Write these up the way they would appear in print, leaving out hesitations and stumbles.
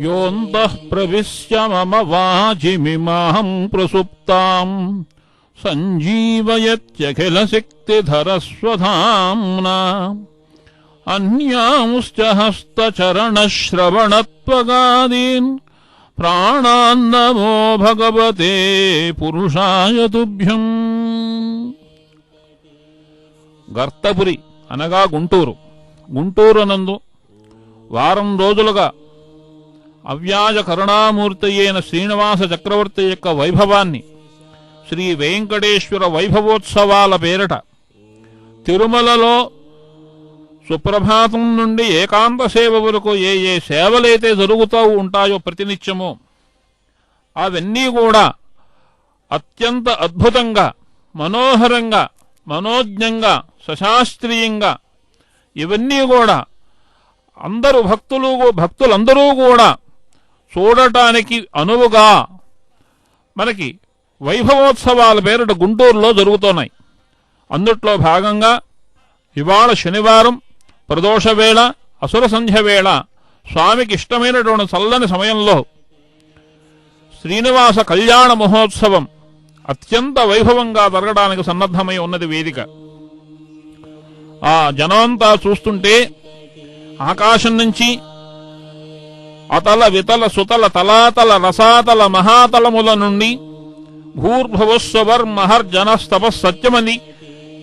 योऽन्तः प्रविश्य मम वाचिमिमाहं प्रसुप्तां सञ्जीवयत्यखिलशक्तिधरस्वधाम्ना अन्यांश्च हस्तचरणश्रवणत्वगादीन् प्राणान्नमो भगवते पुरुषाय तुभ्यम्. గర్తపురి అనగా గుంటూరు. గుంటూరునందు వారం రోజులుగా అవ్యాజ కరుణామూర్తి అయిన శ్రీనివాస చక్రవర్తి యొక్క వైభవాన్ని శ్రీ వెంకటేశ్వర వైభవోత్సవాల పేరిట తిరుమలలో సుప్రభాతం నుండి ఏకాంత సేవ వరకు ఏ ఏ సేవలైతే జరుగుతూ ఉంటాయో ప్రతినిత్యము అవన్నీ కూడా అత్యంత అద్భుతంగా, మనోహరంగా, మనోజ్ఞంగా, సశాస్త్రీయంగా ఇవన్నీ కూడా భక్తులందరూ కూడా చూడటానికి అనువుగా మనకి వైభవోత్సవాల పేరిట గుంటూరులో జరుగుతున్నాయి. అందుట్లో భాగంగా ఇవాళ శనివారం ప్రదోష వేళ, అసుర సంధ్య వేళ స్వామికి ఇష్టమైనటువంటి చల్లని సమయంలో శ్రీనివాస కళ్యాణ మహోత్సవం అత్యంత వైభవంగా జరగడానికి సన్నద్ధమై ఉన్నది వేదిక. ఆ జనమంతా చూస్తుంటే ఆకాశం నుంచి అతల వితల సుతల తలాతల రసాతల మహాతలముల నుండి భూర్భువస్వవర్మహర్జనస్తపస్సత్యమని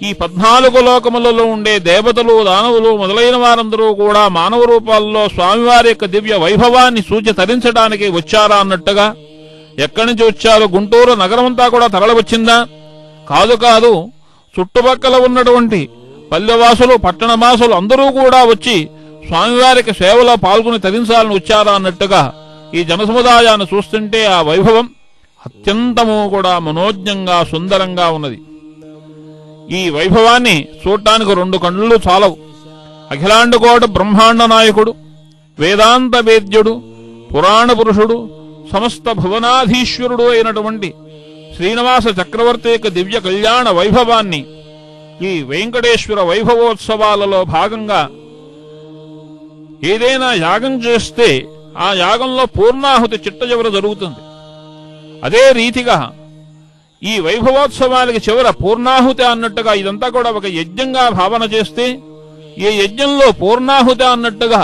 ఈ 14 లోకములలో ఉండే దేవతలు, దానవులు మొదలైన వారందరూ కూడా మానవ రూపాల్లో స్వామివారి యొక్క దివ్య వైభవాన్ని సూచి తరించడానికి వచ్చారా అన్నట్టుగా, ఎక్కడి నుంచి వచ్చారో, గుంటూరు నగరమంతా కూడా తరలివచ్చిందా? కాదు, చుట్టుపక్కల ఉన్నటువంటి పల్లెవాసులు, పట్టణవాసులు అందరూ కూడా వచ్చి స్వామివారికి సేవలో పాల్గొని తరించాలని వచ్చారా అన్నట్టుగా ఈ జనసముదాయాన్ని చూస్తుంటే ఆ వైభవం అత్యంతము కూడా మనోజ్ఞంగా, సుందరంగా ఉన్నది. ఈ వైభవాన్ని చూడటానికి 2 కళ్ళు చాలవు. అఖిలాండకోట బ్రహ్మాండ నాయకుడు, వేదాంత వేద్యుడు, పురాణ పురుషుడు, సమస్త భువనాధీశ్వరుడు అయినటువంటి శ్రీనివాస చక్రవర్తి యొక్క దివ్య కళ్యాణ వైభవాన్ని ఈ వెంకటేశ్వర వైభవోత్సవాలలో భాగంగా ఏదైనా యాగం చేస్తే ఆ యాగంలో పూర్ణాహుతి చిట్ట జరుగుతుంది. అదే రీతిగా ఈ వైభవోత్సవాలకి చివర పూర్ణాహుతి అన్నట్టుగా ఇదంతా కూడా ఒక యజ్ఞంగా భావన చేస్తే, ఈ యజ్ఞంలో పూర్ణాహుతి అన్నట్టుగా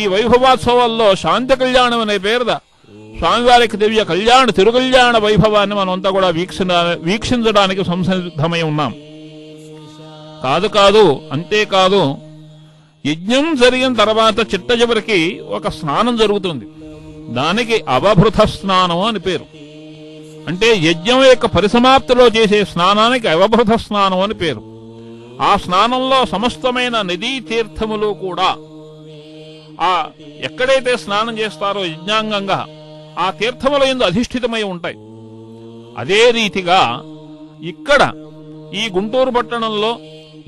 ఈ వైభవోత్సవాల్లో శాంతి కళ్యాణం అనే పేరుద స్వామివారికి దివ్య తిరుకళ్యాణ వైభవాన్ని మనమంతా కూడా వీక్షించడానికి సంసిద్ధమై ఉన్నాం. కాదు, అంతేకాదు, యజ్ఞం జరిగిన తర్వాత చిట్ట చివరికి ఒక స్నానం జరుగుతుంది. దానికి అవభృత స్నానం అని పేరు. అంటే యజ్ఞం యొక్క పరిసమాప్తిలో చేసే స్నానానికి అవభృత స్నానం అని పేరు. ఆ స్నానంలో సమస్తమైన నదీ తీర్థములు కూడా ఎక్కడైతే స్నానం చేస్తారో యజ్ఞాంగంగా ఆ తీర్థముల యందు అధిష్ఠితమై ఉంటాయి. అదే రీతిగా ఇక్కడ ఈ గుంటూరు పట్టణంలో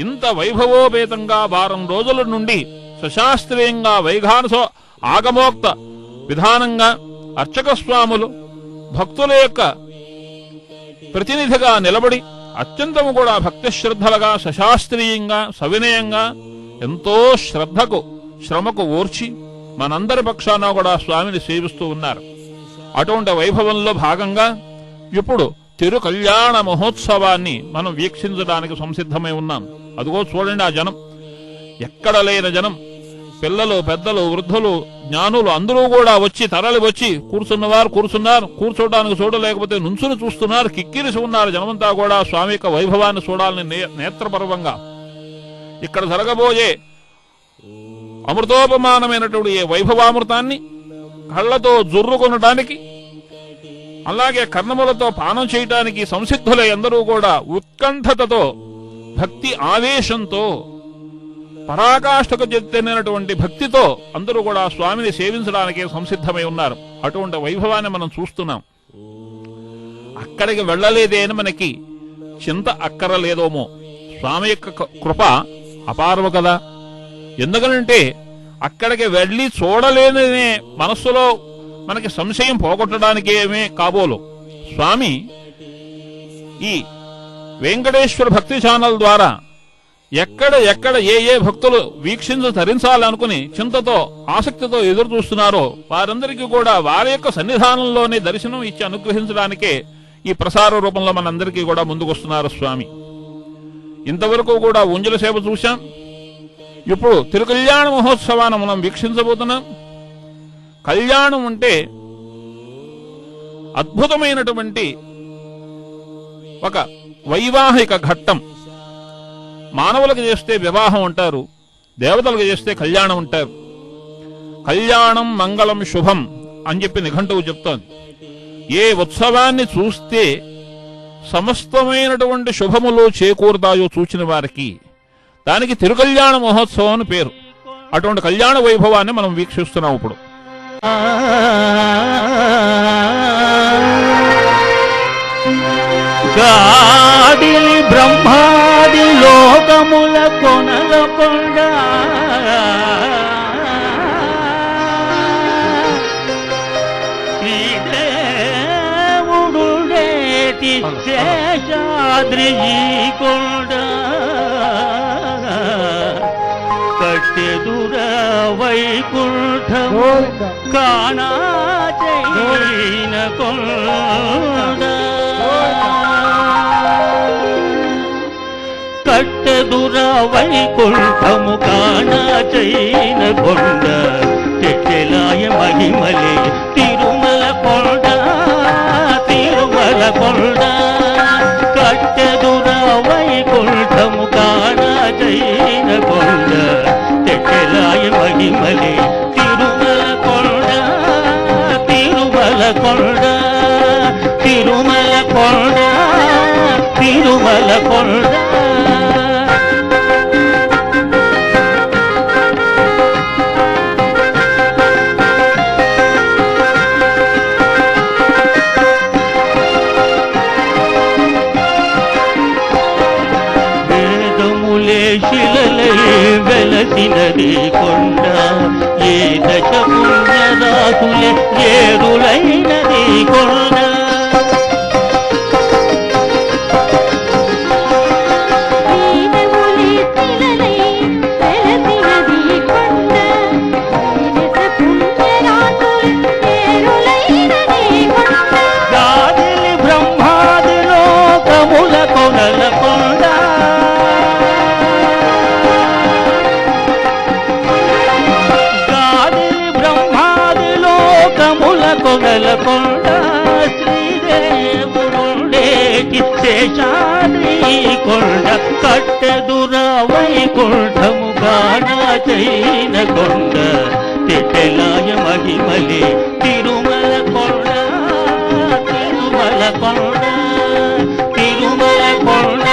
ఇంత వైభవోపేతంగా 10 రోజుల నుండి సశాస్త్రీయంగా వైఘానసో ఆగమోక్త విధానంగా అర్చక స్వాములు భక్తుల యొక్క ప్రతినిధిగా నిలబడి అత్యంతము కూడా భక్తి శ్రద్ధలుగా, సశాస్త్రీయంగా, సవినయంగా, ఎంతో శ్రమకు ఓర్చి మనందరి పక్షాన కూడా స్వామిని సేవిస్తూ ఉన్నారు. అటువంటి వైభవంలో భాగంగా ఇప్పుడు తిరు కళ్యాణ మహోత్సవాన్ని మనం వీక్షించడానికి సంసిద్ధమై ఉన్నాం. అదిగో చూడండి, ఆ జనం, ఎక్కడ లేని జనం, పిల్లలు, పెద్దలు, వృద్ధులు, జ్ఞానులు అందరూ కూడా వచ్చి తరలి వచ్చి కూర్చున్నవారు కూర్చున్నారు, కూర్చోడానికి చోటు లేకపోతే నుంచుని చూస్తున్నారు, కిక్కిరిసి ఉన్నారు. జనమంతా కూడా స్వామి యొక్క వైభవాన్ని చూడాలని నేత్రపర్వంగా ఇక్కడ జరగబోయే అమృతోపమానమైనటువంటి ఈ వైభవామృతాన్ని కళ్లతో జుర్రుకొనడానికి, అలాగే కర్ణములతో పానం చేయటానికి సంసిద్ధులై అందరూ కూడా ఉత్కంఠతతో, భక్తి ఆవేశంతో, పరాకాష్ఠకు చెందినటువంటి భక్తితో అందరూ కూడా స్వామిని సేవించడానికి సంసిద్ధమై ఉన్నారు. అటువంటి వైభవాన్ని మనం చూస్తున్నాం. అక్కడికి వెళ్ళలేదే అని మనకి చింత అక్కరలేదోమో. స్వామి యొక్క కృప అపారము కదా. ఎందుకనంటే అక్కడికి వెళ్ళి చూడలేదనే మనస్సులో మనకి సంశయం పోగొట్టడానికేమే కాబోలు స్వామి ఈ వెంకటేశ్వర భక్తి ఛానల్ ద్వారా ఎక్కడ ఏ భక్తులు వీక్షించి ధరించాలనుకుని చింతతో, ఆసక్తితో ఎదురు చూస్తున్నారో వారందరికీ కూడా వారి యొక్క సన్నిధానంలోనే దర్శనం ఇచ్చి అనుగ్రహించడానికే ఈ ప్రసార రూపంలో మనందరికీ కూడా ముందుకొస్తున్నారు స్వామి. ఇంతవరకు కూడా ఉంజల సేవ చూశాం. ఇప్పుడు తిరుకల్యాణ మహోత్సవాన్ని మనం వీక్షించబోతున్నాం. కళ్యాణం అంటే అద్భుతమైనటువంటి ఒక వైవాహిక ఘట్టం. మానవులకు చేస్తే వివాహం అంటారు, దేవతలకు చేస్తే కళ్యాణం అంటారు. కళ్యాణం మంగళం శుభం అని చెప్పి నిఘంటువు చెప్తోంది. ఏ ఉత్సవాన్ని చూస్తే సమస్తమైనటువంటి శుభములు చేకూరుతాయో చూచిన వారికి దానికి తిరుకల్యాణ మహోత్సవం అని పేరు. అటువంటి కళ్యాణ వైభవాన్ని మనం వీక్షిస్తున్నాం ఇప్పుడు. గాడిలి బ్రహ్మాది లోకముల కొనల కొండ శ్రీదేవుడుడేటి శేషాద్రి కొండ కట్టెదుర వైకుంఠము కాణాచైన కొండ కట్టెదుర వైకుంఠము కాణాచైన కొండ చెట్టెలాయ మహిమలే తిరుమల కొండ తిరుమల కొండ కట్టెదుర వైకుంఠము కాణాచైన కొండ చెట్టెలాయ మహిమలే తిరుమల కొండ తిరుమల కొండ తిరుమల కొండ తిరుమల కొండ శిలలై వెలసినది కొండ ఏ దశ పుణ్యరాసులే ఏరులైనది కొండ గాదిలి బ్రహ్మాది లోకముల కొనల కొండ కొనల కొండ శ్రీదేవుడేటి శేషాద్రి కొండ కట్టెదుర వైకుంఠము కాణాచైన కొండ తెటెలాయ మహిమలే తిరుమల కొండ తిరుమల కొండ తిరుమల కొండ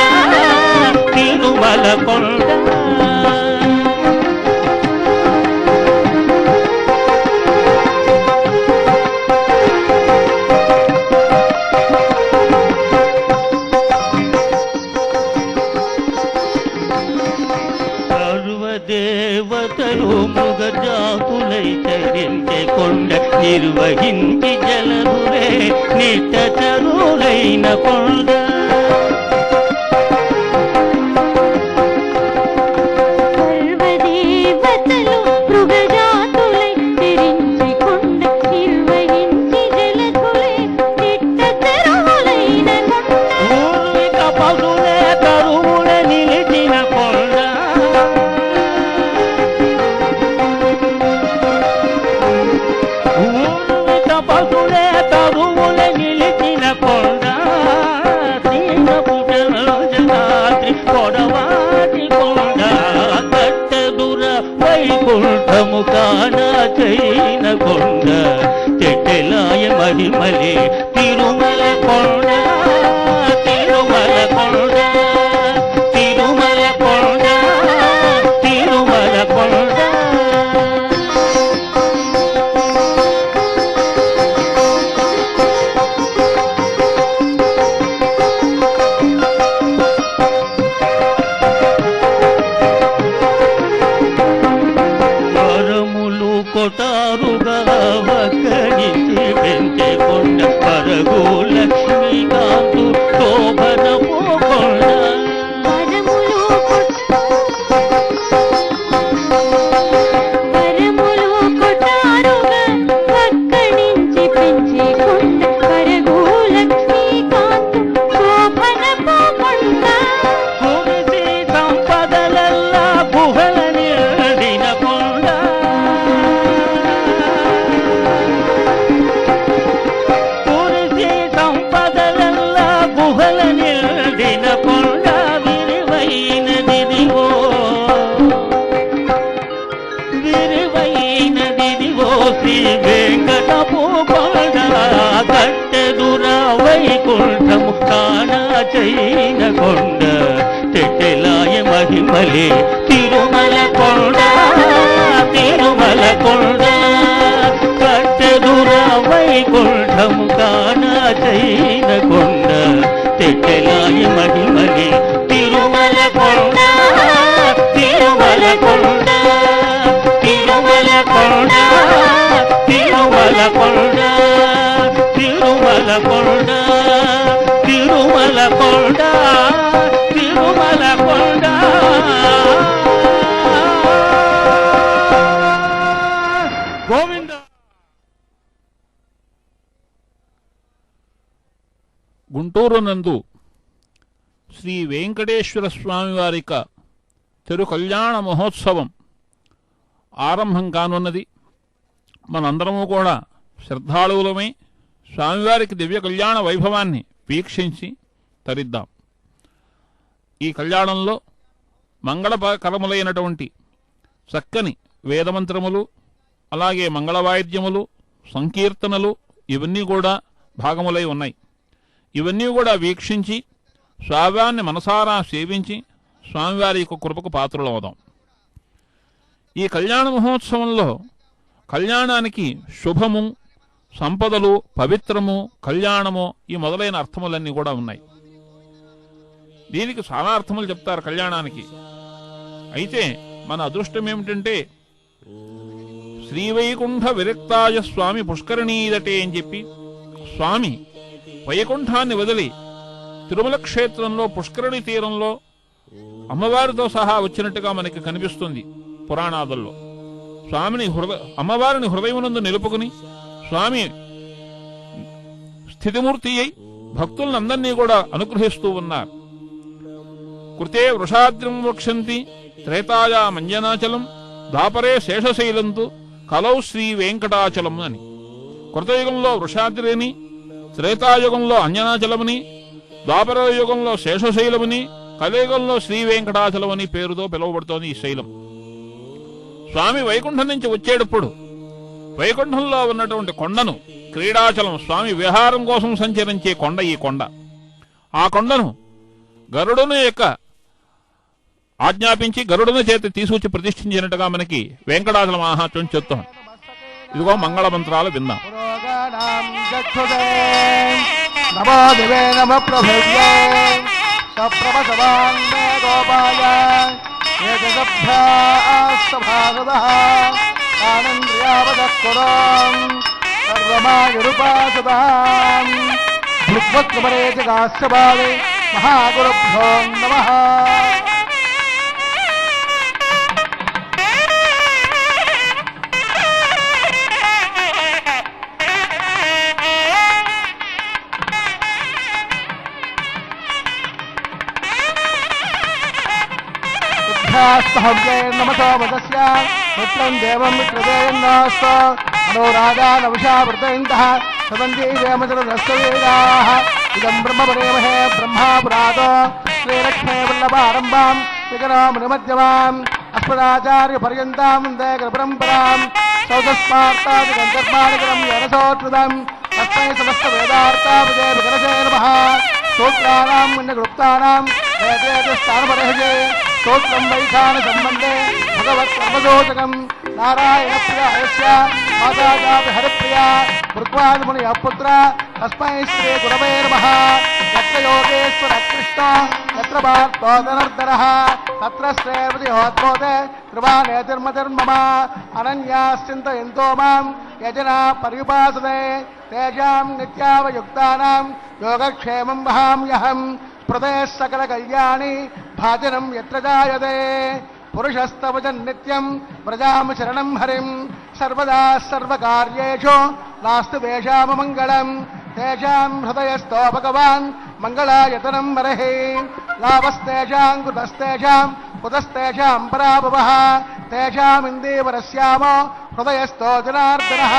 తిరుమల కొండ దేవతలు మృగజాతులై తరించే కొండ నిర్వహించి జలరులే నిట్టచరులైన కొండ సర్వదేవతలు మృగజాతులై తరించి కొండ నిర్వహించి జలరులే నిట్టచరులైన కొండ పూర్విక పశులే కరువులే నిలిచిన కొండ కానా చైన కొండ చెట్టెలాయ మహిమలే తిరుమల కొండ తిరుమల కొండ తిరుమల కొండ తిరుమల కొండ కొటారుగా వక్కరించి పెంచే కొండ పరగు లక్ష్మీకాంతు శోభనము కొండ వరములు కొటారుగా వక్కరించి పెంచే కొండ పరగు లక్ష్మీకాంతు శోభనము కొండ కురిసి సంపదలల్లా గుహల నిండిన కొండ కురిసి సంపదలల్లా గుహల నిండిన కొండ విరివైనదిదివో విరివైనదిదివో శ్రీ వెంకటపు కొండ కట్టెదుర వైకుంఠము కానా చైన కొండ చెట్టెలాయ మహిమలే తిరుమల కొండ తిరుమల కొండ కట్టెదుర వైకుంఠము కానా చైన కొండ చెట్టెలాయ మహిమలే తిరుమల కొండ తిరుమల కొండ తిరుమల కొండ తిరుమల కొండ తిరుమల కొండ తిరుమల కొండ తిరుమల కొండ గోవింద గుంటూరు నందు శ్రీ వెంకటేశ్వర స్వామి వారిక తిరు కళ్యాణ మహోత్సవం ఆరంభం కానున్నది. మనందరము కూడా శ్రద్ధాళువులమై స్వామివారికి దివ్య కళ్యాణ వైభవాన్ని వీక్షించి తరిద్దాం. ఈ కళ్యాణంలో మంగళకరములైనటువంటి చక్కని వేదమంత్రములు, అలాగే మంగళవాయిద్యములు, సంకీర్తనలు ఇవన్నీ కూడా భాగములై ఉన్నాయి. ఇవన్నీ కూడా వీక్షించి స్వామివారిని మనసారా సేవించి స్వామివారి యొక్క కృపకు పాత్రులవుదాం. ఈ కళ్యాణ మహోత్సవంలో కళ్యాణానికి శుభము, సంపదలు, పవిత్రము, కళ్యాణము ఈ మొదలైన అర్థములన్నీ కూడా ఉన్నాయి. దీనికి చాలా అర్థములు చెప్తారు కళ్యాణానికి. అయితే మన అదృష్టం ఏమిటంటే శ్రీవైకుంఠ విరక్తాయ స్వామి పుష్కరిణీదటే అని చెప్పి స్వామి వైకుంఠాన్ని వదిలి తిరుమల క్షేత్రంలో పుష్కరిణి తీరంలో అమ్మవారితో సహా వచ్చినట్టుగా మనకి కనిపిస్తుంది పురాణాదుల్లో. స్వామిని అమ్మవారిని హృదయమునందు నిలుపుకుని స్వామి స్థితిమూర్తి అయి భక్తులందరినీ కూడా అనుగ్రహిస్తూ ఉన్నారు. కృతే వృషాద్రం వక్షంతి త్రేతాయా మంజనాచలం దాపరే శేషశైలంతు కలౌ శ్రీ వెంకటాచలం అని. కృతయుగంలో వృషాద్రిని, త్రేతాయుగంలో అంజనాచలమని, ద్వాపర యుగంలో శేషశైలమని, కలియుగంలో శ్రీ వెంకటాచలమని పేరుతో పిలువబడుతోంది ఈ శైలం. స్వామి వైకుంఠం నుంచి వచ్చేటప్పుడు వైకుంఠంలో ఉన్నటువంటి కొండను క్రీడాచలం, స్వామి విహారం కోసం సంచరించే కొండ ఈ కొండ. ఆ కొండను గరుడుని యొక్క ఆజ్ఞాపించి గరుడుని చేత తీసుకొచ్చి ప్రతిష్ఠించినట్టుగా మనకి వెంకటాచల మహాత్మ్యం చెప్తాం. ఇదిగో మంగళ మంత్రాలు విందాం. నమో దివే నమ ప్రభవ్యే సప్రభసవాన్మే గోపాయ ఏకసభ్యాస్తభాగవః ఆనంద్రియావదక్కురాం సర్వమాయురుపాసదాం భృగ్వత్వమరేజగాస్యభావే మహాగురుభ్యో నమః. హవ్యే నమతో మదస్య మిత్రం దేవం మిత్రదేయన్నాస్త మనోరాగా నవశా వృతయిందః సదంజీ దేమచరదస్తవేదాః ఇదం బ్రహ్మపరేమహే బ్రహ్మా పురాదో శ్రీలక్ష్మీ వల్లభారంభాం విగణామునిమధ్యమాం अस्मदाचार्य पर्यन्तां वन्दे गुरुपरम्परां सौतस्मार्तादि गन्धर्मादिकरं यनसोत्कृतं तस्मै समस्त वेदार्थापदे विगरसे नमः स्तोत्राणां पुण्यगुप्तानां वेदेतस्थानपरहजे स्तोत्रं वैखान सम्बन्धे भगवत् कर्मदोषकं नारायणप्रियायस्य माताजापि हरिप्रिया भृग्वादिमुनिः पुत्र तस्मै श्री गुरवे नमः यत्र योगेश्वर कृष्ण यत्र पार्थो धनुर्धरः तत्र श्रेयवतिहोद्बोधे कृपानेतिर्मतिर्मम अनन्याश्चिन्तयन्तो मां यजना पर्युपासते तेषां नित्यावयुक्तानां योगक्षेमं वहाम्यहं स्मृतेः सकलकल्याणि भाजनं यत्र जायते पुरुषस्तवजन्नित्यं व्रजाम शरणं हरिं सर्वदा सर्वकार्येषु नास्ति तेषाममङ्गलं तेषां हृदयस्थो भगवान् मङ्गलायतनं वरहि लाभस्तेषां कृतस्तेषां कुतस्तेषां पराभवः तेषामिन्दीवरस्यामो हृदयस्थो जनार्दनः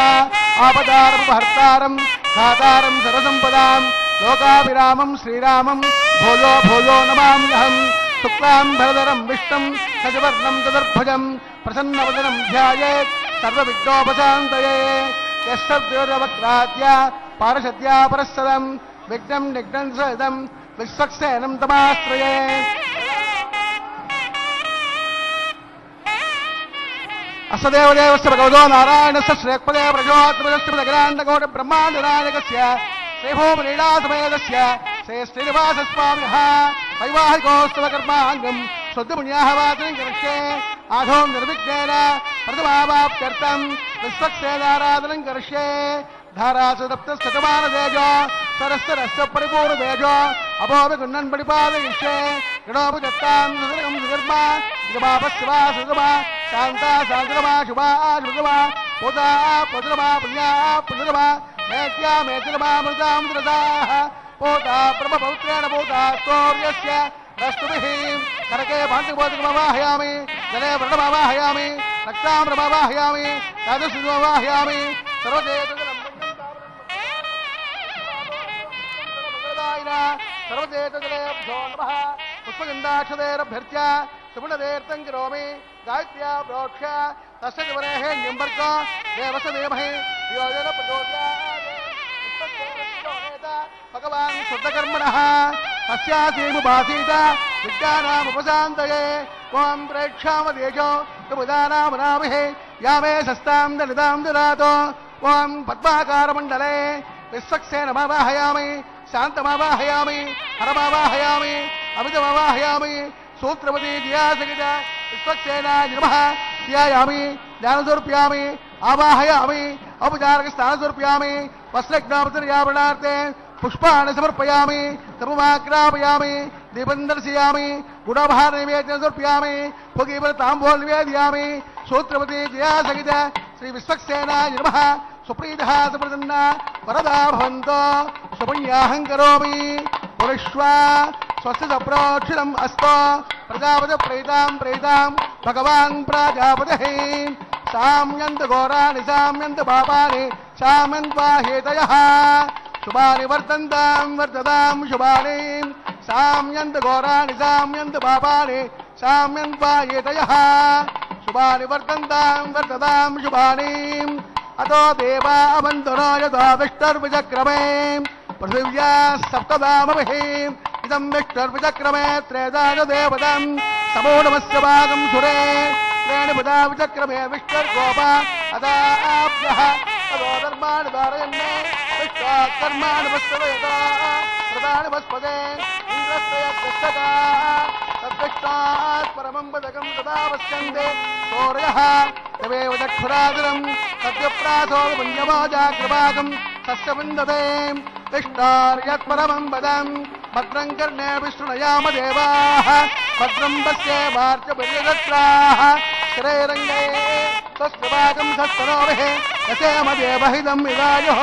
आपदारमहर्तारं धातारं सर्वसम्पदां लोकाभिरामं श्रीरामं भूयो भूयो नमाम्यहम् शुक्लां भरधरं विष्णुं शशिवर्णं चतुर्भुजं प्रसन्नवदनं ध्यायेत् सर्वविघ्नोपशान्तये यस्सद्योजवक्राद्या पारशद्या परस्सदं विघ्नं निघ्नं सहितं विश्वक्सेनं तमाश्रये अस्तदेवदेवस्य भगवतो नारायणस्य श्रेक्पदे प्रजोत्तमदष्टपदग्राण्डकोटिब्रह्माण्डनायकस्य श्रीभूमलीलासमेतस्य श्री श्रीनिवासस्वामिनः वैवाहिकोत्सवकर्माङ्गं शुद्धपुण्याः वाचनं करिष्ये आधो निर्विघ्नेन प्रथमावाप्त्यर्थं विश्वक्सेनाराधनं करिष्ये धारासुतप्तस्तमानतेजो सरस्वरस्य परिपूर्णतेजो अभोभिगुण्डन् परिपादयिष्ये गणोपदत्तां सुदर्गं सुधर्मा जमापस्वा सुगमा शान्ता शान्तरमा शुभा शुभमा पोता पोतरमा पुण्या पुण्यरमा मेत्या मेतिरमा मृतां मृताः पोता ब्रह्मपौत्रेण पोता स्तोर्यस्य रस्तुभिः करके भाण्डुबोधकमवाहयामि जले व्रणमवाहयामि रक्ताम्रमवाहयामि तादृशमवाहयामि सर्वदेतजलेभ्यो नमः पुष्पगन्धाक्षतेरभ्यर्च्य सुपुणदेर्तं करोमि गायत्र्या प्रोक्ष्य तस्य जवरेः न्यम्बर्क देवस्य देमहि योजन प्रचोदयात् भगवान् शुद्धकर्मणः तस्यासीमुपासीत विद्यानामुपशान्तये त्वं प्रेक्षामदेशो त्वमुदानामनामिहे यामे शस्तां दलितां ददातो त्वं पद्माकारमण्डले विश्वक्सेनमावाहयामि शान्तमावाहयामि हरमावाहयामि अमितमावाहयामि सूत्रवती दियासहित विश्वक्सेनाय नमः ध्यायामि ज्ञानस्वरूपयामि आवाहयामि औपचारिकस्नानस्वरूपयामि वस्त्रज्ञापतिर्यावरणार्थे पुष्पाणि समर्पयामि तपमाग्रापयामि दीपं दर्शयामि गुणाभारनिवेदनं समर्पयामि भोगीफलताम्बूलं निवेदयामि सूत्रवती जयासहित श्री विश्वक्सेनाय नमः सुप्रीतः सुप्रसन्ना वरदा भवन्तो सुपुण्याहं करोमि पुरुष्वा स्वस्य सप्रोक्षितम् अस्तो प्रजापति प्रेतां भगवान् प्रजापतिः साम्यन्त घोराणि साम्यन्त पापानि साम्यन्त्वा हेतयः शुभानि वर्तन्तां वर्ततां शुभानि साम्यन्त घोराणि साम्यन्त पापानि साम्यन्त्वा हेतयः शुभानि वर्तन्तां वर्ततां शुभानि अतो देवा अवन्तरो यथा विष्टर्विचक्रमे पृथिव्या सप्तदामभिः इदं विष्टर्विचक्रमे त्रेदान देवतं समूढमस्य भागं सुरे त्रेणिपदा विचक्रमे विष्टर्गोपा अदाभ्यः तदो धर्माणि धारयन्ने विष्टात् कर्माणि वस्तवयता प्रदानि वस्पदे इन्द्रस्य तद्विष्टात् परमं पदकं तदा वस्यन्ते सौर्यः तमेव चक्षुरादिनं सत्यप्रासो पुण्यमोजाग्रभागं सस्य विन्दते तिष्ठार्यत्परमं पदं भद्रं कर्णे विष्णुयाम देवाः भद्रं पश्ये मार्चपर्यदत्राः श्रेरङ्गे तस्य भागं सस्तनोभिः यसेम देवहिदं विदायुः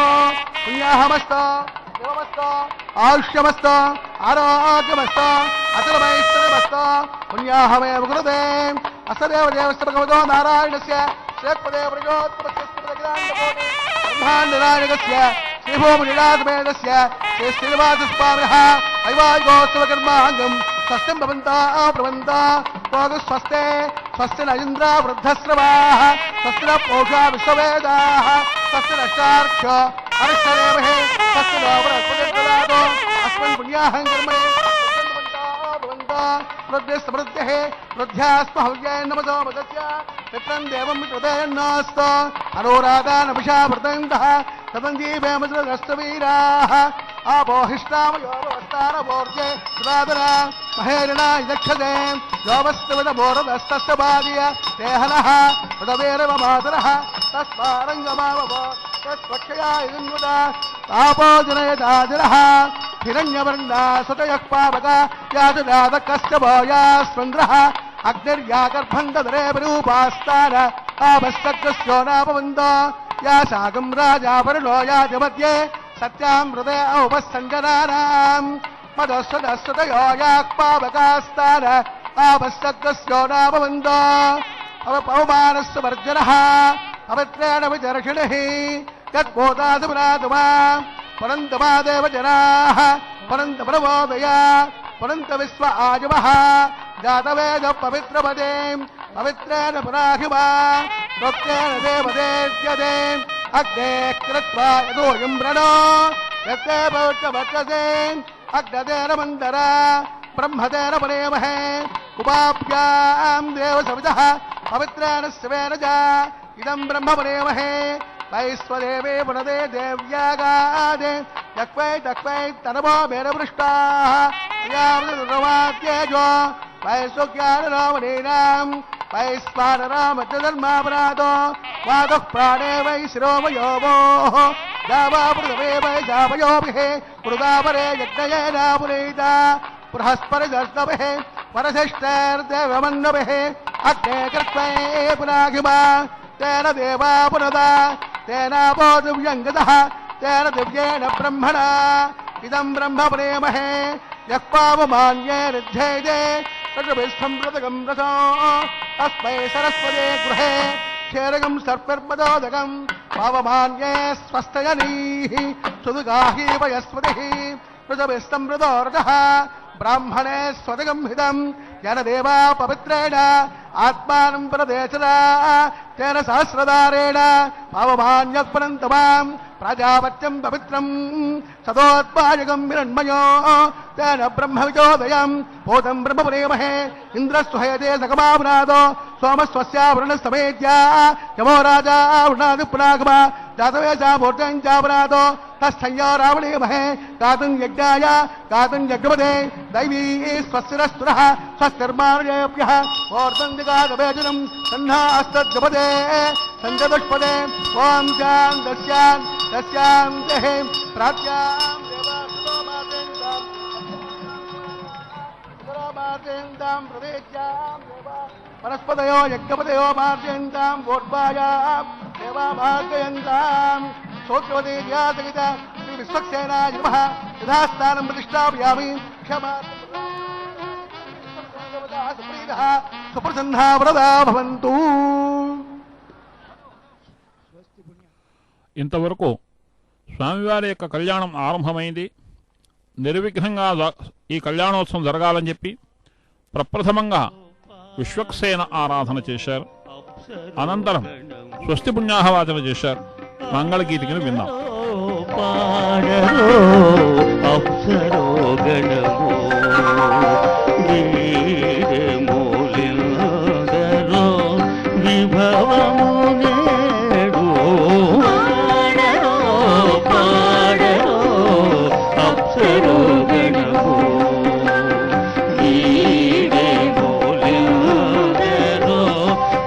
पुण्याहमस्त देवमस्त आयुष्यमस्त आरोग्यमस्त अतुलमैश्वर्यमस्त पुण्याहमेव गुरुते असदेव देवस्य भगवतो नारायणस्य श्रेष्ठपदे प्रजोत्तमस्य ब्रह्माण्डनायकस्य श्रीभूमलीलासमेतस्य श्री श्रीनिवासस्वामिनः वैवाहिकोत्सवकर्माङ्गं स्वस्तिं भवन्तः स्वस्ते స్వస్తి న ఇంద్ర వృద్ధశ్రవాః స్వస్తి న పూషా విశ్వవేదాః స్వస్తి నష్టార్క్ష్య అరిష్టరేమహే స్వస్తి నో బృహస్పతిర్దదాతు అస్మిన్ పుణ్యాహం కర్మణి వృద్ధిస్మృత్యః వృద్ధ్యాస్మహవ్యై నమసో మదస్య పిత్రం దేవం హృదయన్నోస్తు అనురాధానభిషావృతంతః తదంజీవేమద్రస్తవీరాः ఆపోహిష్టామయోవస్తారమూర్జే సురాధర మహేరిణ ఇదక్షతే యోవస్తవిదమోరదస్తస్య బాధియ దేహనః ఉదవేరవ మాతరః తస్మారంగమావవ తస్వక్షయా ఇదన్వద తాపోజనయదాదిరః హిరణ్యవర్ణా సుతయః పావక యాజనాదకస్య భోయాస్వంద్రః అగ్నిర్యాగర్భంగధరే విరూపాస్తార ఆభస్తగ్రస్యోనాపవందో యా శాగం రాజావరుణో యాజమధ్యే సత్యామృతే ఔపస్సంజనానాం మదస్వదస్వతయో యాః పావకాస్తార ఆభస్తగ్రస్యోనాపవందో అవమానస్సు వర్జనః పవిత్రేణ విచర్షిణిః యత్పోతాదుపురాతుమా పరంతమాదేవ జనాః పరంత ప్రబోధయ పరంత విశ్వ ఆజమః జాతవేద పవిత్రపదే పవిత్రేణ పురాహిమా ప్రోక్తేన దేవదేవ్యదే అగ్నే కృత్వా యదోయం ప్రణో యత్తే పవిత్రవర్చసే అగ్నదేన మందర బ్రహ్మదేన పరేమహే ఉపాభ్యాం దేవ సవితః పవిత్రేణ శివేన చ ఇదం బ్రహ్మ పరేమహే వైశ్వదేవే పునదే దేవ్యాగాదే తక్వై తక్వై తనవో మేరపృష్టాః యావృతవాత్యేజో వైశ్వజ్ఞానరామణీనాం వైశ్వానరామధర్మాపరాధో వాదః ప్రాణే వై శిరోమయోవోః దావాపృథవే వై శాపయోభిః పృథాపరే యజ్ఞయేనా పునీత బృహస్పతిదర్శనభిః పరశిష్టైర్దేవమన్నభిః అగ్నే కృత్వై పునాహిమా తేన దేవా పునదా తేనాపో దివ్యంగతః తేన దివ్యేన బ్రహ్మణా ఇదం బ్రహ్మ ప్రేమహే యః పావమాన్యే రుద్ధేదే తద్విస్థం ప్రతగం రసో తస్మై సరస్వతే గృహే క్షేరగం సర్పర్మదోదకం పావమాన్యే స్వస్తయనీః సుదుగాహి వయస్పతిః ఋతవిస్థం మృదోర్జః బ్రాహ్మణే స్వతగం హితం జనదేవా పవిత్రేణ ఆత్మానం ప్రదేశదా తేన సహస్రదారేణ పావమాన్యత్పరంతమాం ప్రజాపత్యం పవిత్రం సదోత్పాయకం హిరణ్మయో తేన బ్రహ్మ విచోదయం భూతం బ్రహ్మ ప్రేమహే ఇంద్రస్వహయతే సగమావనాదో సోమస్వస్యావృణస్తమేత్య యమో రాజా వృణాది పునాగమ జాతవేశామూర్తం చావనాదో తస్థయ్యో రావణీమహే గాతుం యజ్ఞాయ గాతుం యజ్ఞపదే దైవీ స్వస్తిరస్తురః స్వస్తిర్మానుజేభ్యః ఓర్ధం దిగాదవేజనం సన్నాస్తద్గపదే సంజదుష్పదే ఓం శాం దస్యాం దస్యాం దేహే ప్రాప్యాం దేవాసుమార్జేందాం ప్రదేశ్యాం దేవా వనస్పతయో యజ్ఞపతయో మార్జయంతాం గోర్వాయాం దేవా మార్జయంతాం స్తోత్రవతే ధ్యాసగిత శ్రీ విశ్వక్సేనాయ నమః యథాస్థానం ప్రతిష్టాపయామి క్షమా సుప్రసన్నా వరదా భవంతు. ఇంతవరకు స్వామివారి యొక్క కళ్యాణం ఆరంభమైంది. నిర్విఘ్నంగా ఈ కళ్యాణోత్సవం జరగాలని చెప్పి ప్రప్రథమంగా విశ్వక్సేన ఆరాధన చేశారు. అనంతరం స్వస్తి పుణ్యాహవాచన చేశారు. మంగళగీతికను విన్నాం. అప్సరో గణమో వీరమూలిందరో విభవము నేడు పాడరో అప్సరో గణమో వీరమూలిందరో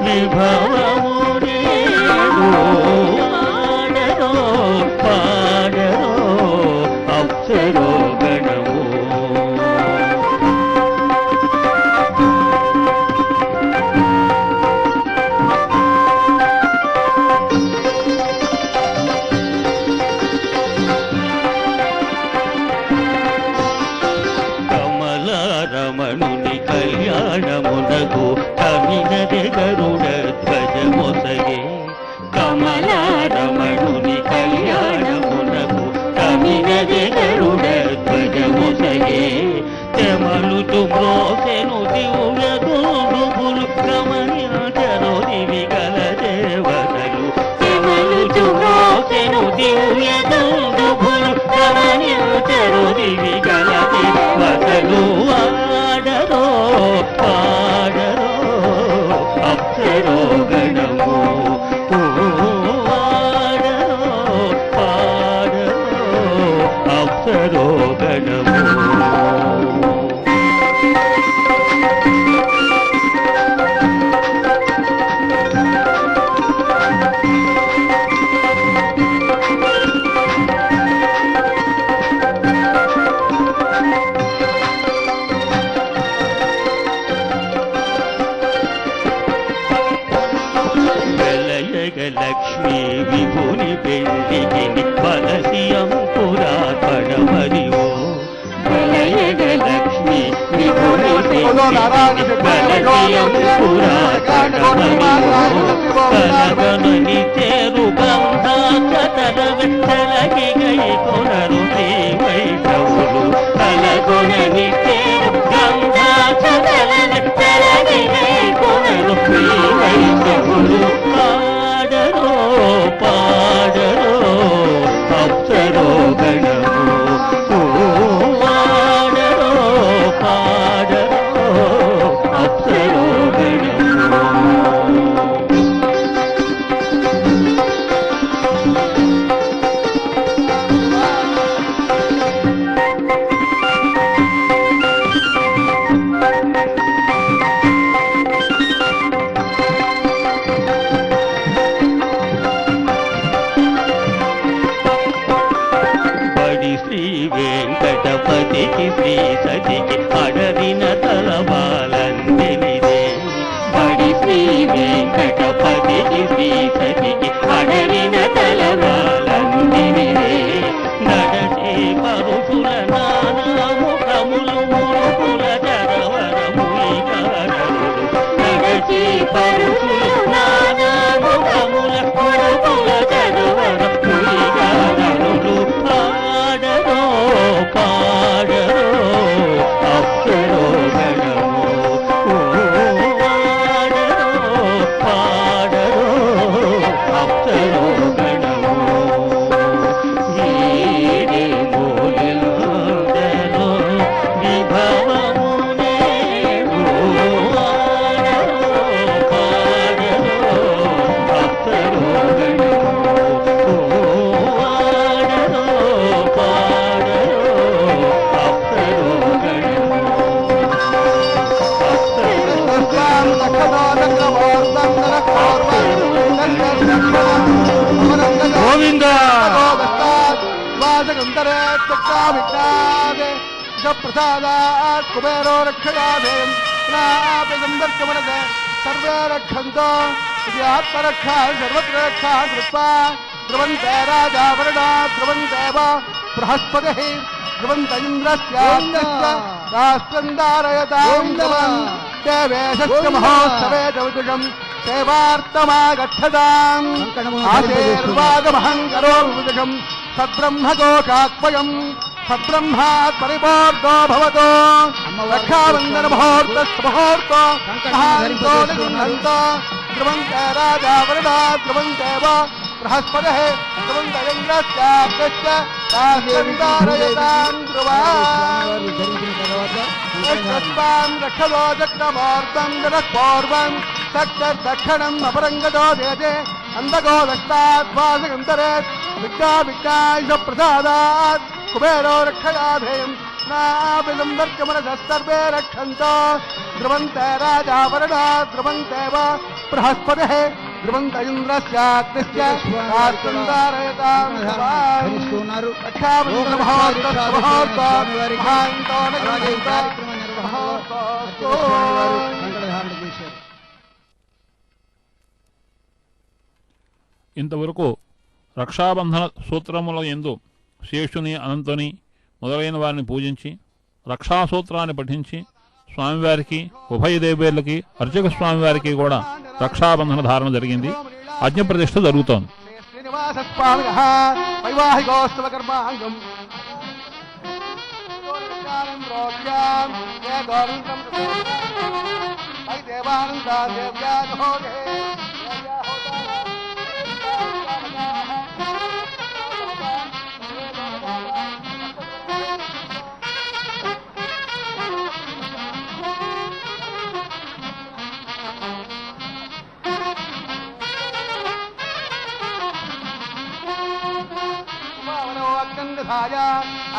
విభవము నేడు పాడరో అప్సరో గణమో. కమలారమణుని కళ్యాణమునకు కవినది గరుడ ధ్వజమొసగే. కమలారమణుని కళ్యాణమునకు కవినది గరుడ ధ్వజమొసగే. తెమలుతు మ్రోసెను దివ్య గోపులు రమణి కలగని చేరు గంధాక్షతలగి గై కొనరు శ్రీ వైష్ణవులు కలగొనని చేరు గంధాక్షతలగి గై కొనరు శ్రీ వైష్ణవులు పాడరో పాడరో అప్సరో గణము పాడరో పాడరో అప్సరో గణము వెంకటపతికి శ్రీ సతికి అడవిన తలవాలందినిదే బడి శ్రీ వెంకటపతికి శ్రీ సతికి అడవిన తలవాలందినిదే నడచే పరుషుల నానాముఖములు మురుకుల జరవరములికారరుడు నడచే పరుషుల నానాముఖముల మురుకుల జరవరములికారరుడు పాడరో పాడరో అప్సరో గణము పాడరో పాడరో అప్సరో గణము వీడే మూలెందరో విభవమునే పాడరో పాడరో అప్సరో గణము పాడరో పాడరో అప్సరో గణము గోవింద ప్రసాదాత్ కుబేరో రక్షయాదే సర్వే రక్షంతో ఇది ఆత్మరక్షా సర్వత్ర రక్షా కృత్వా ధ్రువంతే రాజా వరుణా ధ్రువంతేవ బృహస్పతి ధ్రువంత ఇంద్రస్యాస్త్రం ధారయతాం దేవేశస్య మహోత్సవే చౌతుషం సేవార్థమాగచ్చతాం ఆశీర్వాదమహం కరోమిదుషం సద్బ్రహ్మకోశాత్మయం సద్బ్రహ్మాత్ పరిపూర్ణో భవతో రక్షాబంధన ముహూర్త ముహూర్తో మహాంతో నిగృహంతో ధ్రువంతే రాజా వరుణా ధ్రువంతేవ బృహస్పతి ధ్రువంత ఇంద్రస్యాస్త్రం ధారయతాం ధ్రువాం రక్షదో చక్రమూర్తం జగత్పూర్వం సక్షరం అపరంగదో దేదే అందగో దక్షాద్వాసగంతరే విజ్ఞావిజ్ఞాయ ప్రసాదాత్ కుబేరో రక్షయాధేయం నాభిలంబర్కమనసర్వే రక్షంతో ధ్రువంతే రాజా వరుణా ధ్రువంతేవ బృహస్పతి ధ్రువంత ఇంద్రస్యాగ్నిస్యాస్త్రం ధారయతాం రక్షాబంధన మహోర్త మహోర్త మహాంతో ఇంతవరకు రక్షాబంధన సూత్రముల యందు శేషుని అనంతుని మొదలైన వారిని పూజించి రక్షాసూత్రాన్ని పఠించి స్వామివారికి ఉభయ దేవేర్లకి అర్చక స్వామివారికి కూడా రక్షాబంధన ధారణ జరిగింది. అజ్ఞప్రతిష్ఠ జరుగుతోంది.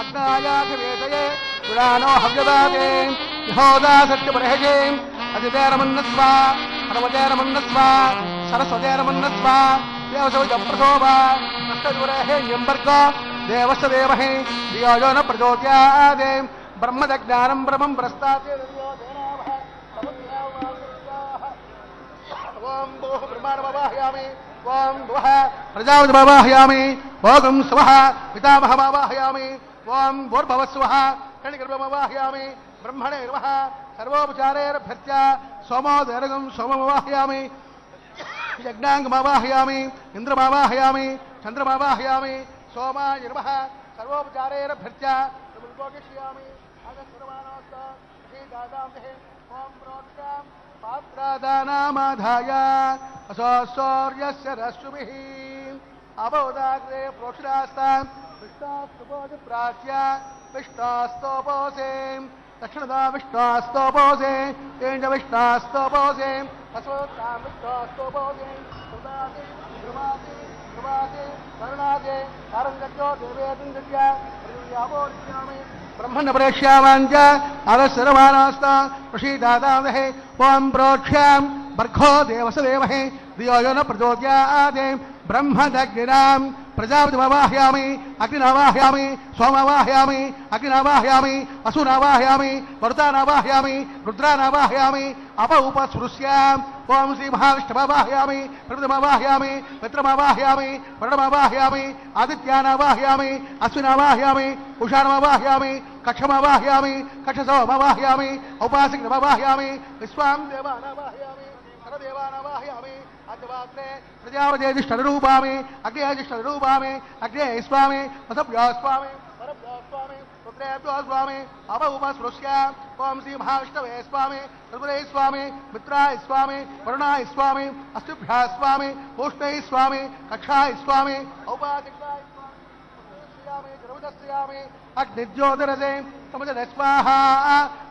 అగ్నాయాగవేదయే పురాణో హవ్యదాతే యహోదా సత్యపరహజే అజితేరమన్నస్వ హరవతేరమన్నస్వ సరస్వతేరమన్నస్వ దేవసౌజప్రసోభ నష్టదురేహేయంబర్గ దేవస్య దేవహే ధియోజో న ప్రచోదయాదే బ్రహ్మదజ్ఞానం బ్రహ్మం ప్రస్తాతే ఓం భూః బ్రహ్మాణమవాహయామి ఓం భువః ప్రజాపతిమవాహయామి ఓం స్వః పితామహమవాహయామి ఓం భూర్భువః స్వః కణికర్మమవాహయామి ब्रह्मणे नमः सर्वोपचारेरभ्यर्च्य सोमो देवगं सोममवाहयामि यज्ञाङ्गमवाहयामि इन्द्रमवाहयामि चन्द्रमवाहयामि सोमाय नमः सर्वोपचारेरभ्यर्च्य मुल्कोकश्यामि आगस्सर्वानोऽस्तु श्रीदादाम्भे ओम प्रोक्षां पात्रादानामाधाय असौर्यस्य रश्मिभिः अबोधाग्रे प्रोक्षरास्तां विष्णास्तुपोजप्राच्य विष्णास्तोपोसे दक्षिणदा विष्णास्तोपोसे तेज विष्णास्तोपोसे असोत्तां विष्णास्तोपोसे सुदासे ध्रुवासे ध्रुवासे करुणासे कारङ्गज्यो देवेतुञ्जस्य यावोरिष्यामि ब्रह्मण प्रेक्ष्यावाञ्च अरसर्वानास्ता प्रसीदादामहे ओम प्रोक्ष्यां बर्खो देवस देमहे धियो यो न प्रचोदयात् ब्रह्मदग्निनां प्रजापतिमवाहयामि अग्निनावाहयामि सोमवाहयामि अग्निनावाहयामि वसुनावाहयामि वरुतानावाहयामि रुद्रानावाहयामि अप उपसृष्याम् ओम श्री महाविष्णुवाहयामि प्रभृतमवाहयामि मित्रमवाहयामि वर्णमवाहयामि आदित्यानावाहयामि अश्विनावाहयामि उषाणमवाहयामि कक्षमवाहयामि कक्षसोमवाहयामि औपासिकमवाहयामि विश्वां देवानावाहयामि सर्वदेवानावाहयामि अद्यवात्रे प्रजापतिष्ठरूपामि अग्नेयजिष्ठरूपामि अग्ने स्वामि वसभ्यो स्वामि परभ्यो स्वामि रुद्रेभ्यो स्वामि अप उपसृष्याम् ओम श्री महाविष्णवे स्वामि त्रिपुरे स्वामि मित्राय स्वामि वरुणाय स्वामि अस्तुभ्यः स्वामि पूष्णै स्वामि कक्षाय स्वामि औपासिकाय स्वामि द्रवदस्यामि अग्निज्योतिरसे समुद्र स्वाहा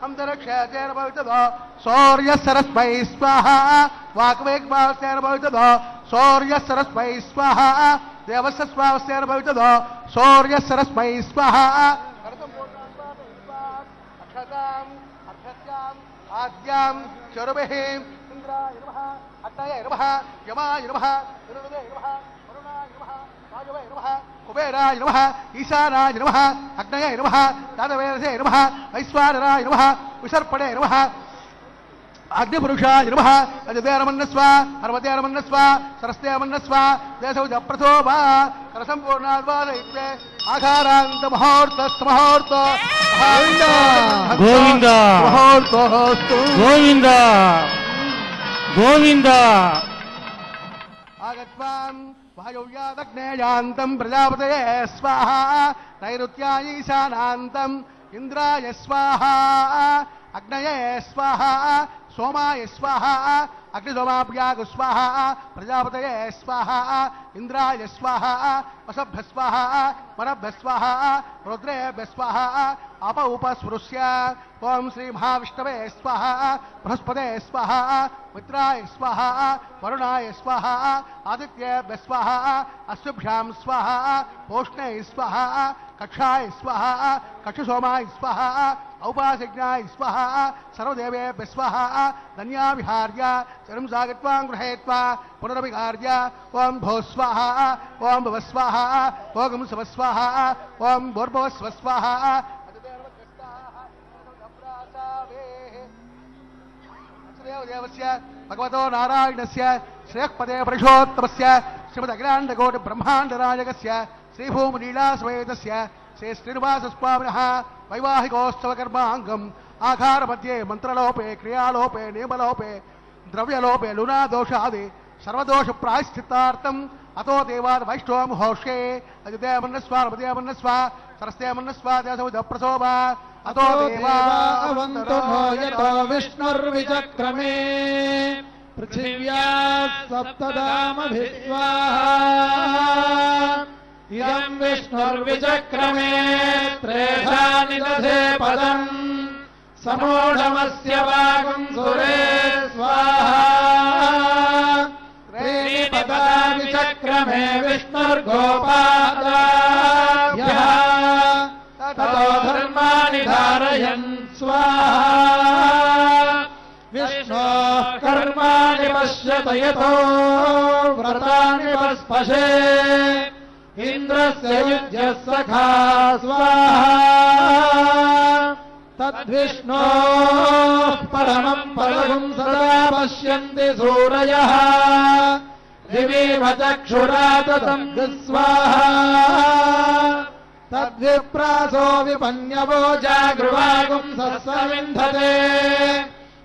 अंतरिक्षेर्भवितुः सौर्यसरस्मै स्वाहा वाक्वेग्भावस्यैर्भवितुः सौर्यसरस्मै स्वाहा देवस्य स्वावस्यैर्भवितुः सौर्यसरस्मै स्वाहा अक्षताम् अर्घस्याम् आद्यां चरुभिः इन्द्राय नमः अग्नये नमः यमाय नमः निरुदे नमः वरुणाय नमः वायवे नमः कुबेराय नमः ईशानाय नमः अग्नये नमः दानवेरसे नमः वैश्वानराय नमः विसर्पणे नमः अग्निपुरुषाय नमः अजदेरमन्नस्व हर्वदेरमन्नस्व सरस्तेमन्नस्व देशौजप्रथोभा करसम्पूर्णाद्वादयित्वे आधारान्तमुहूर्तस्तमुहूर्त गोविन्द मुहूर्तोऽस्तु गोविन्द गोविन्द आगत्वान् वायव्यादग्नेयान्तं प्रजापतये स्वाहा नैऋत्याय ईशानान्तम् इन्द्राय स्वाहा अग्नये स्वाहा सोमाय स्वाहा अग्निसोमाभ्याग स्वाहा प्रजापतये स्वाहा इंद्राय स्वाहा वसभ्य स्वाहा वरभ्य स्वाहा रुद्रेभ्य स्वाहा अप उपस्पृश्य ओम श्री महाविष्णवे स्वाहा बृहस्पते स्वाहा मित्राय स्वाहा वरुणाय स्वाहा आदित्येभ्य स्वाहा अश्वभ्यां स्वाहा पोष्णे स्वाहा कक्षाय स्वाहा कक्षसोमाय स्वाहा औपासिज्ञाय स्वाहा सर्वदेवेभ्य स्वाहा धन्याविहार्य चरं सागत्वां गृहेत्वा पुनरभिहार्य ओम भो स्वाहा ओम भव स्वाहा ओम सव स्वाहा ओम भूर्भुवः स्वः स्वाहा देवस्य भगवतो नारायणस्य श्रेयःपदे पुरुषोत्तमस्य श्रीमदखिलाण्डकोटि ब्रह्माण्डनायकस्य श्रीभूमिलीलासमेतस्य श्री श्रीनिवासस्वामिनः वैवाहिकोत्सवकर्माङ्गम् आहारमध्ये मन्त्रलोपे क्रियालोपे नियमलोपे द्रव्यलोपे लुनादोषादि सर्वदोष प्रायश्चित्तार्थम् अतो देवाद वैष्णवं होष्ये अजदेमन्नस्वा रमदेमन्नस्वा सरस्तेमन्नस्वा देवसमुद्रप्रसोभा अतो देवावन्तु नो यतो विष्णुर्विचक्रमे पृथिव्या सप्तदामभिस्वाहा इदं विष्णुर्विचक्रमे त्रेधा निदधे पदम् समूढमस्य वागं सुरे स्वाहा त्रीणि पदा विचक्रमे विष्णुर्गोपादाभ्यः ततो धर्माणि धारयन् स्वाहा विष्णोः कर्माणि पश्यत यतो व्रतानि पस्पशे इन्द्रस्य युज्यः सखा स्वाहा तद्विष्णोः परमं पदं सदा पश्यन्ति सूरयः दिवीव चक्षुरा ततं स्वाहा तद्विप्रासो विपन्यवो जागृवागुं सस्वविन्धते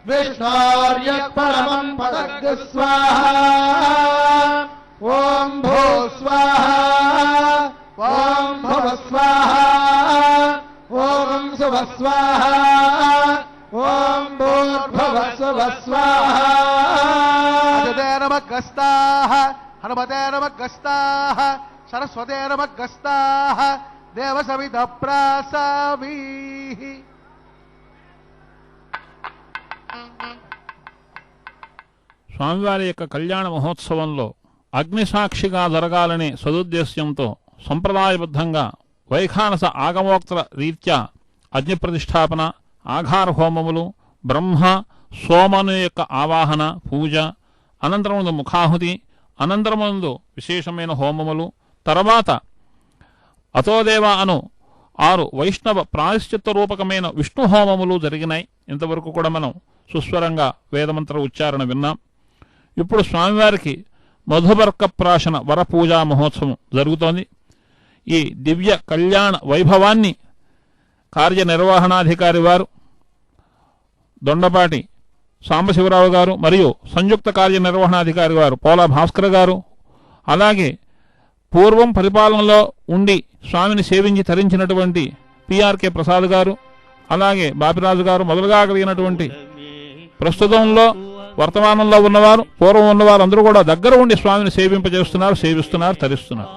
विष्णोर्यत्परमम् पदग् स्वाहा ॐ भू स्वाहा ॐ भुव स्वाहा ॐ सुव स्वाहा ॐ भूर्भुवः सुवः स्वाहा हनुमते नमः गस्ताः हनुमते नमः गस्ताः सरस्वते नमः गस्ताः देवसविदप्रासामीः స్వామివారి యొక్క కళ్యాణ మహోత్సవంలో అగ్నిసాక్షిగా జరగాలనే సదుద్దేశ్యంతో సంప్రదాయబద్ధంగా వైఖానస ఆగమోక్త రీత్యా అగ్నిప్రతిష్టాపన, ఆఘార హోమములు, బ్రహ్మ సోమను యొక్క ఆవాహన, పూజ, అనంతరముందు ముఖాహుతి, అనంతరముందు విశేషమైన హోమములు, తర్వాత అతోదేవ అను 6 వైష్ణవ ప్రాయశ్చిత్త రూపకమైన విష్ణు హోమములు జరిగినాయి. ఇంతవరకు కూడా మనం సుస్వరంగా వేదమంత్ర ఉచ్చారణ విన్నాం. ఇప్పుడు స్వామివారికి మధుబర్క ప్రాశన వరపూజా మహోత్సవం జరుగుతోంది. ఈ దివ్య కళ్యాణ వైభవాన్ని కార్యనిర్వహణాధికారి వారు దొండపాటి సాంబశివరావు గారు మరియు సంయుక్త కార్యనిర్వహణాధికారి వారు పోలా భాస్కర్ గారు, అలాగే పూర్వం పరిపాలనలో ఉండి స్వామిని సేవించి తరించినటువంటి పిఆర్కే ప్రసాద్ గారు, అలాగే బాపిరాజు గారు మొదలుగా కలిగినటువంటి ప్రస్తుతంలో వర్తమానంలో ఉన్నవారు, పూర్వం ఉన్నవారు అందరూ కూడా దగ్గర ఉండి స్వామిని సేవింపజేస్తున్నారు, సేవిస్తున్నారు, తరిస్తున్నారు.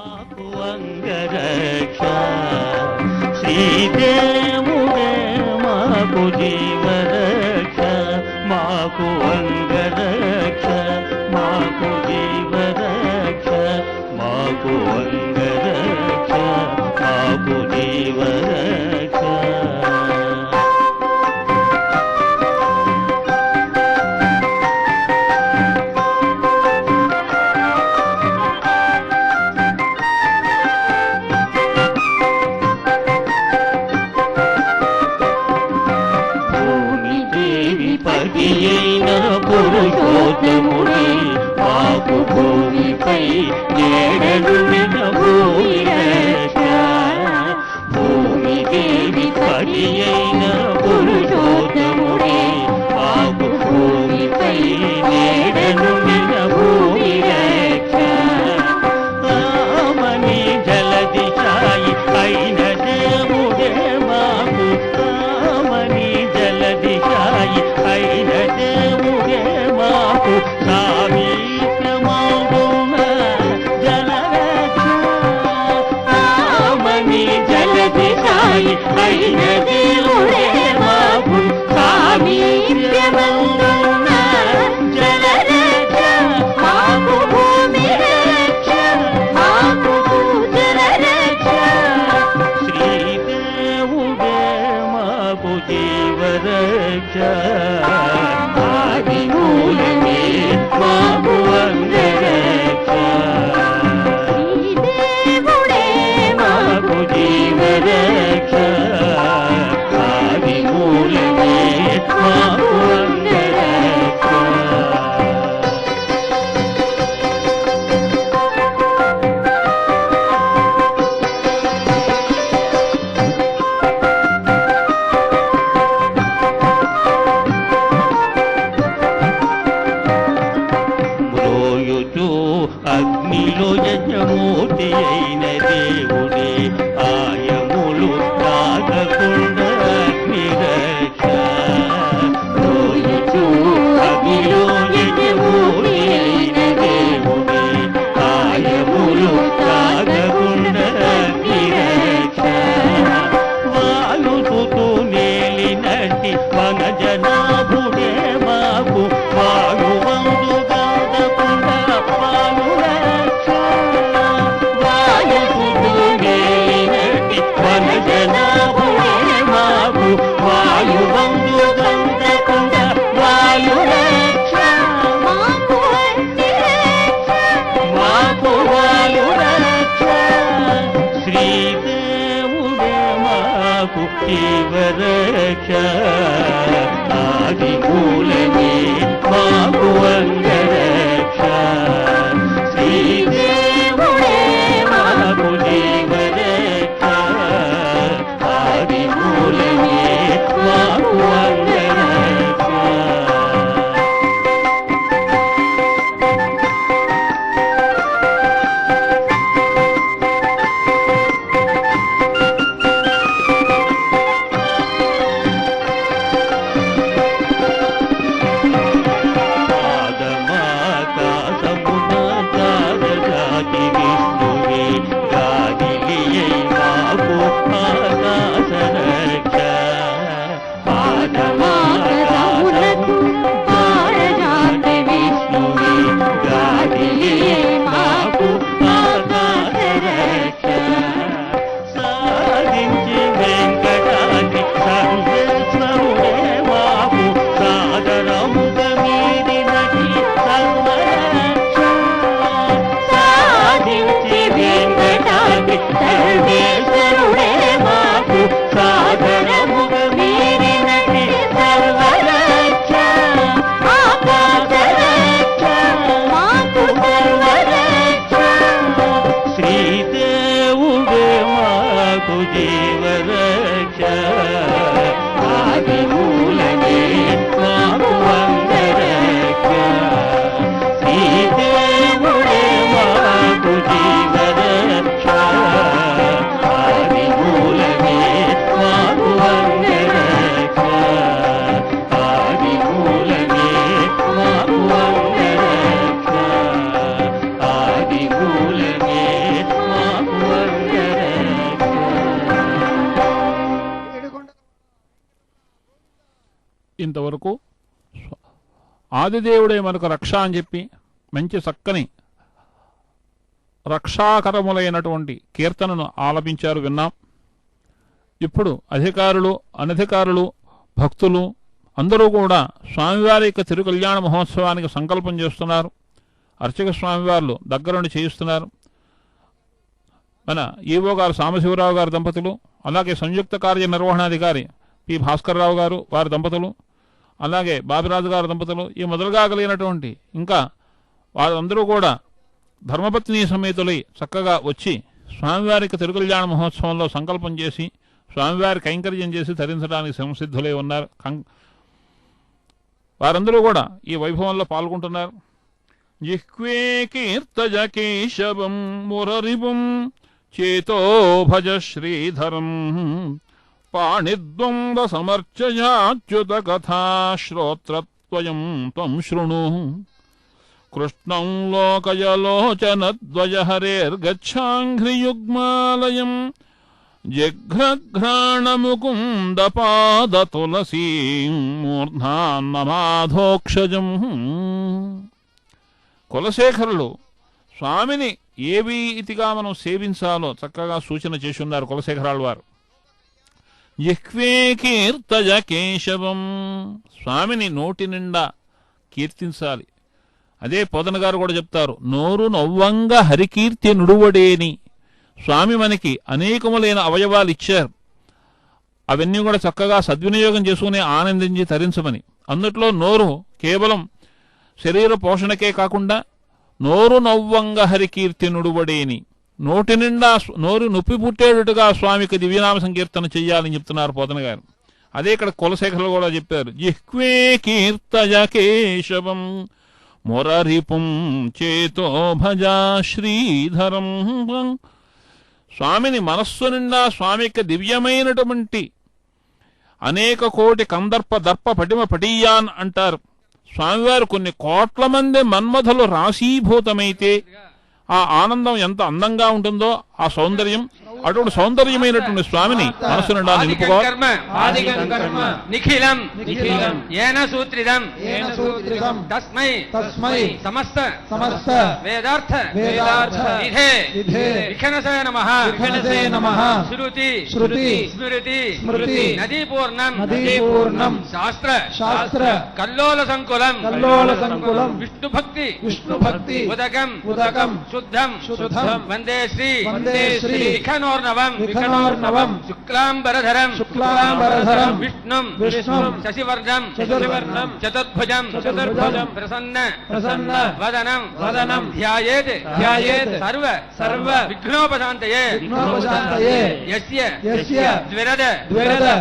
పురుషోత్తముడే మాకు భూమిపై నేడలు భూమి రక్ష. భూమి దేవి పడి అయిన పురుషోత్తముడే మాకు భూమిపై నేడలు భూమి రక్ష. రామని జలదిశాయి అయిన దేవుడే మాకు, రామని జలదిశాయి అయిన దేవుడే మాకు సామీప్యమౌన జలరక్ష. రామని జలదిశాయి అయిన దేవుడే మాకు సామీప్యమౌన జలరక్ష. మాకు భూమి రక్ష, మాకు జలరక్ష. శ్రీదేవుడే మాకు జీవరక్ష. ఆదిమూలమే మాకు అంగరక్ష. శ్రీదేవుడే మాకు జీవరక్ష. ఆదిమూలమే మాకు అంగరక్ష. మ్రోయుచు అగ్నిలో యజ్ఞమూర్తి అయిన దేవుడే ఆయములు తాగకుండా అగ్ని రక్ష. మ్రోయుచు అగ్నిలో యజ్ఞమూర్తి అయిన దేవుడే ఆయములు తాగకుండా అగ్ని రక్ష. వాయుసుతూ నేలినట్టి మన జనాభుడే మాకు వాయువందు గాదకుండా పాలు రక్ష. వాయుసుతూ నేలినట్టి మన జనాభుడే మాకు వాయువందు గాదకుండా వాయు రక్ష. మాకు వాయు రక్ష. శ్రీదేవుడే మాకు జీవరక్ష. ఆదిమూలమే మాకు అంగరక్ష. శ్రీదేవుడే మాకు జీవరక్ష. ఇంతవరకు ఆదిదేవుడే మనకు రక్ష అని చెప్పి మంచి చక్కని రక్షాకరములైనటువంటి కీర్తనను ఆలపించారు, విన్నాం. ఇప్పుడు అధికారులు అనధికారులు భక్తులు అందరూ కూడా స్వామివారి యొక్క తిరుకల్యాణ మహోత్సవానికి సంకల్పం చేస్తున్నారు. అర్చక స్వామివార్లు దగ్గరుండి చేయిస్తున్నారు. మన ఈవో గారు సాంబశివరావు గారు దంపతులు, అలాగే సంయుక్త కార్యనిర్వహణాధికారి పి భాస్కర్రావు గారు వారి దంపతులు, అలాగే బాబిరాజు గారి దంపతులు, ఈ మొదలుగా కలిగినటువంటి ఇంకా వారందరూ కూడా ధర్మపత్ని సమేతులై చక్కగా వచ్చి స్వామివారికి తిరుకల్యాణ మహోత్సవంలో సంకల్పం చేసి స్వామివారి కైంకర్యం చేసి తరించడానికి సంసిద్ధులై ఉన్నారు. వారందరూ కూడా ఈ వైభవంలో పాల్గొంటున్నారు. జిహ్వే కీర్తజ కేశవం మురరిపుం చేతో భజ శ్రీధరం పాణిద్వంద సమర్చయాచ్యుత కథా శ్రోత్రత్వయం త్వం శృణు కృష్ణం లోకయలోచనద్వయ హరేర్గచ్ఛాంఘ్రియుగ్మాలయం జఘ్రఘ్రాణముకుంద పాద తులసీం మూర్ధాన్నమాధోక్షజం. కులశేఖరులు స్వామిని ఏ రీతిగా మనం సేవించాలో చక్కగా సూచన చేసి ఉన్నారు కులశేఖరాల వారు. జిహ్వే కీర్తజ కేశవం, స్వామిని నోటి నిండా కీర్తించాలి. అదే పోతన గారు కూడా చెప్తారు, నోరు నవ్వంగా హరికీర్తి నుడువడేని. స్వామి మనకి అనేకములైన అవయవాలు ఇచ్చారు, అవన్నీ కూడా చక్కగా సద్వినియోగం చేసుకుని ఆనందించి తరించమని. అందుట్లో నోరు కేవలం శరీర పోషణకే కాకుండా నోరు నవ్వంగా హరికీర్తి నుడువడేని, నోటి నిండా నోరు నొప్పి పుట్టేటట్టుగా స్వామికి దివ్యనామ సంకీర్తన చెయ్యాలని చెప్తున్నారు పోతన గారు. అదే ఇక్కడ కులశేఖరులు కూడా చెప్పారు, జిహ్వే కీర్తజ కేశవం మురరిపుం చేతో భజా శ్రీధరం. స్వామిని మనస్సు నిండా స్వామి యొక్క దివ్యమైనటువంటి అనేక కోటి కందర్ప దర్ప పటిమ పటీయాన్ అంటారు. స్వామివారు కొన్ని కోట్ల మంది మన్మథులు రాశీభూతమైతే ఆ ఆనందం ఎంత అందంగా ఉంటుందో ఆ సౌందర్యం, అటువంటి సౌందర్యమైనటువంటి స్వామిని మనసు నిండా నిలుపుకోవాలి. నిఖిలం ఏన సూత్రిదం తస్మై సమస్త వేదార్థ విధే విఘ్నసే నమః శృతి స్మృతి నదీపూర్ణం శాస్త్ర కల్లోల సంకులం విష్ణు భక్తి ఉదకం శుద్ధం వందే శ్రీ విఖనోర్నవం శుక్లాంబరధరం విష్ణుం శశివర్ణం చతుర్భుజం ప్రసన్న వదనం ధ్యాయేత్ సర్వ విఘ్నోపశాంతయే యస్య ద్విరద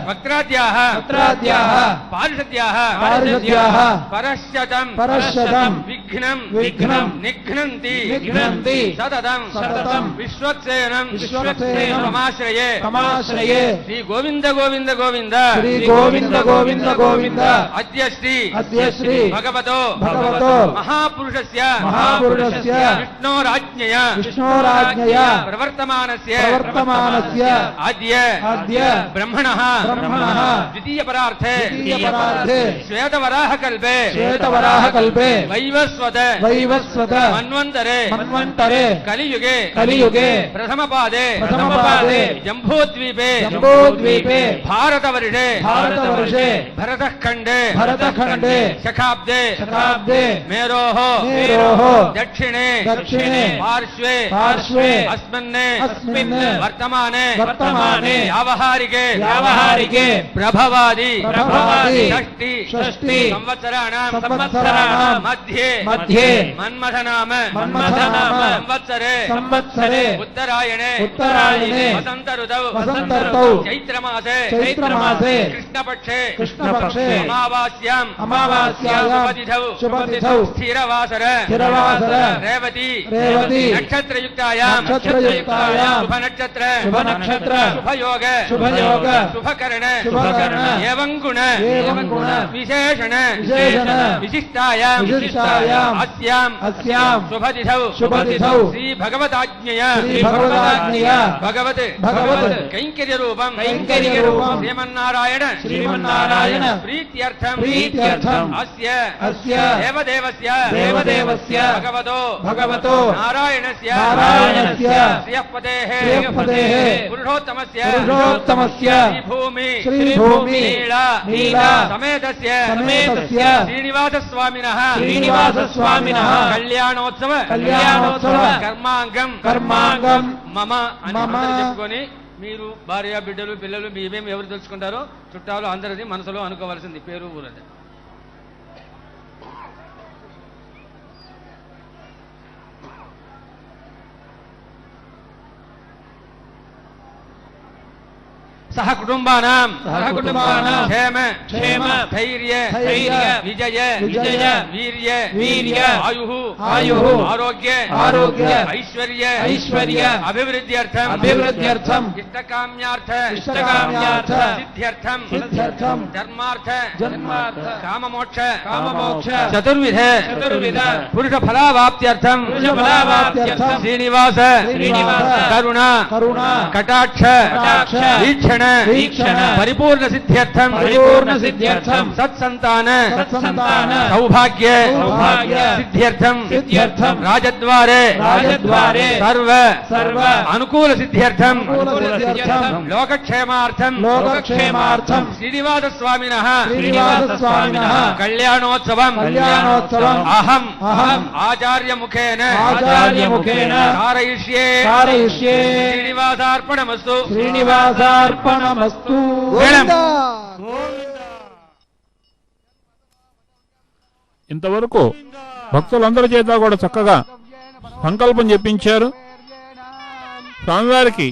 వక్త్రాద్యాః పారిషద్యాః పరశ్శతం విఘ్నం నిఘ్నంతి సతతం విశ్వక్సేనం తమాశ్రయే శ్రీ గోవింద అద్య శ్రీ భగవతో మహాపురుషస్య విష్ణోరాజ్ఞయా ప్రవర్తమానస్య అద్య బ్రహ్మణః ద్వితీయ పరార్థే శ్వేతవరాహకల్పే వైవస్వత మన్వంతరే కలియుగే ప్రథమ పాదే జంబూద్వీపే భారతవర్షే భరతఖండే శకాబ్దే మేరోః దక్షిణే పార్శ్వే అస్మిన్ వర్తమానే వ్యావహారికే ప్రభవాది షష్ఠి సంవత్సరాణం మధ్యే మన్మథనామ సంవత్సరే ఉత్తరాయణే వసంత ఋతౌ చైత్రమాసే కృష్ణపక్షే అమావాస్యాం శుభతిథౌ స్థిరవాసర రేవతి నక్షత్రయుక్తాయాం శుభనక్షత్ర శుభయోగ శుభకరణ ఏవం గుణ విశేషణ విశిష్టాయాం अस्यां शुभतिथौ श्री भगवदाज्ञया भगवत् कैंकर्य रूपं श्रीमन्नारायण प्रीत्यर्थं अस्य देवदेवस्य भगवतो नारायणस्य श्रियःपतेः पुरुषोत्तमस्य श्रीभूमि नीला समेतस्य श्रीनिवासस्वामिनः కళ్యాణోత్సవ కర్మాంగం మమ అని చెప్పుకొని మీరు భార్య బిడ్డలు పిల్లలు మేమేమి ఎవరు తెలుసుకుంటారో చుట్టాలు అందరిది మనసులో అనుకోవాల్సింది పేరు ఊరది. సహ కుటుంబానాం క్షేమ ధైర్య విజయ వీర్య ఆయు ఆరోగ్య ఐశ్వర్య అభివృద్ధ్యర్థం ఇష్టకామ్యార్థ సిద్ధ్యర్థం ధర్మార్థ కామమోక్ష చతుర్విధ పురుష ఫలావాప్త్యర్థం శ్రీనివాస కరుణ కటాక్ష వీక్షణ పరిపూర్ణ సిద్ధ్యర్థం సత్సంతాన సౌభాగ్య సిద్ధ్యర్థం రాజద్వారే సర్వ అనుకూల సిద్ధ్యర్థం లోకక్షేమార్థం శ్రీనివాస స్వామినః కళ్యాణోత్సవం అహం ఆచార్యముఖేన कारयिष्ये श्रीनिवासार्पणमस्तु ఇంతవరకు భక్తులందరి చేత కూడా చక్కగా సంకల్పం చెప్పించారు. స్వామివారికి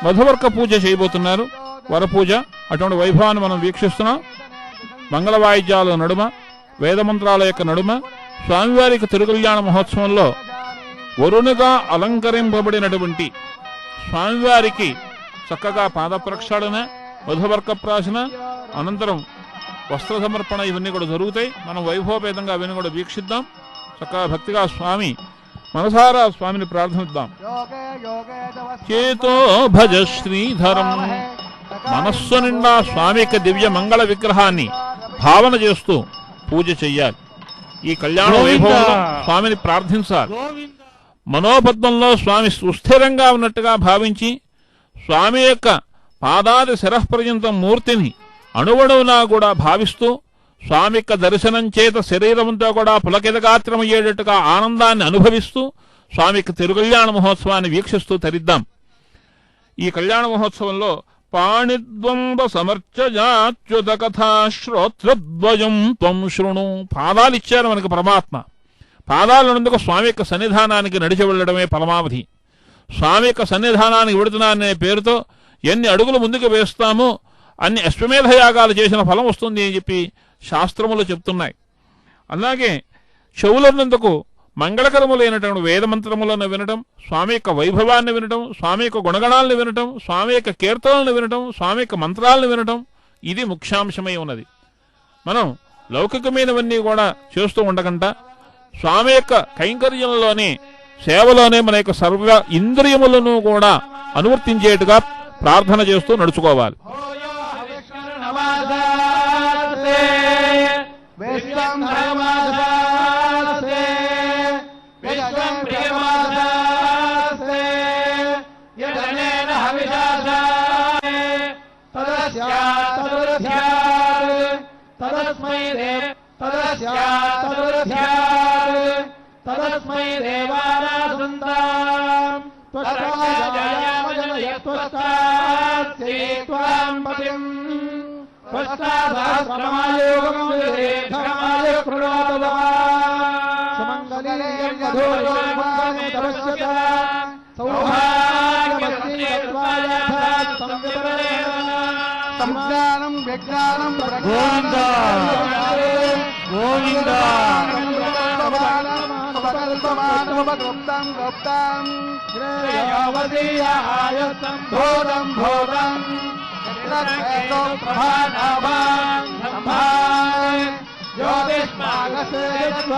మధువర్క పూజ చేయబోతున్నారు, వరపూజ. అటువంటి వైభవాన్ని మనం వీక్షిస్తున్నాం. మంగళ వాయిద్యాల నడుమ, వేదమంత్రాల యొక్క నడుమ స్వామివారికి తిరుకల్యాణ మహోత్సవంలో వరుణుగా అలంకరింపబడినటువంటి స్వామివారికి చక్కగా పాద ప్రక్షాళన, మధువర్క ప్రాశన, అనంతరం వస్త్ర సమర్పణ ఇవన్నీ కూడా జరుగుతాయి. మనం వైభవపేతంగా అవన్నీ కూడా వీక్షిద్దాం. చక్కగా భక్తిగా స్వామి మనసారా స్వామిని ప్రార్థిద్దాం. చేతో భజ శ్రీధరం, మనస్సు నిండా స్వామి యొక్క దివ్య మంగళ విగ్రహాన్ని భావన చేస్తూ పూజ చెయ్యాలి. ఈ కళ్యాణ వైభవంలో స్వామిని ప్రార్థించాలి. మనోబద్ధంలో స్వామి సుస్థిరంగా ఉన్నట్టుగా భావించి స్వామి యొక్క పాదాది శిరఃపర్యంతం మూర్తిని అణువణువునా కూడా భావిస్తూ స్వామి యొక్క దర్శనం చేత శరీరమంతా కూడా పులకితగాత్రమయ్యేటట్టుగా ఆనందాన్ని అనుభవిస్తూ స్వామి యొక్క తిరుకల్యాణ మహోత్సవాన్ని వీక్షిస్తూ తరిద్దాం. ఈ కళ్యాణ మహోత్సవంలో పాణిద్వంబ సమర్చజాచ్యుత కథా శ్రోత్రద్వయం త్వం శృణు. పాదాలిచ్చారు మనకు పరమాత్మ. పాదాలనందుకు స్వామి యొక్క సన్నిధానానికి నడిచి వెళ్లడమే పరమావధి. స్వామి యొక్క సన్నిధానానికి వెడుతున్నాననే పేరుతో ఎన్ని అడుగులు ముందుకు వేస్తామో అన్ని అశ్వమేధ యాగాలు చేసిన ఫలం వస్తుంది అని చెప్పి శాస్త్రములు చెప్తున్నాయి. అలాగే చెవులన్నందుకు మంగళకరములైనటువంటి వేదమంత్రములను వినటం, స్వామి యొక్క వైభవాన్ని వినటం, స్వామి యొక్క గుణగణాలను వినటం, స్వామి యొక్క కీర్తనలను వినటం, స్వామి యొక్క మంత్రాలను వినటం, ఇది ముఖ్యాంశమై ఉన్నది. మనం లౌకికమైనవన్నీ కూడా చేస్తూ ఉండకుండా స్వామి యొక్క కైంకర్యంలోనే, సేవలోనే మన యొక్క సర్వ ఇంద్రియములను కూడా అనువర్తించేట్టుగా ప్రార్థన చేస్తూ నడుచుకోవాలి. తదస్మై దేవారాసుందాం త్వష్టాజయామజనయత్వష్టాస్యేత్వాం పతిం త్వష్టాసహస్రమాయోగం విరేధమాయ ప్రణోతవాన్ సుమంగళీయం మధురయోగం తపస్యత సౌభాగ్యమస్తిత్వాయాథ సంవిపరేణ సంజ్ఞానం విజ్ఞానం గోవింద గోవింద గుప్తం గుప్తం శ్రేయోవదీయాయసం భూతం భూతం ప్రభానాభాం సంభాయ జ్యోతిష్మాగసేత్వ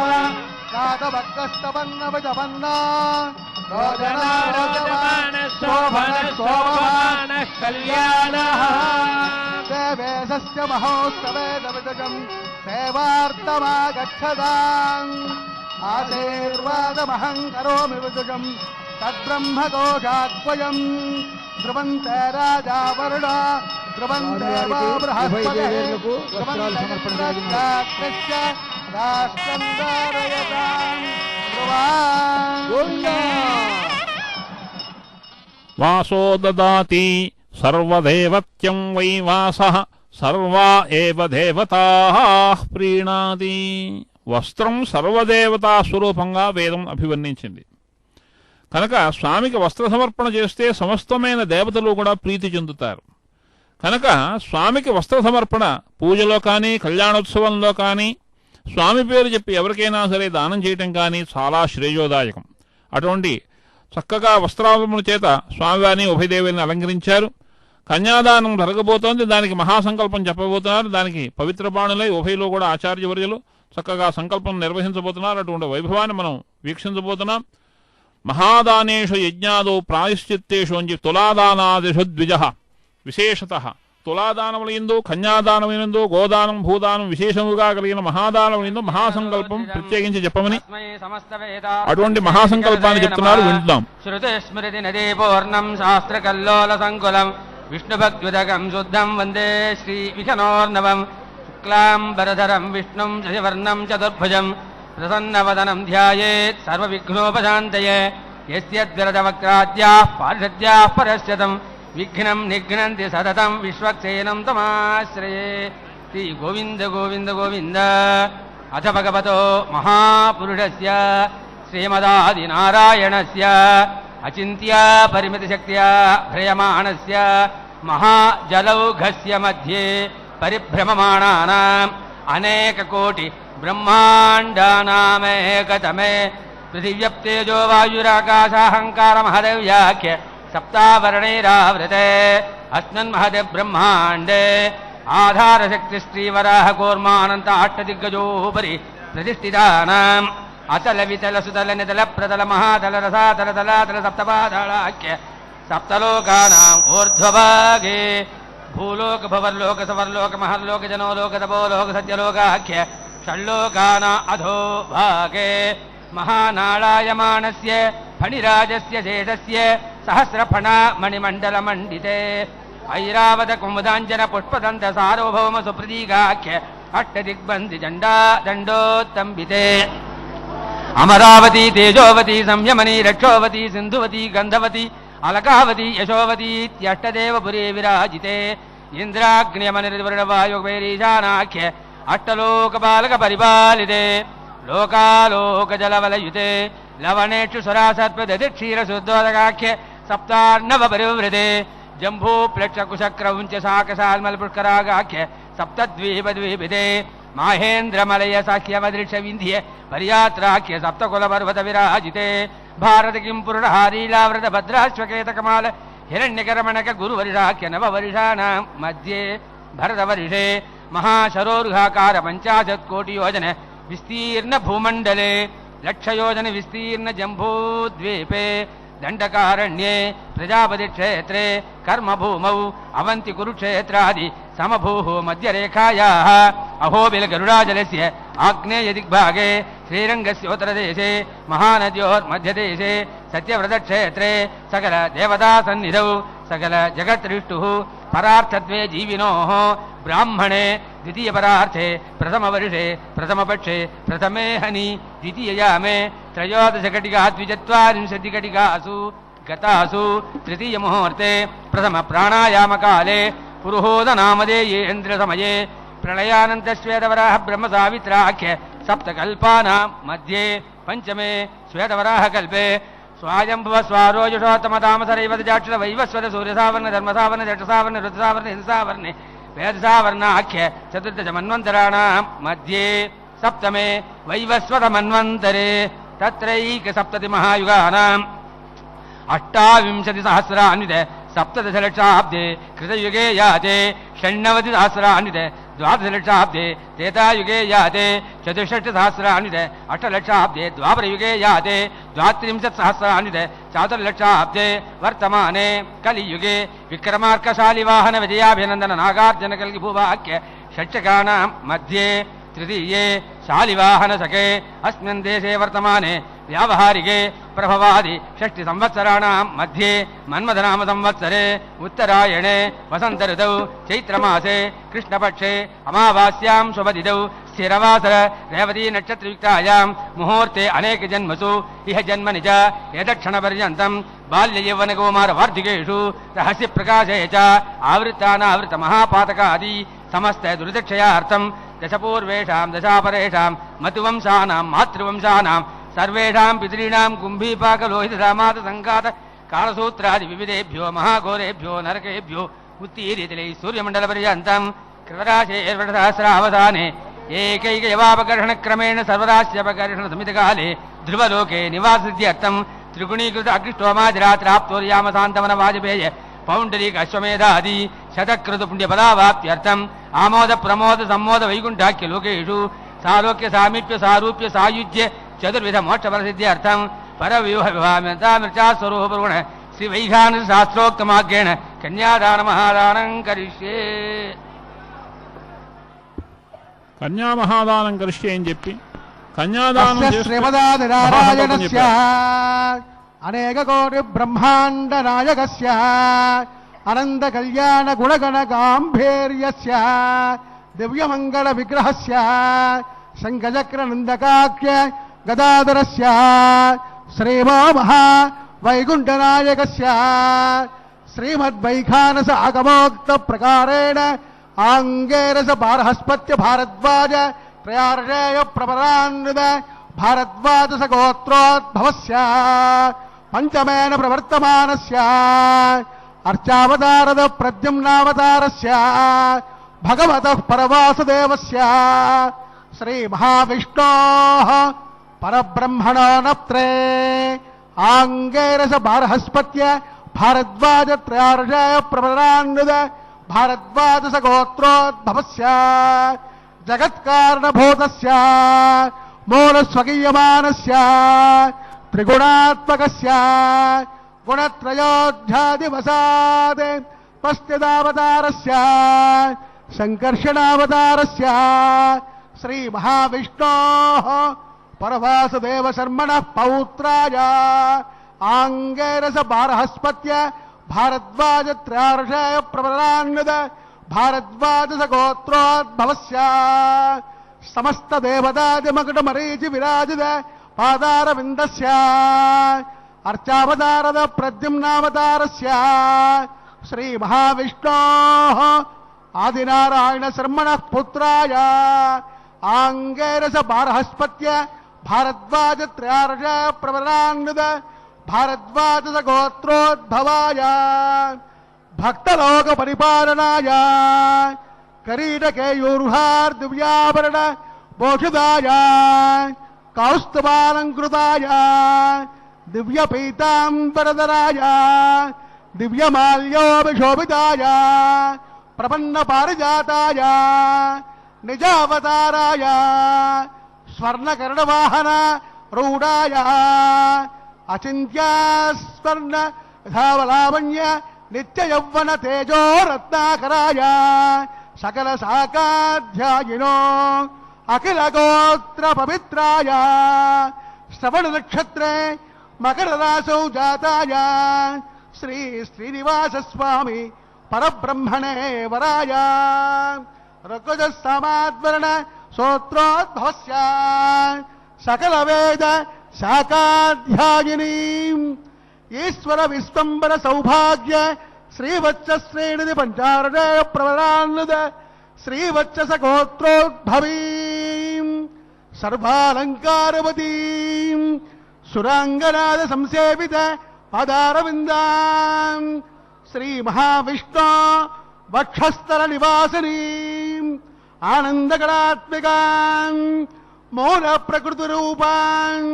రాతభక్కస్తవన్నవజపన్న శోభనः కళ్యాణः దేవేశస్య మహోత్సవే దవిజగం సేవార్థమాగచ్చదాం ఆశీర్వాదమహం కరోమి విజగం తద్బ్రహ్మఘోషాద్వయం ధ్రువంతే రాజా వరుణ ధ్రువంతే వా బృహస్పతిః ధ్రువంతే ఇంద్రస్య రాష్ట్రం ధారయతాం ధ్రువాం. వాసో దదాతి సర్వదేవత్యం వై వాసః సర్వా ఏవ దేవతాః ప్రీణాతి. వస్త్రం సర్వదేవతా స్వరూపంగా వేదం అభివర్ణించింది కనుక స్వామికి వస్త్ర సమర్పణ చేస్తే సమస్తమైన దేవతలు కూడా ప్రీతి చెందుతారు. కనుక స్వామికి వస్త్ర సమర్పణ పూజలో కానీ కళ్యాణోత్సవంలో కానీ స్వామి పేరు చెప్పి ఎవరికైనా సరే దానం చేయటం కానీ చాలా శ్రేయోదాయకం. అటువంటి చక్కగా వస్త్రాభరణ చేత స్వామివారిని ఉభయదేవుల్ని అలంకరించారు. కన్యాదానం జరగబోతోంది. దానికి మహాసంకల్పం చెప్పబోతున్నారు. దానికి పవిత్ర బాణులై ఉభయలో కూడా ఆచార్యవర్యులు చక్కగా సంకల్పం నిర్వహించబోతున్నారు. అటువంటి వైభవాన్ని మనం వీక్షించబోతున్నాం. మహాదానేషు యజ్ఞాదో ప్రాయశ్చిత్తేషు అని తులాదానాదిషు ద్విజ విశేషత తులాదానములందు కన్యాదానములందు గోదానం భూదానం విశేషముగా కలిగిన మహాదానములందు మహాసంకల్పం ప్రత్యేకించి చెప్పమని అటువంటి మహాసంకల్పాన్ని చెప్తున్నారు. వింటున్నాం. శృతి స్మృతి నదీ పూర్ణం శాస్త్రకల్లోల సంకులం విష్ణుభక్తుదకం శుద్ధం వందే శ్రీ విఘ్నోర్ణవం శుక్లాంబరధరం విష్ణుం శశివర్ణం చతుర్భుజం ప్రసన్నవదనం ధ్యాయేత్ సర్వవిఘ్నోపశాంతయే యస్యద్విరదవక్రాద్యాః పారిషద్యాః పరస్యతం విఘ్నం నిఘ్నంతి సతతం విశ్వక్సేనం తమాశ్రయే. శ్రీ గోవింద గోవింద గోవింద. అథ భగవతో మహాపురుషస్య శ్రీమదాదినారాయణస్య అచింత్యా పరిమితశక్త్యా భ్రయమాణస్య మహాజలౌఘస్య మధ్యే పరిభ్రమమాణానాం అనేకకోటి బ్రహ్మాండానామేకతమే పృథివ్యప్తేజో వాయురాకాశాహంకార మహదవ్యాఖ్య సప్తావరణైరావృతే అస్మిన్ మహదే బ్రహ్మాండే ఆధారశక్తి శ్రీవరాహ కూర్మానంత అష్టదిగ్గజోపరి ప్రతిష్ఠితానాం అతల వితల సుతల నితల ప్రతల మహాతల రసాతల తలాతల సప్తపాదాళాఖ్య సప్తలోకానాం ఊర్ధ్వభాగే భూలోక భవర్లోక సవర్లోక మహర్లోక జనోలోక తపోలోక సత్యలోకాఖ్య షణ్లోకానా అధో భాగే మహానాళాయమానస్య ఫణిరాజస్య శేషస్య సహస్రఫణ మణిమండలమండితే ఐరావత కుముదాంజన పుష్పదంత సార్వభౌమ సుప్రతీకాఖ్య అష్టదిగ్బంధి జెండా దండోత్తంబితే అమరావతి తేజోవతి సంయమని రక్షోవతి సింధువతి గంధవతి అలకావతి యశోవతీత్యష్టదేవపురే విరాజితే ఇంద్రాగ్నియమనిర్వృణవాయుగైరీశానాఖ్య అష్టలోకపాలక పరిపాలితే లోకాలోకజలవలయుతే లవణేక్షు సురాసత్పదక్షీరశుద్ధోదకాఖ్య సప్తార్ణవ పరివృతే జంబూప్లక్షకుశక్రౌంచ శాకశాల్మలపుష్కరాగాఖ్య సప్తద్వీపద్వీపితే మాహేంద్రమలయ సాఖ్యమదృక్ష వింధ్య పర్యాత్రాఖ్య సప్తకులపర్వత విరాజితే భారత కిం పురుషహారీలావృత భద్రాశ్వకేతకమాల హిరణ్యకరమణక గురువర్షాఖ్య నవవర్షాణాం మధ్యే భరతవర్షే మహాశరోర్ఘాకార 50 కోటి యోజన విస్తీర్ణ భూమండలే లక్షయోజన విస్తీర్ణ జంబూద్వీపే దండకారణ్యే ప్రజాపతి క్షేత్రే కర్మభూమౌ అవంతి కురుక్షేత్రాది సమభూః మధ్యరేఖాయాః అహోబిల గరుడాజలస్య ఆగ్నేయ దిగ్భాగే శ్రీరంగస్యోత్తరదేశే మహానద్యోర్మధ్యదేశే సత్యవ్రతక్షేత్రే సకల దేవతాసన్నిధౌ సకల జగత్రిష్టుః పరార్థత్వే జీవినోః బ్రాహ్మణే ద్వితీయపరార్థే ప్రథమవర్షే ప్రథమపక్షే ప్రథమే హని ద్వితీయయామే త్రయోదశకటికా ద్విచత్వారింశతికటికాసు గతాసు తృతీయముహూర్తే ప్రథమ ప్రాణాయామకాలే పురుహోదనామదేయేంద్రసమయే ప్రళయానంతశ్వేతవరాహ బ్రహ్మసావిత్రాఖ్య సప్తకల్పానాం మధ్యే పంచమే శ్వేతవరాహకల్పే స్వాయంభవ స్వారోజుషోత్తమతామసరైవతజాక్షర వైవస్వత సూర్యసావర్ణ ధర్మసావర్ణ జటసావర్ణ రుద్రసావర్ణ హింసావర్ణే వేదసావర్ణాఖ్య చతుర్దశమన్వంతరాణాం మధ్యే సప్తమే వైవస్వతమన్వంతరే తత్రైకసప్తతి మహాయుగానాం అష్టావింశతి సహస్రాన్విత సప్తదశలక్షాబ్దే కృతయుగే యాతే షణ్ణవతి సహస్రాన్విత द्वादशलक्षाब्दे त्रेतायुगे याते चतुष्षष्टिसहस्राणि अष्टलक्षाब्दे द्वापरयुगे याते द्वात्रिंशत्सहस्राणि चातुर्लक्षाब्दे वर्तमाने कलियुगे विक्रमार्कशालिवाहन विजयाभिनन्दन नागार्जुनकल्गिभूवाक्य षट्चकानां मध्ये तृतीये शालिवाहनशके अस्मिन् देशे वर्तमाने व्यावहारिके प्रभवादि 6 संवत्सराणां मध्ये मन्मथनाम संवत्सरे उत्तरायणे वसन्त ऋतौ चैत्रमासे कृष्णपक्षे अमावास्यां शुभतिथौ स्थिरवासर रेवती नक्षत्रयुक्तायां मुहूर्ते अनेक जन्मसु इह जन्मनि च एतत्क्षणपर्यन्तं बाल्ययौवनकौमारवार्धिकेषु रहस्यप्रकाशे च आवृत्तानावृतमहापातकादि समस्त दुर्दक्षयार्थं दशपूर्वेषां दशापरेषां मतुवंशानां मातृवंशानां सर्वेषां पितॄणां कुम्भीपाकलोहितदामात संघात कालसूत्रादि विविधेभ्यो महाघोरेभ्यो नरकेभ्यो उत्तीर्यतिलै सूर्यमण्डलपर्यन्तं कृतराशेर्वटसहस्रावसाने एकैकयवापकर्षणक्रमेण सर्वराश्यपकर्षणसमितकाले ध्रुवलोके निवाससिद्ध्यर्थं त्रिगुणीकृत अग्निष्टोमादिरात्राप्तोर्यामसान्तवन वाजपेय पौण्डरीक अश्वमेधादि शतकृत पुण्यपदावाप्त्यर्थम् आमोद प्रमोद सम्मोद वैकुण्ठाख्य लोकेषु सालोक्य सामीप्य सारूप्य सायुज्य चतुर्विध मोक्षफलसिद्ध्यर्थं परव्यूह विवाहमृता स्वरूपरुण श्री वैघानस शास्त्रोक्तमार्गेण कन्यादानमहादानं करिष्ये కన్యామహాదానం కరిష్యే అని చెప్పి కన్యాదానం శ్రీమదాదినారాయణస్య అనేక కోటి బ్రహ్మాండ నాయకస్య అనంత కళ్యాణ గుణగణ గాంభీర్యస్య దివ్యమంగళ విగ్రహస్య శంఖచక్ర నందకాఖ్య గదాధరస్య శ్రీమహా వైకుంఠనాయకస్య శ్రీమద్వైఖానస ఆగమోక్త ప్రకారేణ ఆంగేరస బారహస్పత్య భారద్వాజ త్రయార్షేయ ప్రపరాన్విత భారద్వాజ గోత్రోద్భవస్య పంచమేన ప్రవర్తమానస్య అర్చావతారద ప్రద్యుమ్నావతారస్య భగవతః పరవాసుదేవస్య శ్రీ మహావిష్ణోః పరబ్రహ్మణో నప్త్రే ఆంగేరస బారహస్పత్య భారద్వాజ త్రయార్షేయ ప్రపరాన్విత भारद्वाज गोत्रोद्भवस्य जगत्कारणभूतस्य मूलस्वकीयमानस्य त्रिगुणात्मकस्य गुणत्रयोऽध्यादिवसात् पस्तिदावतारस्य संकर्षणावतारस्य श्री महाविष्णोः परवासुदेव शर्मणः पौत्राय आंगेरस बारहस्पत्य भारद्वाज त्रयार्षेय प्रपरान्वित भारद्वाज गोत्रोद्भवस्य समस्त देवतादि मकुट मरीचि विराजित पादारविन्दस्य अर्चावतारद प्रद्युम्नावतारस्य श्री महाविष्णोः आदिनारायण शर्मणः पुत्राय आंगेरस बारहस्पत्य भारद्वाज त्रयार्षेय प्रपरान्वित भारद्वाज गोत्रोद्भवाय भक्तलोक परिपालनाय करीटकेयूर्हार दिव्याभरण भूषिताय कौस्तुभालंकृताय दिव्यपीतांबरधराय दिव्यमाल्योभिशोभिताय प्रपन्न पारिजाताय निजावताराय स्वर्णकर्णवाहन रूढाय अचिन्त्यास्वर्ण धावलावण्य नित्य यौवन तेजो रत्नाकराय सकल शाकाध्यायिनो अखिल गोत्र पवित्राय श्रवण नक्षत्रे मकर रासौ जाताय श्री श्रीनिवास स्वामी परब्रह्मणे वराय ऋग्वेद सामाद्वर्ण सोत्रोद्भवस्य सकल वेद शाकाध्यायिनी ईश्वर विश्वंबर सौभाग्य श्रीवत्स श्रेणि पंचार्षेय प्रवरान्वित श्रीवत्स गोत्रोद्भवी सर्वालंकारवती सुरांगनाद संसेवित पादारविंदा श्री महाविष्णु वक्षस्थल निवासिनी आनंदकलात्मिका मौन प्रकृति रूपान्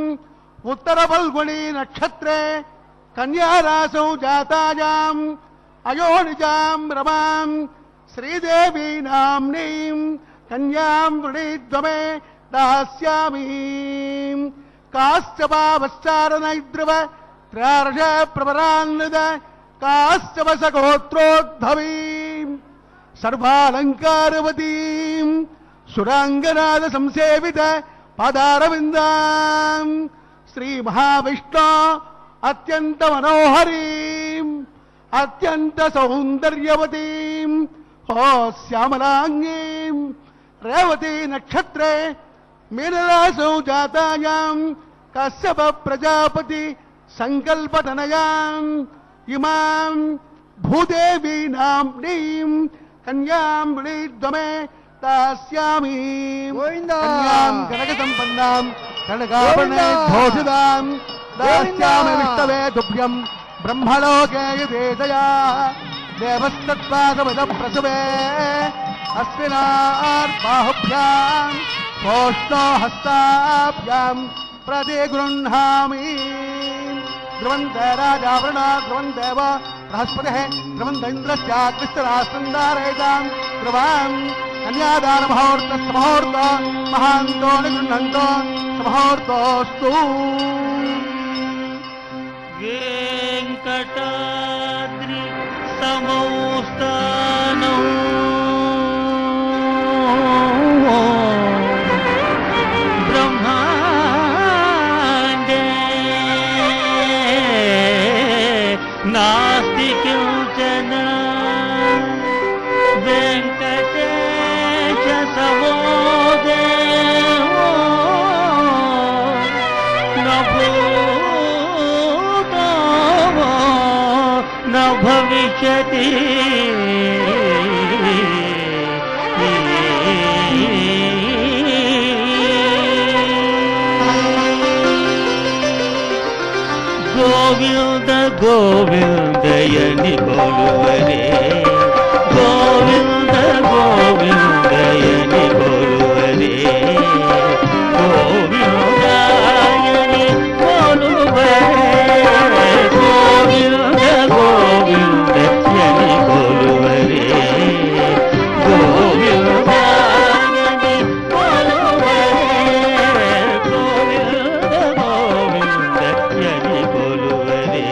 उत्तर फल्गुनी नक्षत्रे कन्या रासौ जातायाम् अयोनिजां रमां శ్రీదేవి నామ్నీం కన్యాం వృణీద్వమే దాస్యామి కాశ్చపావశ్చారణైద్రవ త్రార్ష ప్రవరాన్నద కాశ్చవసగోత్రోద్భవీం సర్వాలంకారవతీం సురాంగనాద సంసేవిత పాదారవిందాం శ్రీ మహావిష్ణు అత్యంత మనోహరీం అత్యంత సౌందర్యవతీం ఓ శ్యామలాంగీం రేవతి నక్షత్రే మీనరాశౌ జాతాయాం కశ్యప ప్రజాపతి సంకల్పతనయాం ఇమాం భూదేవి నామ్నీం కన్యాం వృణీద్వమే దాస్యామి కన్యాం కనక సంపన్నాం కనకాభరణే భూషితాం దాస్యామి విష్ణవే తుభ్యం బ్రహ్మలోకే యదేశయా దేవస్తత్పాదవద ప్రసవే అస్మినార్బాహుభ్యాం కోష్టో హస్తాభ్యాం ప్రతిగృహ్ణామి ధ్రువంత రాజావరణ ధ్రువందేవ బృహస్పతి ధ్రువంత ఇంద్రశ్చాకృష్టరాస్కందారేతాం ధ్రువాం కన్యాదాన ముహూర్త సమహూర్త మహాంతో నిగృహంతో సమహూర్తోస్తు వెంకటాద్రి సమౌస్థానం బ్రహ్మాండే నాస్తి కించన వెంకటేశ సమో దేవో నభూతో న భవిష్యతి గోవింద గోవిందయని కొలువరే గోవింద గోవిందయని కొలువరే గోవిందాయని కొలువరే గోవింద గోవిందయని కొలువరే గోవిందాయని కొలువరే గోవింద గోవిందయని కొలువరే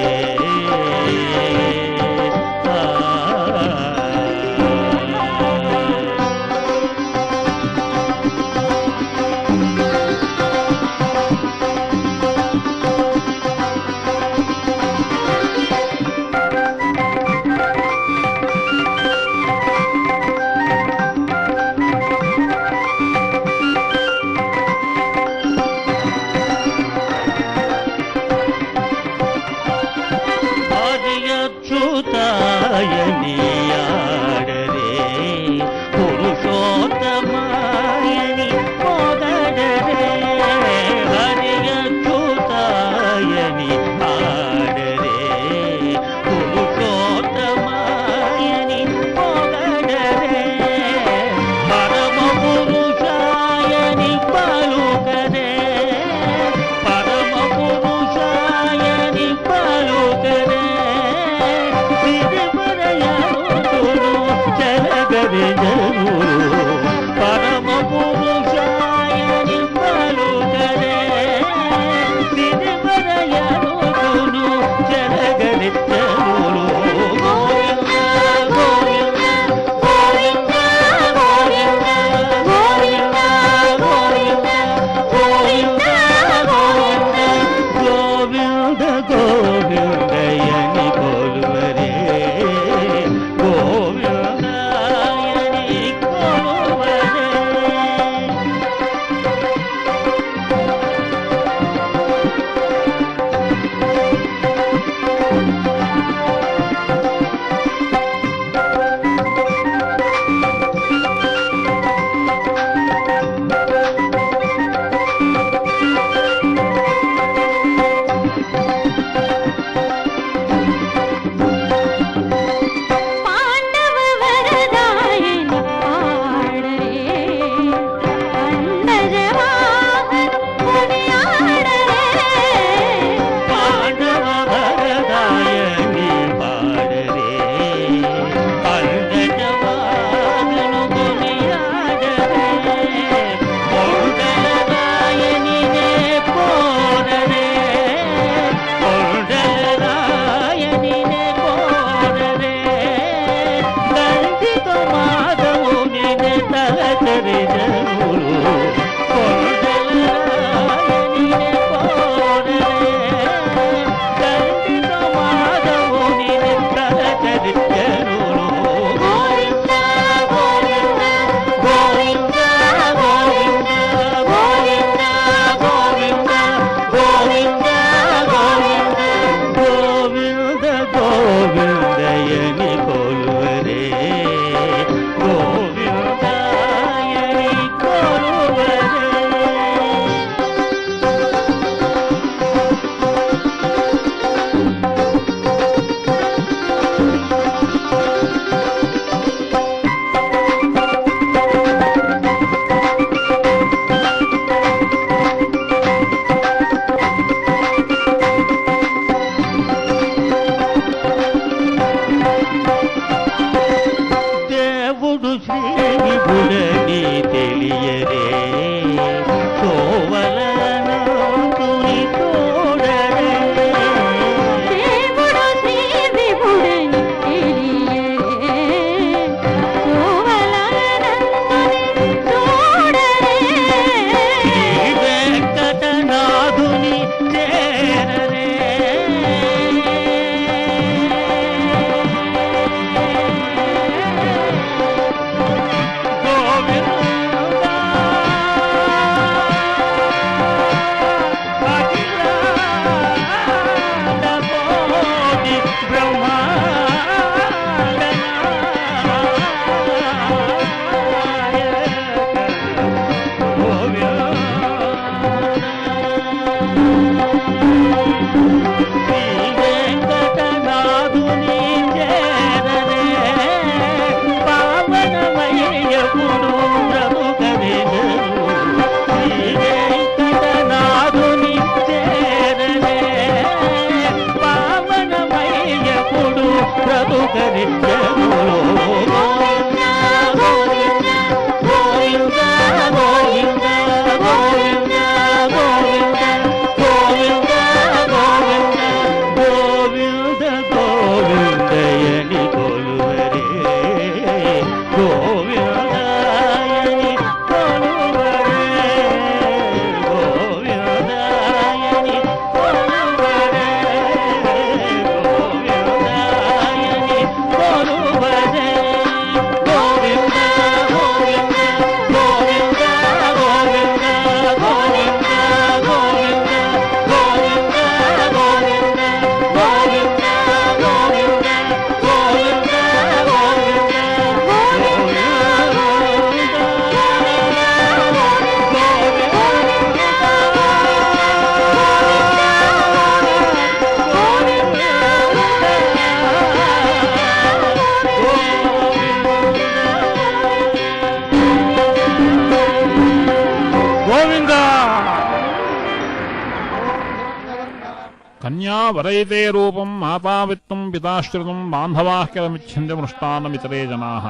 కన్యా వరయతే రూపం మాతావిత్తం పితాశ్రితం బాంధవాః కిలమిచ్ఛన్తి మృష్టాన్నమితరే జనాః.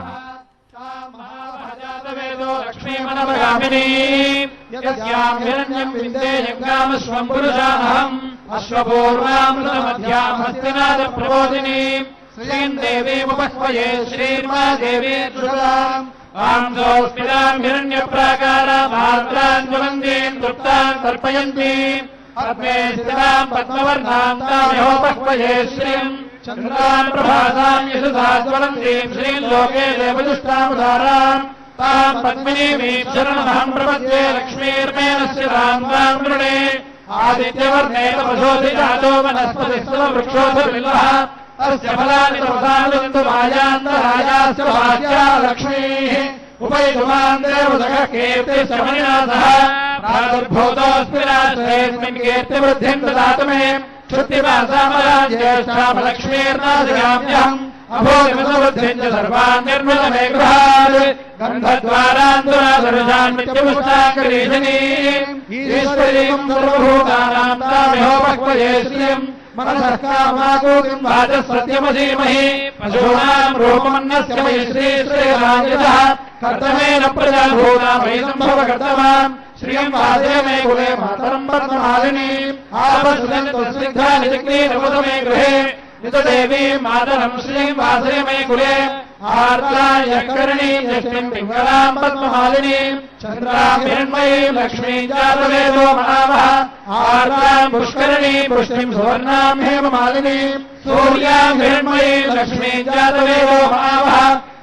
లక్ష్మీమనవగామినీ యస్యాం హిరణ్యం విందేయంగామస్వం పురుషానహం అశ్వపూర్వామృతమధ్యాం హస్తినాథ ప్రబోధినీ శ్రీం దేవీముపహ్వయే శ్రీర్మాదేవీ దృఢాం ఆంసోస్మితాం హిరణ్యప్రాకారామాత్రాంజ్వలందీం తృప్తాం తర్పయంతీం పద్మే స్థితాం పద్మవర్ణాం తామయోపహ్వయే శ్రీం చంద్రాం ప్రభాసాం యశసా జ్వలంతీం శ్రీం లోకే దేవదుష్టాముదారాం తాం పద్మినీమీం శరణమహం ప్రపద్యే లక్ష్మీర్మేనస్య తాం తాం వృణే ఆదిత్యవర్ణే తపసోధి జాతో వనస్పతిస్తవ వృక్షోధవిల్వః అస్య ఫలాని తపసానుదంతు మాయాంతరాయాస్య భాగ్యా లక్ష్మీః ఉపైతుమాం దేవదగః కీర్తిశ్చ మణినాథః ప్రాదుర్భూతోऽస్మి రాష్ట్రేऽస్మిన్ కీర్తివృద్ధిం దదాతు మే క్షుత్తిమాసామరాం జ్యేష్ఠామలక్ష్మీర్నాశయామ్యహం అభోగమసవృద్ధిం చ సర్వాన్ నిర్మల మే గృహాత్ గంధద్వారాంతురాదర్శాన్ నిత్యముష్టాకరీషణీ ఈశ్వరీం సర్వభూతానాం తామేహోపహ్వయే శ్రియం మనసః కామాకూతిం వాచస్సత్యమసీమహి పశూనాం రూపమన్నస్య మయి శ్రీశ్రీరాజతః కర్తమేన ప్రజాభూతామై సంభవ కర్తమాం శ్రియం వాసే మే కులే మాతరం పద్మమాలినీ ఆపస్సుదంతు స్నిగ్ధాని జగ్నీరవత మే గృహే నితదేవీ మాతరం శ్రీం వాసే మే కులే ఆర్ద్రాయకరణీ యష్టిం పింగళాం పద్మమాలినీం చంద్రాం హిరణ్మయీం లక్ష్మీం జాతవేదో మహావః ఆర్ద్రాం పుష్కరణీ పుష్టిం సువర్ణాం హేమమాలినీం సూర్యాం హిరణ్మయీం లక్ష్మీం జాతవేదో మహావః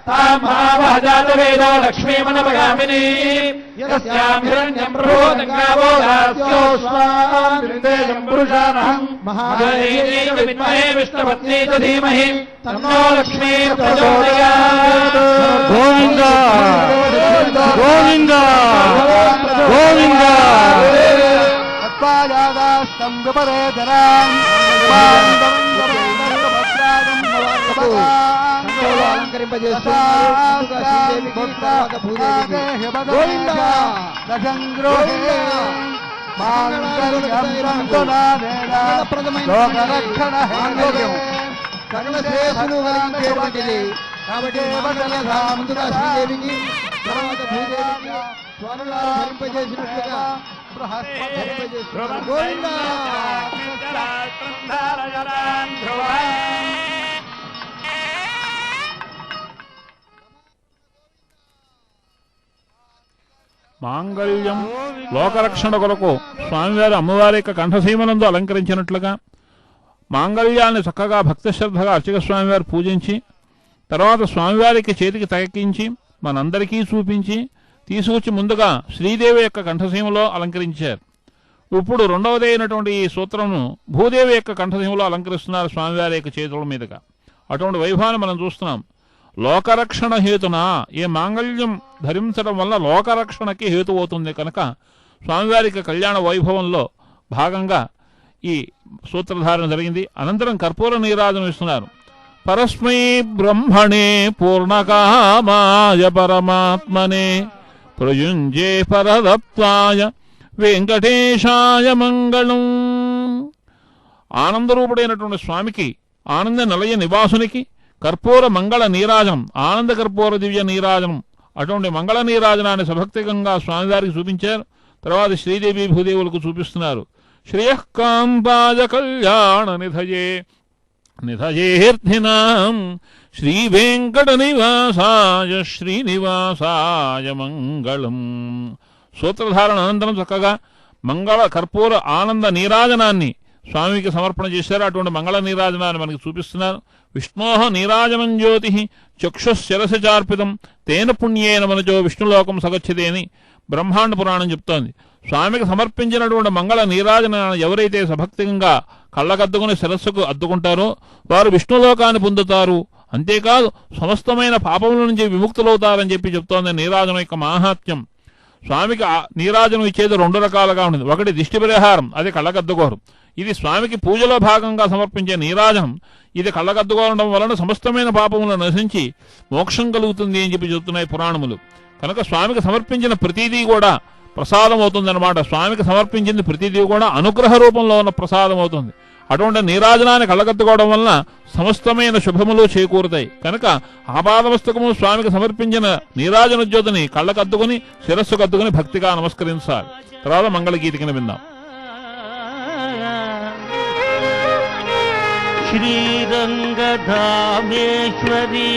తాం మహావః జాతవేదో లక్ష్మీమనవగామినీ యస్యాం హిరణ్యం ప్రబోధంగావో దాస్యోస్వాం విందేయం పురుషానహం మహాదేవీ విద్మహే విష్ణుపత్నీ చ ధీమహి తన్నో లక్ష్మీ ప్రచోదయాత్. గోవింద గోవింద గోవింద. తత్వాయాదాస్తం విపరేతరాం కాబట్టి ముందుగా శ్రీదేవికి తర్వాత భూదేవికి స్వర్ణాలు ధరింపజేసినట్లుగా ధరింపజేస్తున్నారు. గోవింద మాంగళ్యం లోకరక్షణ కొరకు స్వామివారి అమ్మవారి యొక్క కంఠసీమనందు అలంకరించినట్లుగా మాంగళ్యాన్ని చక్కగా భక్తిశ్రద్ధగా అర్చక స్వామివారు పూజించి తర్వాత స్వామివారికి చేతికి తగిలించి మనందరికీ చూపించి తీసుకొచ్చి ముందుగా శ్రీదేవి యొక్క కంఠసీమలో అలంకరించారు. ఇప్పుడు రెండవది అయినటువంటి ఈ సూత్రమును భూదేవి యొక్క కంఠసీమలో అలంకరిస్తున్నారు స్వామివారి యొక్క చేతుల మీదుగా. అటువంటి వైభవాన్ని మనం చూస్తున్నాం. లోకరక్షణ హేతున ఈ మాంగళ్యం ధరించడం వల్ల లోకరక్షణకి హేతు అవుతుంది కనుక స్వామివారికి కళ్యాణ వైభవంలో భాగంగా ఈ సూత్రధారణ జరిగింది. అనంతరం కర్పూర నీరాజనం ఇస్తున్నారు. పరస్మై బ్రహ్మణే పూర్ణకామాయ పరమాత్మనే ప్రయుంజే పరదత్వాయ వెంకటేశాయ మంగళం. ఆనందరూపుడైనటువంటి స్వామికి ఆనంద నిలయ నివాసునికి కర్పూర మంగళ నీరాజనం, ఆనంద కర్పూర దివ్య నీరాజనం, అటువంటి మంగళ నీరాజనాన్ని సభక్తికంగా స్వామివారికి చూపించారు. తర్వాత శ్రీదేవి భూదేవులకు చూపిస్తున్నారు. శ్రేయఃకాంతాయ కళ్యాణ నిధయే నిధయేర్థినాం శ్రీ వెంకట నివాసాయ శ్రీనివాసాయ మంగళం. సూత్రధారణ అనంతరం చక్కగా మంగళ కర్పూర ఆనంద నీరాజనాన్ని స్వామికి సమర్పణ చేశారు. అటువంటి మంగళ నీరాజనాన్ని మనకి చూపిస్తున్నారు. విష్ణోహ నీరాజనం జ్యోతి చక్షుశిరసి చార్పితం తేన పుణ్యేన మనచో విష్ణులోకం సగచ్చదే అని బ్రహ్మాండ పురాణం చెప్తోంది. స్వామికి సమర్పించినటువంటి మంగళ నీరాజనాన్ని ఎవరైతే సభక్తిగా కళ్ళకద్దుకుని శిరస్సుకు అద్దుకుంటారో వారు విష్ణులోకాన్ని పొందుతారు. అంతేకాదు సమస్తమైన పాపముల నుంచి విముక్తులవుతారని చెప్పి చెప్తోంది నీరాజనం యొక్క మాహాత్మ్యం. స్వామికి నీరాజనం ఇచ్చేది రెండు రకాలుగా ఉంటుంది. ఒకటి దిష్టి పరిహారం, అది కళ్ళకద్దుకోరు. ఇది స్వామికి పూజలో భాగంగా సమర్పించే నీరాజనం. ఇది కళ్ళకద్దుకోవడం వలన సమస్తమైన పాపములను నశించి మోక్షం కలుగుతుంది అని చెప్పి చెప్తున్నాయి పురాణములు. కనుక స్వామికి సమర్పించిన ప్రతిదీ కూడా ప్రసాదం అవుతుందన్నమాట. స్వామికి సమర్పించింది ప్రతిదీ కూడా అనుగ్రహ రూపంలో ఉన్న ప్రసాదం అవుతుంది. అటువంటి నీరాజనాన్ని కళ్ళగత్తుకోవడం వలన సమస్తమైన శుభములు చేకూరుతాయి. కనుక ఆపాదమస్తకము స్వామికి సమర్పించిన నీరాజన జ్యోతిని కళ్ళకద్దుకుని శిరస్సు కద్దుకుని భక్తిగా నమస్కరించాలి. తర్వాత మంగళగీతికని విందాం. శ్రీరంగధామేశ్వరీ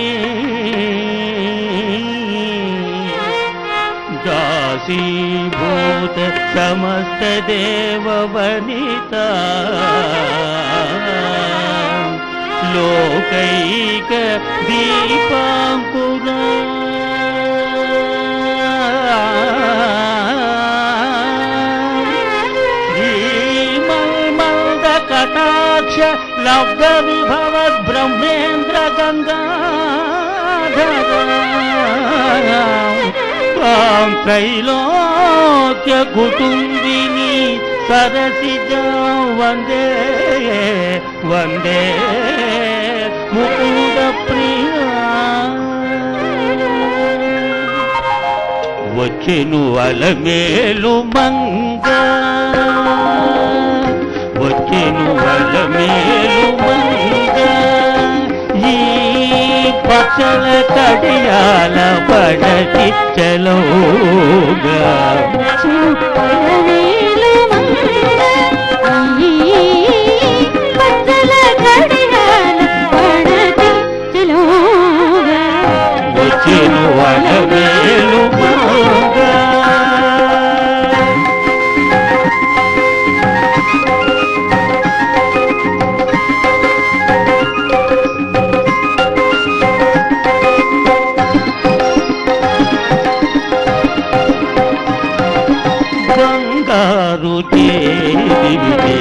దాసీభూత సమస్త దేవ వనితా లోకైక దీపాంకురా శ్రీమల్మంద కటాక్ష లబ్ధ విభవ బ్రహ్మేంద్ర గంగాధర त्रैलोक्य कुटुंबिनी सरसिजा वंदे वंदे मुकुंद प्रिया వచ్చెను అలమేలు మంగ వచ్చెను అలమేలు మంగ ఈ పచ్చల కడియాల పడతి చలోగా వచ్చెను అలమేలు మంగ బంగారు చేదివిదేలు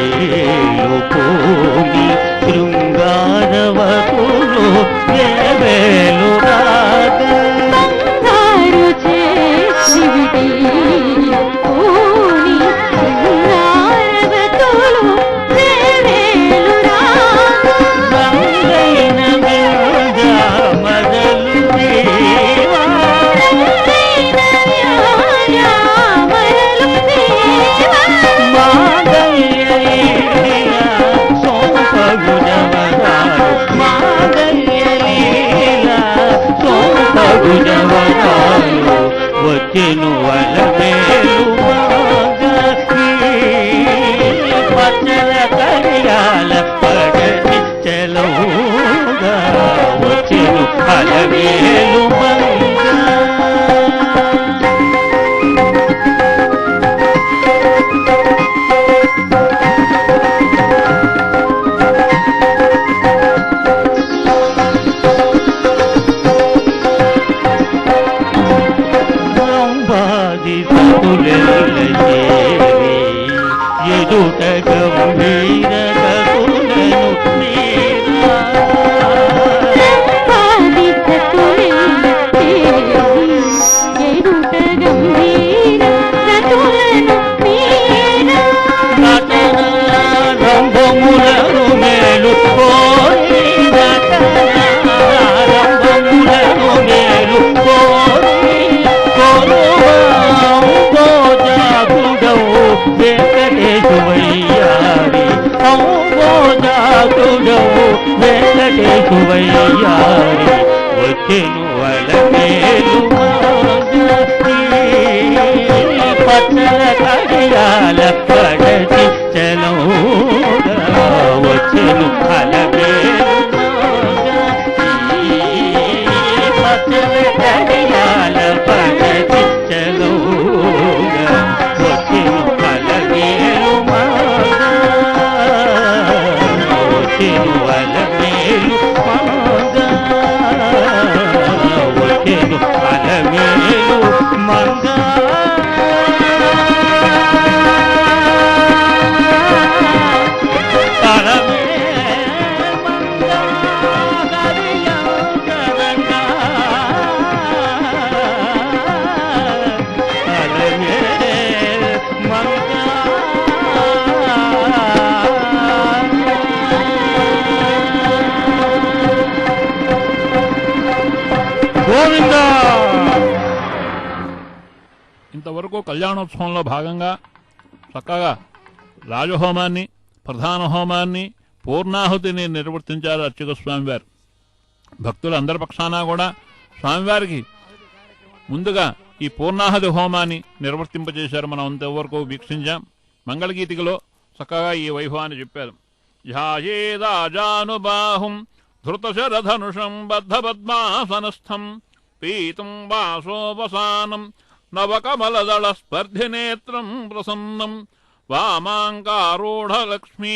పోని శృంగారవతులు వేవేలు రాగా బంగారు చేదివిదేలు పోని శృంగారవతులు వేవేలు రాగా రంగైన మీద మదలు దేవా వచ్చెను అలమేలు పచ్చల కడియాల పడని చలోగా వచ్చెను అలమేలు ఎదుట గంభీర కరుణను రంభములను మేలు కోరి రంభములను మేలు కోరి వెంకటేశువయ్యారి ఔజాకుడవు వెంకటేశువయ్యారి వచ్చెను అలమేలు పచ్చల కడియాల పడతి చలోగా వచ్చెను అలమేలు పచ్చల కడియాల పడతి చలోగా వచ్చెను అలమేలు వచ్చెను అలమేలు వచ్చెను అలమేలు మంగ ఇంతవరకు కళ్యాణోత్సవంలో భాగంగా చక్కగా రాజహోమాన్ని, ప్రధాన హోమాన్ని, పూర్ణాహుతిని నిర్వర్తించారు అర్చక స్వామివారు. భక్తులందరి పక్షాన కూడా స్వామివారికి ముందుగా ఈ పూర్ణాహుతి హోమాన్ని నిర్వర్తింపజేశారు. మనం అంతవరకు వీక్షించాం. మంగళగీతికలో చక్కగా ఈ వైభవాన్ని చెప్పారు. ధ్యాయేదాజానుబాహుం ధృతశరధనుషం బద్ధపద్మాసనస్థం పీతం వాసోపసానం నవకమలదళ స్పర్ధినేత్రం ప్రసన్నం వామాంకారూఢలక్ష్మీ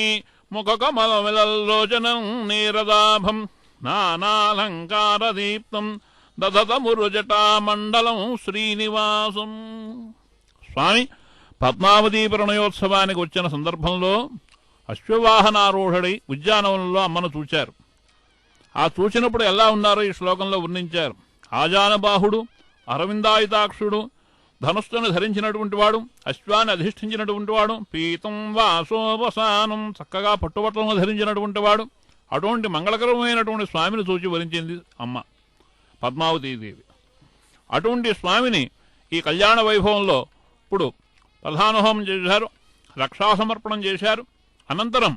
ముఖకమలమిలల్లోచనం నీరదాభం నానాలంకారదీప్తం దదతమురుజటామండలం శ్రీనివాసం. స్వామి పద్మావతీ ప్రణయోత్సవానికి వచ్చిన సందర్భంలో అశ్వవాహనారూఢుడై ఉద్యానవనంలో అమ్మను చూచారు. ఆ చూచినప్పుడు ఎలా ఉన్నారో ఈ శ్లోకంలో వర్ణించారు. ఆజానబాహుడు, అరవిందాయుతాక్షుడు, ధనుస్సును ధరించినటువంటి వాడు, అశ్వాన్ని అధిష్ఠించినటువంటి వాడు, పీతం వాసోపసానం చక్కగా పట్టుబట్టలను ధరించినటువంటి వాడు, అటువంటి మంగళకరమైనటువంటి స్వామిని చూచి వరించింది అమ్మ పద్మావతీదేవి. అటువంటి స్వామిని ఈ కళ్యాణ వైభవంలో ఇప్పుడు ప్రధానహోమం చేశారు, రక్షాసమర్పణం చేశారు. అనంతరం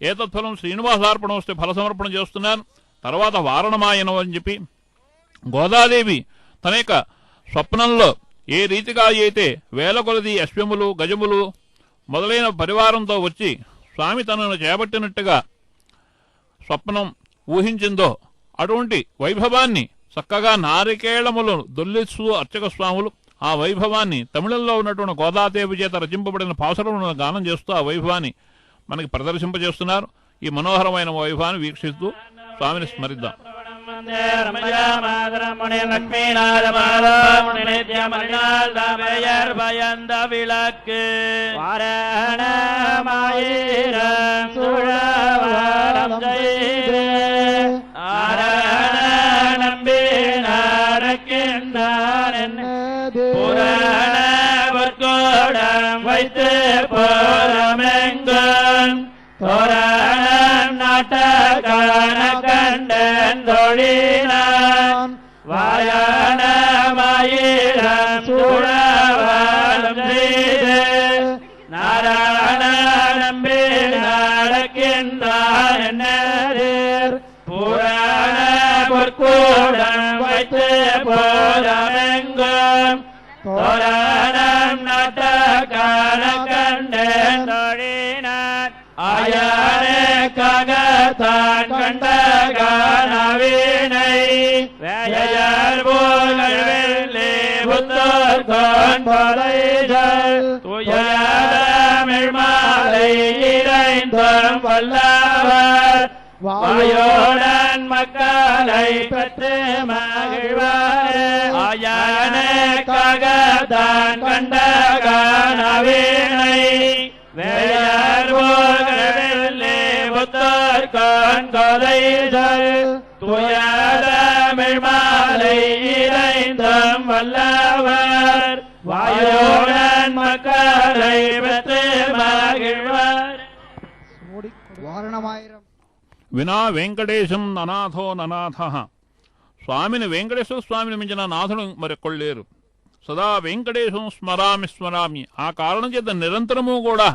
ఏతత్ఫలం శ్రీనివాసార్పణం వస్తే ఫలసమర్పణ చేస్తున్నారు. తర్వాత వారణమాయనం అని చెప్పి గోదాదేవి తన యొక్క స్వప్నంలో ఏ రీతిగా అయితే వేల కొలది అశ్వములు, గజములు మొదలైన పరివారంతో వచ్చి స్వామి తనను చేపట్టినట్టుగా స్వప్నం ఊహించిందో అటువంటి వైభవాన్ని చక్కగా నారికేళములను దొల్లిస్తూ అర్చక స్వాములు ఆ వైభవాన్ని తమిళంలో ఉన్నటువంటి గోదాదేవి చేత రచింపబడిన పాసురములను గానం చేస్తూ ఆ వైభవాన్ని మనకి ప్రదర్శింపజేస్తున్నారు. ఈ మనోహరమైన వైభవాన్ని వీక్షిస్తూ స్వామిని స్మరిద్దాం. விளக்கு புராணம் வைத்து போரமெங்கும் புராணம் நாட்டகான கண்டன் தொழினான் வாயாணமாயிரம் சூழவாளம் செய்து நாராயண நம்பி நடக்கின்றான் என்னர் புராண பொற்கூடம் வைத்து போரமெங்கும் புராணம் நாட்டகான கண்டன் தொழினான் ஆயானுக்காகத்தான் கண்டகானவினை வேயர் போகவில்லை புத்தோர்கோன் பொலைகள் துயரமிழ் மாலை இறைந்தும் வல்லவர் வாயோடன் மக்களை பெற்று மகிழ்வார் ஆயானுக்காகத்தான் கண்டகானவினை வேயர் போகவில்லை புத்தோர்கோன் கொலைகள் துயரமிழ் மாலை இறைந்தும் வல்லவர் வாயோடன் மக்களை பெற்று மகிழ்வார். వారణమాయిరం వినా వెంకటేశం ననాథో ననాథ. స్వామిని వెంకటేశ్వర స్వామిని మించిన నాథుడు మరెక్కలేరు. సదా వెంకటేశం స్మరామి స్మరామి. ఆ కారణం చేత నిరంతరము కూడా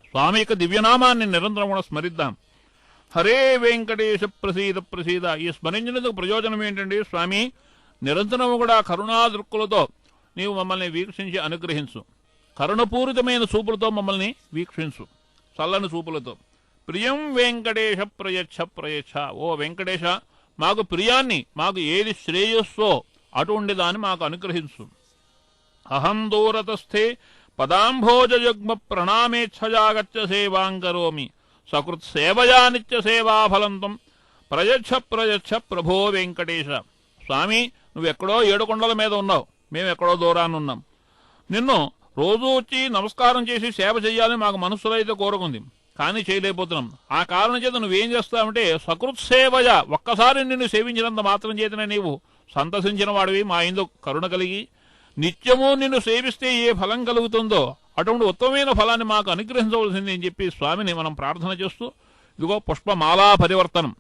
స్వామి యొక్క దివ్యనామాన్ని నిరంతరం కూడా స్మరిద్దాం. హరే వెంకటేశ ప్రసీద ప్రసీద. ఈ స్మరించినందుకు ప్రయోజనం ఏంటండి? స్వామి నిరంతరము కూడా కరుణాదృక్కులతో నీవు మమ్మల్ని వీక్షించి అనుగ్రహించు. కరుణపూరితమైన చూపులతో మమ్మల్ని వీక్షించు, చల్లని చూపులతో. ప్రియం వెంకటేశ ప్రయచ్ఛ ప్రయచ్ఛ. ఓ వెంకటేశ, మాకు ప్రియాన్ని, మాకు ఏది శ్రేయస్సో అటువంటి దాన్ని మాకు అనుగ్రహించు. అహం దూరతస్థే పదాంభోజయుగ్మ ప్రణామేచ్ఛజాగచ్చ సేవాంకరోమి సకృత్ సేవయా నిత్య సేవాఫలంతం ప్రయచ్ఛ ప్రయచ్ఛ ప్రభో వెంకటేశ. స్వామి, నువ్వెక్కడో ఏడుకొండల మీద ఉన్నావు, మేమెక్కడో దూరాన్ని ఉన్నాం. నిన్ను రోజు వచ్చి నమస్కారం చేసి సేవ చెయ్యాలని మాకు మనస్సులో అయితే కోరుకుంది, కానీ చేయలేకపోతున్నాం. ఆ కారణం చేత నువ్వేం చేస్తావంటే సకృత్ సేవయ, ఒక్కసారి నిన్ను సేవించినంత మాత్రం చేతనే నీవు సంతసించిన వాడివి, మా ఇందు కరుణ కలిగి నిత్యము నిన్ను సేవిస్తే ఏ ఫలం కలుగుతుందో అటువంటి ఉత్తమమైన ఫలాన్ని మాకు అనుగ్రహించవలసింది అని చెప్పి స్వామిని మనం ప్రార్థన చేస్తూ, ఇదిగో పుష్పమాలా పరివర్తనం.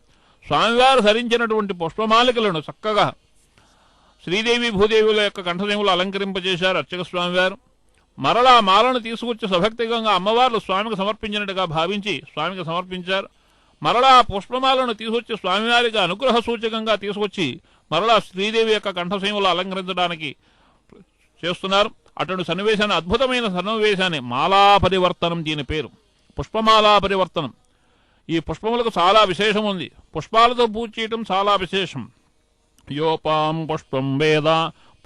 స్వామివారు ధరించినటువంటి పుష్పమాలికలను చక్కగా శ్రీదేవి భూదేవుల యొక్క కంఠదేవులు అలంకరింపజేశారు అర్చక స్వామివారు. మరలా మాలను తీసుకొచ్చి సభక్తికంగా అమ్మవార్లు స్వామికి సమర్పించినట్టుగా భావించి స్వామికి సమర్పించారు. మరలా పుష్పమాలను తీసుకొచ్చి స్వామివారికి అనుగ్రహ సూచకంగా తీసుకొచ్చి మరలా శ్రీదేవి యొక్క కంఠసేములు అలంకరించడానికి చేస్తున్నారు. అటువంటి సన్నివేశాన్ని, అద్భుతమైన సన్నివేశాన్ని మాలా పరివర్తనం, దీని పేరు పుష్పమాలా పరివర్తనం. ఈ పుష్పములకు చాలా విశేషం ఉంది. పుష్పాలతో పూజ చేయటం చాలా విశేషం. యోపాం పుష్పం వేద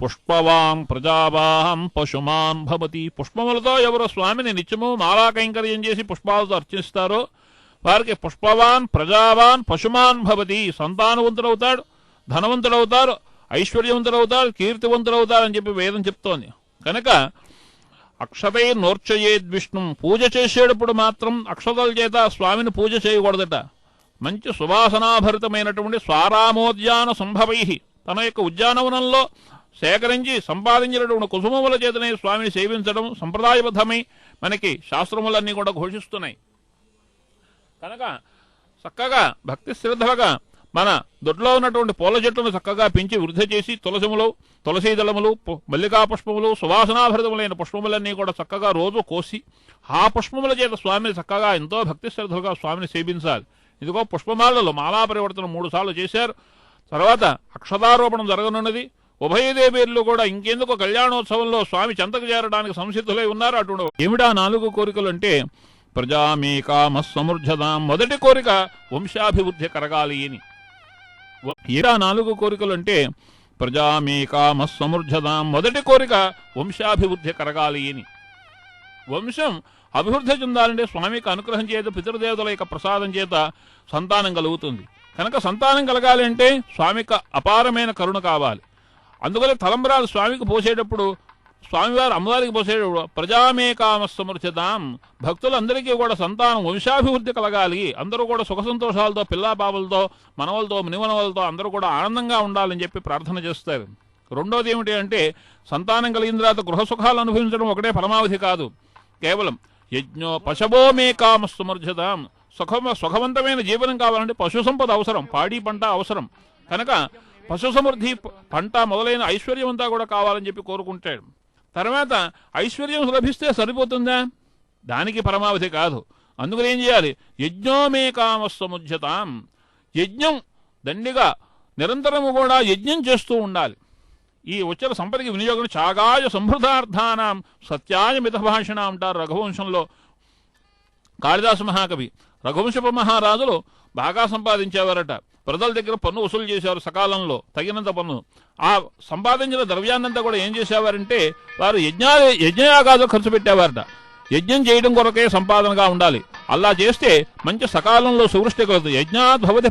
పుష్పవాం ప్రజావాం పశుమాన్ భవతి. పుష్పములతో ఎవరు స్వామిని నిత్యము మాలా కైంకర్యం చేసి పుష్పాలతో అర్చిస్తారో వారికి పుష్పవాన్ ప్రజావాన్ పశుమాన్ భవతి. సంతానవంతుడవుతాడు, ధనవంతుడవుతారు, ఐశ్వర్యవంతుడవుతారు, కీర్తివంతుడవుతారు అని చెప్పి వేదం చెప్తోంది. కనుక అక్షతై నోర్చయేద్విష్ణుం, పూజ చేసేటప్పుడు మాత్రం అక్షతల చేత స్వామిని పూజ చేయకూడదట. మంచి సువాసనాభరితమైనటువంటి స్వారామోద్యాన సంభవై, తన యొక్క ఉద్యానవనంలో సేకరించి సంపాదించినటువంటి కుసుమముల చేతనే స్వామిని సేవించడం సంప్రదాయబద్ధమై మనకి శాస్త్రములన్నీ కూడా ఘోషిస్తున్నాయి. కనుక చక్కగా భక్తి శ్రద్ధగా మన దొడ్లో ఉన్నటువంటి పూల చెట్లను చక్కగా పెంచి వృద్ధి చేసి తులసీదళములు, మల్లికా పుష్పములు, సువాసనాభరితములైన పుష్పములన్నీ కూడా చక్కగా రోజు కోసి ఆ పుష్పముల చేత స్వామిని చక్కగా ఎంతో భక్తి శ్రద్ధలుగా స్వామిని సేవించాలి. ఇదిగో పుష్పమాలలో మాలా పరివర్తనం 3 సార్లు చేశారు. తర్వాత అక్షతారోపణం జరగనున్నది. ఉభయదేవేరులు కూడా ఇంకెందుకు కళ్యాణోత్సవంలో స్వామి చెంతకు చేరడానికి సంసిద్ధులై ఉన్నారు. అటువంటి ఏమిటా 4 కోరికలు అంటే ప్రజామేకామ సమృద్ధదాం, మొదటి కోరిక వంశాభివృద్ధి కరగాలి అని. ఏడా 4 కోరికలు అంటే ప్రజామేకామ సమృద్ధదాం, మొదటి కోరిక వంశాభివృద్ధి కరగాలి అని. వంశం అభివృద్ధి చెందాలంటే స్వామికి అనుగ్రహం చేత, పితృదేవతల యొక్క ప్రసాదం చేత సంతానం కలుగుతుంది. కనుక సంతానం కలగాలి అంటే స్వామికి అపారమైన కరుణ కావాలి. అందువల్ల తలంబరాలు స్వామికి పోసేటప్పుడు, స్వామివారు అమ్మవారికి పోసేటప్పుడు ప్రజామేకామ సమృద్ధదాం, భక్తులందరికీ కూడా సంతానం వంశాభివృద్ధి కలగాలి, అందరూ కూడా సుఖ సంతోషాలతో, పిల్లాపాపలతో, మనవలతో, మునిమనవలతో అందరూ కూడా ఆనందంగా ఉండాలని చెప్పి ప్రార్థన చేస్తారు. రెండోది ఏమిటి అంటే సంతానం కలిగిన తర్వాత గృహ సుఖాలు అనుభవించడం ఒకటే పరమావధి కాదు. కేవలం యజ్ఞో పశవోమేకామ సమృద్ధదాం, సుఖవంతమైన జీవనం కావాలంటే పశు సంపద అవసరం, పాడి పంట అవసరం. కనుక పశు సమృద్ధి, పంట మొదలైన ఐశ్వర్యం అంతా కూడా కావాలని చెప్పి కోరుకుంటాడు. తర్వాత ఐశ్వర్యం లభిస్తే సరిపోతుందా? దానికి పరమావధి కాదు. అందుకని ఏం చేయాలి? యజ్ఞోమేకామ సముజ్జతాం, యజ్ఞం దండిగా నిరంతరము కూడా యజ్ఞం చేస్తూ ఉండాలి. ఈ వచ్చిన సంపదకి వినియోగం చాగాయ సంభృతార్థానం సత్యాయ మితభాషణ అంటారు రఘువంశంలో కాళిదాసు మహాకవి. రఘువంశపు మహారాజులు బాగా సంపాదించేవారట. ప్రజల దగ్గర పన్ను వసూలు చేశారు సకాలంలో, తగినంత పన్ను. ఆ సంపాదించిన ద్రవ్యాన్నంతా కూడా ఏం చేసేవారంటే వారు యజ్ఞయాగాలు ఖర్చు పెట్టేవారట. యజ్ఞం చేయడం కొరకే సంపాదనగా ఉండాలి. అలా చేస్తే మంచి సకాలంలో సువృష్టి కలుగుతుంది. యజ్ఞాద్ భవతి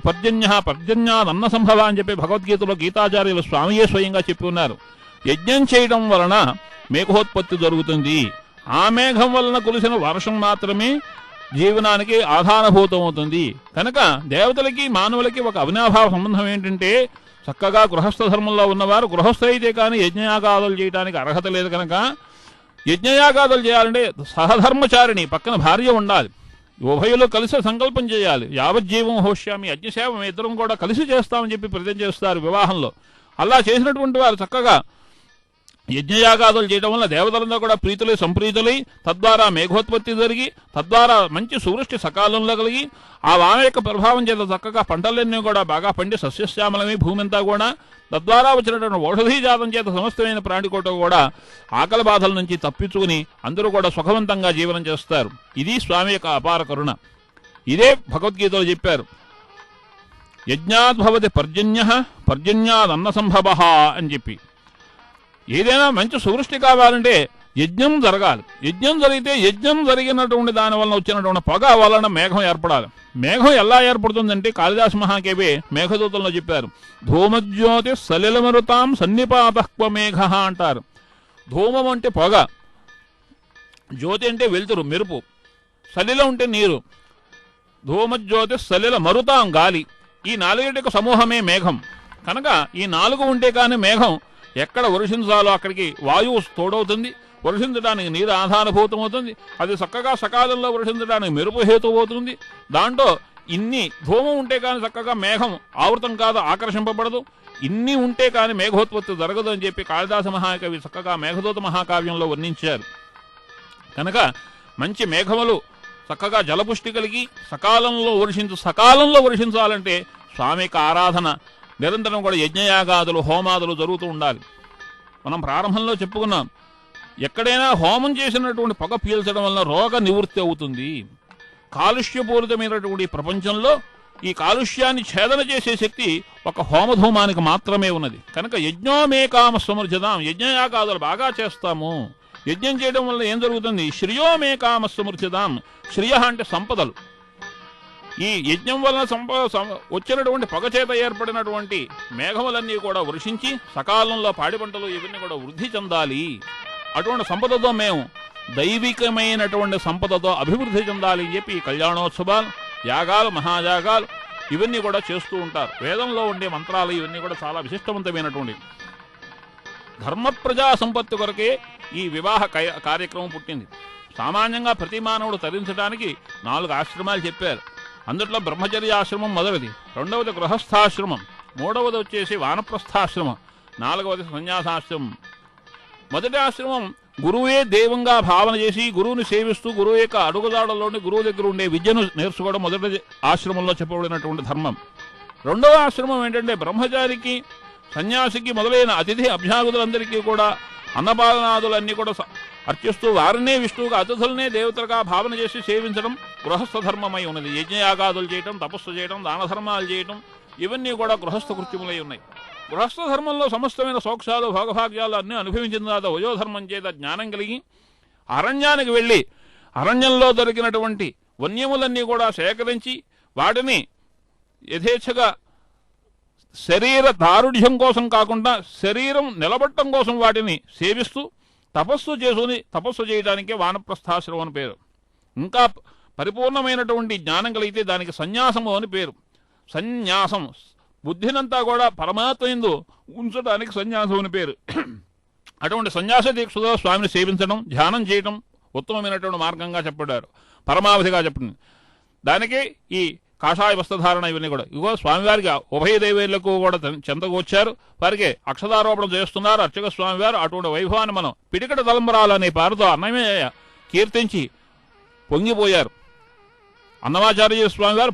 పర్జన్యాదన్న సంభవ అని చెప్పి భగవద్గీతలో గీతాచార్యులు స్వామియే స్వయంగా చెప్పి ఉన్నారు. యజ్ఞం చేయడం వలన మేఘోత్పత్తి జరుగుతుంది. ఆ మేఘం వలన కురిసిన వర్షం మాత్రమే జీవనానికి ఆధారభూతం అవుతుంది. కనుక దేవతలకి మానవులకి ఒక అవినాభావ సంబంధం ఏంటంటే చక్కగా గృహస్థ ధర్మంలో ఉన్నవారు గృహస్థైతే కానీ యజ్ఞయాగాదులు చేయడానికి అర్హత లేదు. కనుక యజ్ఞయాగాదులు చేయాలంటే సహధర్మచారిణి, పక్కన భార్య ఉండాలి. ఉభయులు కలిసి సంకల్పం చేయాలి. యావజ్జీవం హోష్యామి, యజ్ఞసేవ ఇద్దరం కూడా కలిసి చేస్తామని చెప్పి ప్రతిజ్ఞ చేస్తారు వివాహంలో. అలా చేసినటువంటి వారు చక్కగా యజ్ఞయాగాదులు చేయడం వల్ల దేవతలంతా కూడా ప్రీతులై సంప్రీతులై, తద్వారా మేఘోత్పత్తి జరిగి, తద్వారా మంచి సువృష్టి సకాలంలో కలిగి, ఆ వాన యొక్క ప్రభావం చేత చక్కగా పంటలన్నీ కూడా బాగా పండి సస్యశ్యామలమై భూమి అంతా కూడా, తద్వారా వచ్చినటువంటి ఔషధీ జాతం చేత సమస్తమైన ప్రాణికోట కూడా ఆకలి బాధల నుంచి తప్పించుకుని అందరూ కూడా సుఖవంతంగా జీవనం చేస్తారు. ఇది స్వామి యొక్క అపార కరుణ. ఇదే భగవద్గీతలో చెప్పారు. యజ్ఞాద్భవతి పర్జన్యాదన్న సంభవ అని చెప్పి. ఏదైనా మంచి సువృష్టి కావాలంటే యజ్ఞం జరగాలి. యజ్ఞం జరిగితే యజ్ఞం జరిగినటువంటి దాని వలన వచ్చినటువంటి పొగ వలన మేఘం ఏర్పడాలి. మేఘం ఎలా ఏర్పడుతుందంటే కాళిదాసు మహాకవి మేఘదూతంలో చెప్పారు. ధూమజ్యోతి సలిలమరుతాం సన్నిపాతక్వ మేఘ అంటారు. ధూమం అంటే పొగ, జ్యోతి అంటే వెలుతురు మెరుపు, సలిలం అంటే నీరు. ధూమజ్యోతి సలిల మరుతాం గాలి. ఈ 4 సమూహమే మేఘం. కనుక ఈ 4 ఉంటే కానీ మేఘం ఎక్కడ వర్షించాలో అక్కడికి వాయువు తోడవుతుంది. వర్షించడానికి నీరు ఆధారభూతం అవుతుంది. అది చక్కగా సకాలంలో వర్షించడానికి మెరుపు హేతు అవుతుంది. దాంట్లో ఇన్ని ధూమం ఉంటే కానీ చక్కగా మేఘం ఆవృతం కాదు, ఆకర్షింపబడదు. ఇన్ని ఉంటే కానీ మేఘోత్పత్తి జరగదు అని చెప్పి కాళిదాస మహాకవి చక్కగా మేఘదూత మహాకావ్యంలో వర్ణించారు. కనుక మంచి మేఘములు చక్కగా జలపుష్టి కలిగి సకాలంలో వర్షించాలంటే స్వామికి ఆరాధన నిరంతరం కూడా యజ్ఞయాగాదులు హోమాదులు జరుగుతూ ఉండాలి. మనం ప్రారంభంలో చెప్పుకున్నాం, ఎక్కడైనా హోమం చేసినటువంటి పొగ పీల్చడం వలన రోగ నివృత్తి అవుతుంది. కాలుష్యపూరితమైనటువంటి ప్రపంచంలో ఈ కాలుష్యాన్ని ఛేదన చేసే శక్తి ఒక హోమధూమానికి మాత్రమే ఉన్నది. కనుక యజ్ఞోమేకామ సమృద్ధదాం, యజ్ఞయాగాదులు బాగా చేస్తాము. యజ్ఞం చేయడం వల్ల ఏం జరుగుతుంది? శ్రియోమేకామ సమృద్ధదాం. శ్రియ అంటే సంపదలు. ఈ యజ్ఞం వలన వచ్చినటువంటి పొగ చేత ఏర్పడినటువంటి మేఘములన్నీ కూడా వర్షించి సకాలంలో పాడి పంటలు ఇవన్నీ కూడా వృద్ధి చెందాలి. అటువంటి సంపదతో మేము దైవికమైనటువంటి సంపదతో అభివృద్ధి చెందాలి అని చెప్పి కళ్యాణోత్సవాలు, యాగాలు, మహాయాగాలు ఇవన్నీ కూడా చేస్తూ ఉంటారు. వేదంలో ఉండే మంత్రాలు ఇవన్నీ కూడా చాలా విశిష్టవంతమైనటువంటి ధర్మ ప్రజా సంపత్తి కొరకే ఈ వివాహ కార్యక్రమం పుట్టింది. సామాన్యంగా ప్రతి మానవుడు తరించడానికి 4 ఆశ్రమాలు చెప్పారు. అందుట్లో బ్రహ్మచర్య ఆశ్రమం మొదటిది, రెండవది గృహస్థాశ్రమం, మూడవది వచ్చేసి వానప్రస్థాశ్రమం, 4వది సన్యాసాశ్రమం. మొదటి ఆశ్రమం గురువే దైవంగా భావన చేసి గురువుని సేవిస్తూ గురువు యొక్క అడుగుదాడల్లోని గురువు దగ్గర ఉండే విద్యను నేర్చుకోవడం మొదటి ఆశ్రమంలో చెప్పబడినటువంటి ధర్మం. రెండవ ఆశ్రమం ఏంటంటే బ్రహ్మచారికి, సన్యాసికి మొదలైన అతిథి అభ్యాగతులందరికీ కూడా అన్నపాలనాదులన్నీ కూడా అర్చిస్తూ వారినే విష్ణువుగా అతిథులనే దేవతలుగా భావన చేసి సేవించడం గృహస్థ ధర్మమై ఉన్నది. యజ్ఞయాగాదులు చేయటం, తపస్సు చేయటం, దాన ధర్మాలు చేయటం ఇవన్నీ కూడా గృహస్థ కృత్యములై ఉన్నాయి. గృహస్థ ధర్మంలో సమస్తమైన సోక్షాలు భోగభాగ్యాలు అన్నీ అనుభవించిన తర్వాత వయోధర్మం చేత జ్ఞానం కలిగి అరణ్యానికి వెళ్ళి అరణ్యంలో దొరికినటువంటి వన్యములన్నీ కూడా సేకరించి వాటిని యథేచ్ఛగా శరీర దారుఢ్యం కోసం కాకుండా శరీరం నిలబట్టం కోసం వాటిని సేవిస్తూ తపస్సు చేయడానికే వానప్రస్థాశ్రమం అని పేరు. ఇంకా పరిపూర్ణమైనటువంటి జ్ఞానం కలిగితే దానికి సన్యాసము అని పేరు. సన్యాసం బుద్ధినంతా కూడా పరమాత్మ యందు ఉంచడానికి సన్యాసం అని పేరు. అటువంటి సన్యాస దీక్షతో స్వామిని సేవించడం, ధ్యానం చేయడం ఉత్తమమైనటువంటి మార్గంగా చెప్పారు, పరమావధిగా చెప్పండి. దానికి ఈ కాషాయ వస్త్రధారణ ఇవన్నీ కూడా ఇగో స్వామివారికి ఉభయ దైవేళ్లకు కూడా చెంతగొచ్చారు. వారికి అక్షతారోపణ చేస్తున్నారు అర్చక స్వామివారు. అటువంటి వైభవాన్ని మనం పిడికట తలంబరాలు అనే పేరుతో అన్నమయ్య కీర్తించి పొంగిపోయారు. అన్నమాచార్య స్వామివారు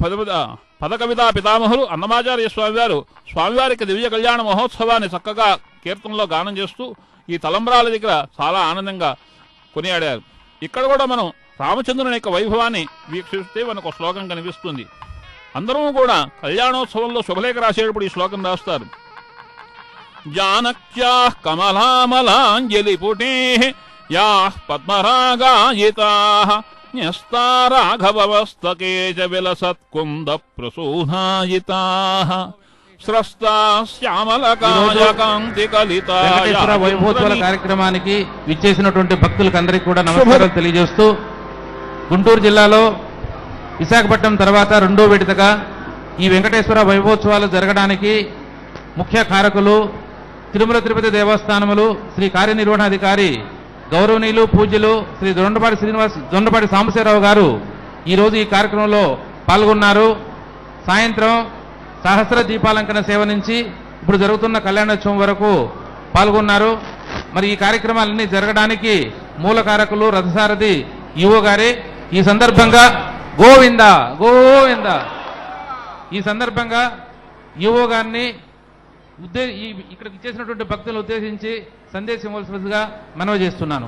పదకవితా పితామహులు అన్నమాచార్య స్వామివారు స్వామివారికి దివ్య కళ్యాణ మహోత్సవాన్ని చక్కగా కీర్తనలో గానం చేస్తూ ఈ తలంబరాల దగ్గర చాలా ఆనందంగా కొనియాడారు. ఇక్కడ కూడా మనం రామచంద్రుని యొక్క వైభవాన్ని వీక్షిస్తే మనకు శ్లోకం కనిపిస్తుంది. అందరూ కూడా కళ్యాణోత్సవంలో శుభలేఖ రాసేటప్పుడు ఈ శ్లోకం రాస్తారు. జానక్యా కమలామలాంజలి పుటే యా పద్మరాగాయితా న్యస్తా రాఘవస్తకే చ విలసత్కుంద ప్రసూనాయితా స్రస్తా శ్యామలకాయ కాంతి కలితా. వెంకటేశ్వర వైభవోత్సవాల కార్యక్రమానికి విచ్చేసినటువంటి భక్తులకు అందరికీ కూడా నమస్కారాలు తెలియజేస్తూ, గుంటూరు జిల్లాలో విశాఖపట్నం తర్వాత రెండో విడతగా ఈ వెంకటేశ్వర వైభవోత్సవాలు జరగడానికి ముఖ్య కారకులు తిరుమల తిరుపతి దేవస్థానములు శ్రీ కార్యనిర్వహణాధికారి గౌరవనీయులు పూజ్యులు శ్రీ దొండపాటి సాంబశివరావు గారు ఈరోజు ఈ కార్యక్రమంలో పాల్గొన్నారు. సాయంత్రం సహస్ర దీపాలంకరణ సేవ నుంచి ఇప్పుడు జరుగుతున్న కళ్యాణోత్సవం వరకు పాల్గొన్నారు. మరి ఈ కార్యక్రమాలన్నీ జరగడానికి మూల కారకులు రథసారథి ఈవో గారే. ఈ సందర్భంగా గోవింద గోవింద ఈ సందర్భంగా ఈవో గారిని ఇక్కడికి ఇచ్చేసినటువంటి భక్తులను ఉద్దేశించి సందేశం ఇవ్వాల్సిందిగా మనవి చేస్తున్నాను.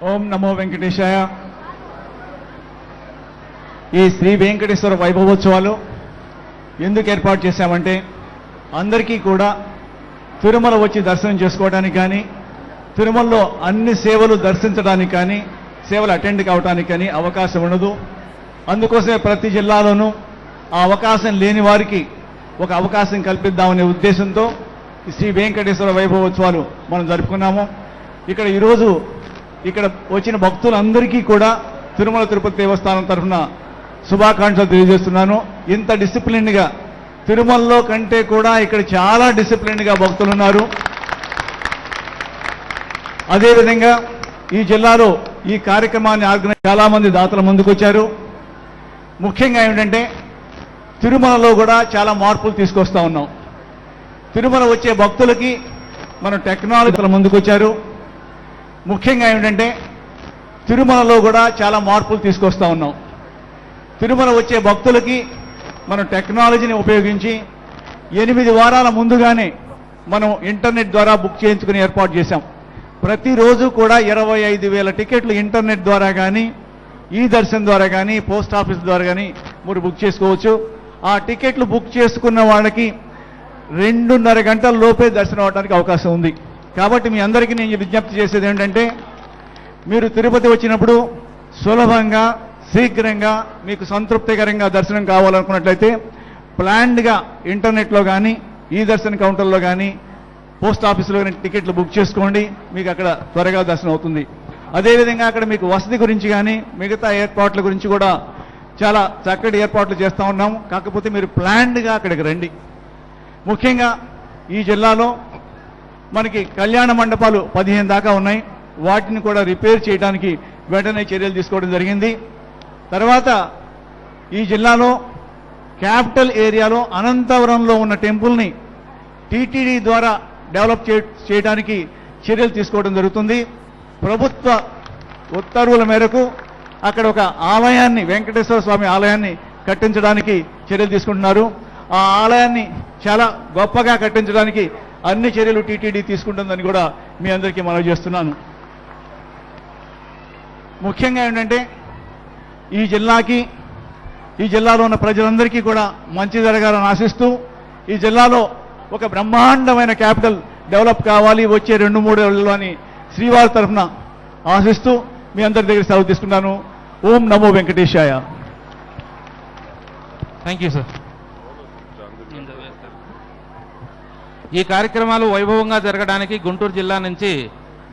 ఓం నమో వెంకటేశాయ. ఈ శ్రీ వెంకటేశ్వర వైభవోత్సవాలు ఎందుకు ఏర్పాటు చేశామంటే అందరికీ కూడా తిరుమల వచ్చి దర్శనం చేసుకోవడానికి కానీ, తిరుమలలో అన్ని సేవలు దర్శించడానికి కానీ, సేవలు అటెండ్ కావడానికి కానీ అవకాశం ఉండదు. అందుకోసమే ప్రతి జిల్లాలోనూ ఆ అవకాశం లేని వారికి ఒక అవకాశం కల్పిద్దామనే ఉద్దేశంతో శ్రీ వెంకటేశ్వర వైభవోత్సవాలు మనం జరుపుకున్నాము. ఈరోజు ఇక్కడ వచ్చిన భక్తులందరికీ కూడా తిరుమల తిరుపతి దేవస్థానం తరఫున శుభాకాంక్షలు తెలియజేస్తున్నాను. ఇంత డిసిప్లిన్గా తిరుమలలో కంటే కూడా ఇక్కడ చాలా డిసిప్లిన్గా భక్తులు ఉన్నారు. అదేవిధంగా ఈ జిల్లాలో ఈ కార్యక్రమాన్ని ఆర్గనైజ్ చాలా మంది దాతలు ముందుకొచ్చారు. ముఖ్యంగా ఏమిటంటే తిరుమలలో కూడా చాలా మార్పులు తీసుకొస్తా ఉన్నాం. తిరుమల వచ్చే భక్తులకి మనం టెక్నాలజీల ముందుకొచ్చారు. ముఖ్యంగా ఏమిటంటే తిరుమలలో కూడా చాలా మార్పులు తీసుకొస్తా ఉన్నాం. తిరుమల వచ్చే భక్తులకి మనం టెక్నాలజీని ఉపయోగించి 8 వారాల ముందుగానే మనం ఇంటర్నెట్ ద్వారా బుక్ చేయించుకుని ఏర్పాటు చేశాం. ప్రతిరోజు కూడా 25,000 టికెట్లు ఇంటర్నెట్ ద్వారా కానీ ఈ దర్శనం ద్వారా కానీ పోస్ట్ ఆఫీస్ ద్వారా కానీ మీరు బుక్ చేసుకోవచ్చు. ఆ టికెట్లు బుక్ చేసుకున్న వాళ్ళకి 2.5 గంటల లోపే దర్శనం అవడానికి అవకాశం ఉంది. కాబట్టి మీ అందరికీ నేను విజ్ఞప్తి చేసేది ఏంటంటే మీరు తిరుపతి వచ్చినప్పుడు సులభంగా శీఘ్రంగా మీకు సంతృప్తికరంగా దర్శనం కావాలనుకున్నట్లయితే ప్లాన్డ్గా ఇంటర్నెట్లో కానీ ఈ దర్శన కౌంటర్లో కానీ పోస్ట్ ఆఫీసులో కానీ టికెట్లు బుక్ చేసుకోండి. మీకు అక్కడ త్వరగా దర్శనం అవుతుంది. అదేవిధంగా అక్కడ మీకు వసతి గురించి కానీ మిగతా ఏర్పాట్ల గురించి కూడా చాలా చక్కటి ఏర్పాట్లు చేస్తూ ఉన్నాము. కాకపోతే మీరు ప్లాన్డ్గా అక్కడికి రండి. ముఖ్యంగా ఈ జిల్లాలో మనకి కళ్యాణ మండపాలు 15 దాకా ఉన్నాయి. వాటిని కూడా రిపేర్ చేయడానికి వెంటనే చర్యలు తీసుకోవడం జరిగింది. తర్వాత ఈ జిల్లాలో క్యాపిటల్ ఏరియాలో అనంతవరంలో ఉన్న టెంపుల్ని టీటీడీ ద్వారా డెవలప్ చేయడానికి చర్యలు తీసుకోవడం జరుగుతుంది. ప్రభుత్వ ఉత్తర్వుల మేరకు అక్కడ ఒక ఆలయాన్ని వెంకటేశ్వర స్వామి ఆలయాన్ని కట్టించడానికి చర్యలు తీసుకుంటున్నారు. ఆ ఆలయాన్ని చాలా గొప్పగా కట్టించడానికి అన్ని చర్యలు టీటీడీ తీసుకుంటుందని కూడా మీ అందరికీ మనవి చేస్తున్నాను. ముఖ్యంగా ఏంటంటే ఈ జిల్లాలో ఉన్న ప్రజలందరికీ కూడా మంచి జరగాలని ఆశిస్తూ ఈ జిల్లాలో ఒక బ్రహ్మాండమైన క్యాపిటల్ డెవలప్ కావాలి వచ్చే 2-3 ఏళ్లలో అని శ్రీవారి తరఫున ఆశిస్తూ మీ అందరి దగ్గర సెలవు తీసుకున్నాను. ఓం నమో వెంకటేశాయ. Thank you sir. ఈ కార్యక్రమాలు వైభవంగా జరగడానికి గుంటూరు జిల్లా నుంచి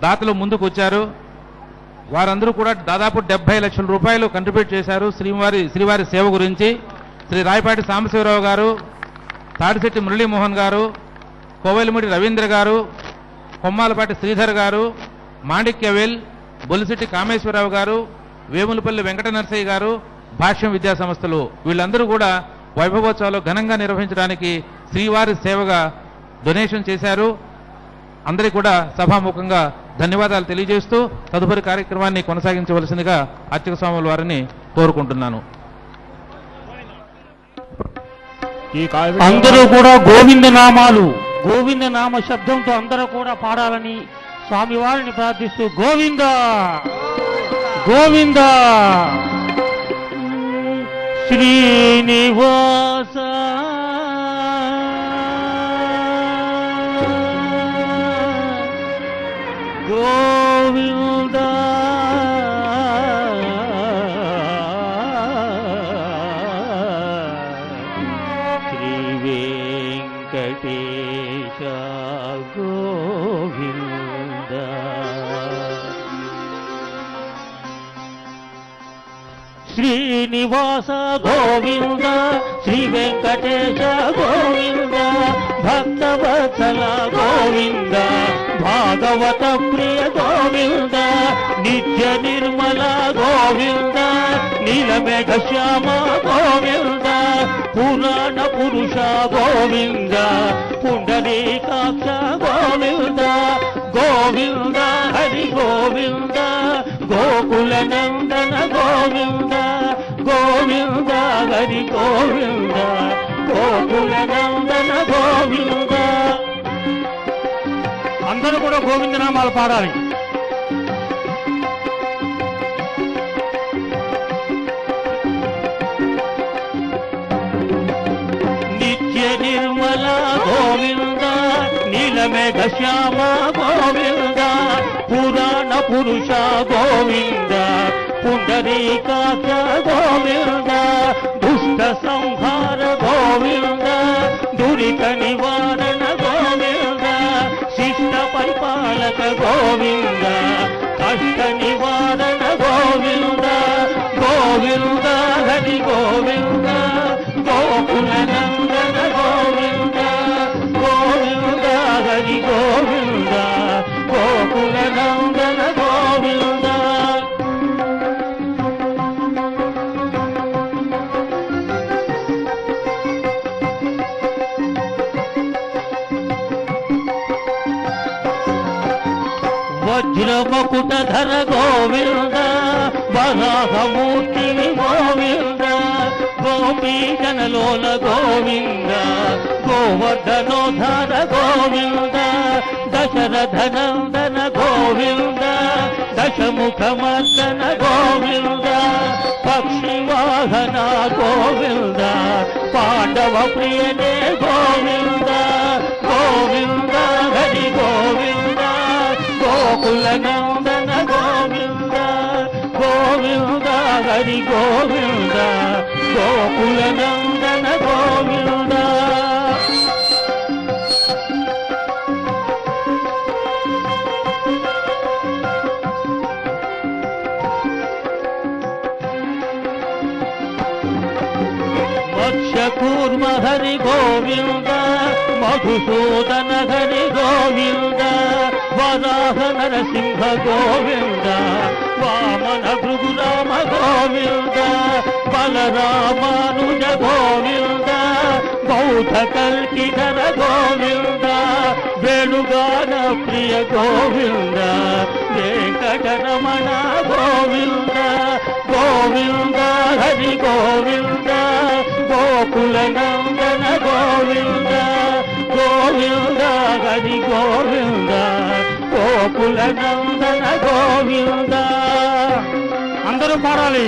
దాతలు ముందుకు వచ్చారు. వారందరూ కూడా దాదాపు 70 లక్షల రూపాయలు కంట్రిబ్యూట్ చేశారు శ్రీవారి సేవ గురించి. శ్రీ రాయపాటి సాంబశివరావు గారు, తాడిశెట్టి మురళీమోహన్ గారు, కోవెలముడి రవీంద్ర గారు, కొమ్మాలపాటి శ్రీధర్ గారు, మాణిక్యవేల్, బొలిశెట్టి కామేశ్వరరావు గారు, వేములపల్లి వెంకట నరసయ్య గారు, భాష్యం విద్యా సంస్థలు వీళ్ళందరూ కూడా వైభవోత్సవాలు ఘనంగా నిర్వహించడానికి శ్రీవారి సేవగా డొనేషన్ చేశారు. అందరికీ కూడా సభాముఖంగా ధన్యవాదాలు తెలియజేస్తూ తదుపరి కార్యక్రమాన్ని కొనసాగించవలసిందిగా అర్చక స్వాముల వారిని కోరుకుంటున్నాను. అందరూ కూడా గోవింద నామ శబ్దంతో అందరూ కూడా పాడాలని స్వామివారిని ప్రార్థిస్తూ గోవింద గోవింద శ్రీనివాస గోవింద శ్రీ వెంకటేశ గోవింద శ్రీనివాస గోవింద శ్రీ వెంకటేశ గోవింద భక్తవత్సల గోవింద భాగవత ప్రియ గోవింద నిత్య నిర్మల గోవింద నీలమేఘ శ్యామ గోవింద పురాణ పురుష గోవింద పుండరీకాక్ష గోవింద గోవింద హరి గోవింద గోకుల నందన గోవింద గోవింద హరి గోవింద గోకుల నందన గోవింద. అందరూ కూడా గోవింద నామాలు పాడాలి. నిత్య నిర్మల గోవింద నీలమేఘ శ్యామ గోవింద పురాణ పురుష గోవింద పుండరీకాక్ష గోవింద దుష్ట సంహార గోవింద దురిత నివారణ గోవింద శిష్ట పరిపాలక గోవింద కష్ట నివారణ గోవింద గోవింద హరి గోవింద గోకుల నందన గోవింద గోవింద హరి గోవింద గోకుల నందన గోవింద. మకుటధర గోవింద వరాహమూర్తి గోవింద గోపీజనలోల గోవింద గోవర్ధనోధర గోవింద దశరథనందన గోవింద దశముఖమర్దన గోవింద పక్షివాహన గోవింద పాండవ ప్రియనే గోవింద గోవింద హరి గోవింద గోకుల నందన గోవింద గోవింద హరి గోవింద గోకుల నందన గోవింద మత్స్యకూర్మ హరి గోవింద మధుసూదన హరి గోవింద వరాహ నరసింహ గోవింద వామన భృగురామ గోవింద బలరామానుజ గోవింద బౌద్ధ కల్కిధర గోవింద వేణుగాన ప్రియ గోవింద వెంకటరమణ గోవింద గోవింద హరి గోవింద గోకుల నందన గోవింద గోవింద హరి గోవింద గోకుల నందన గోవింద అందరూ పాడాలి.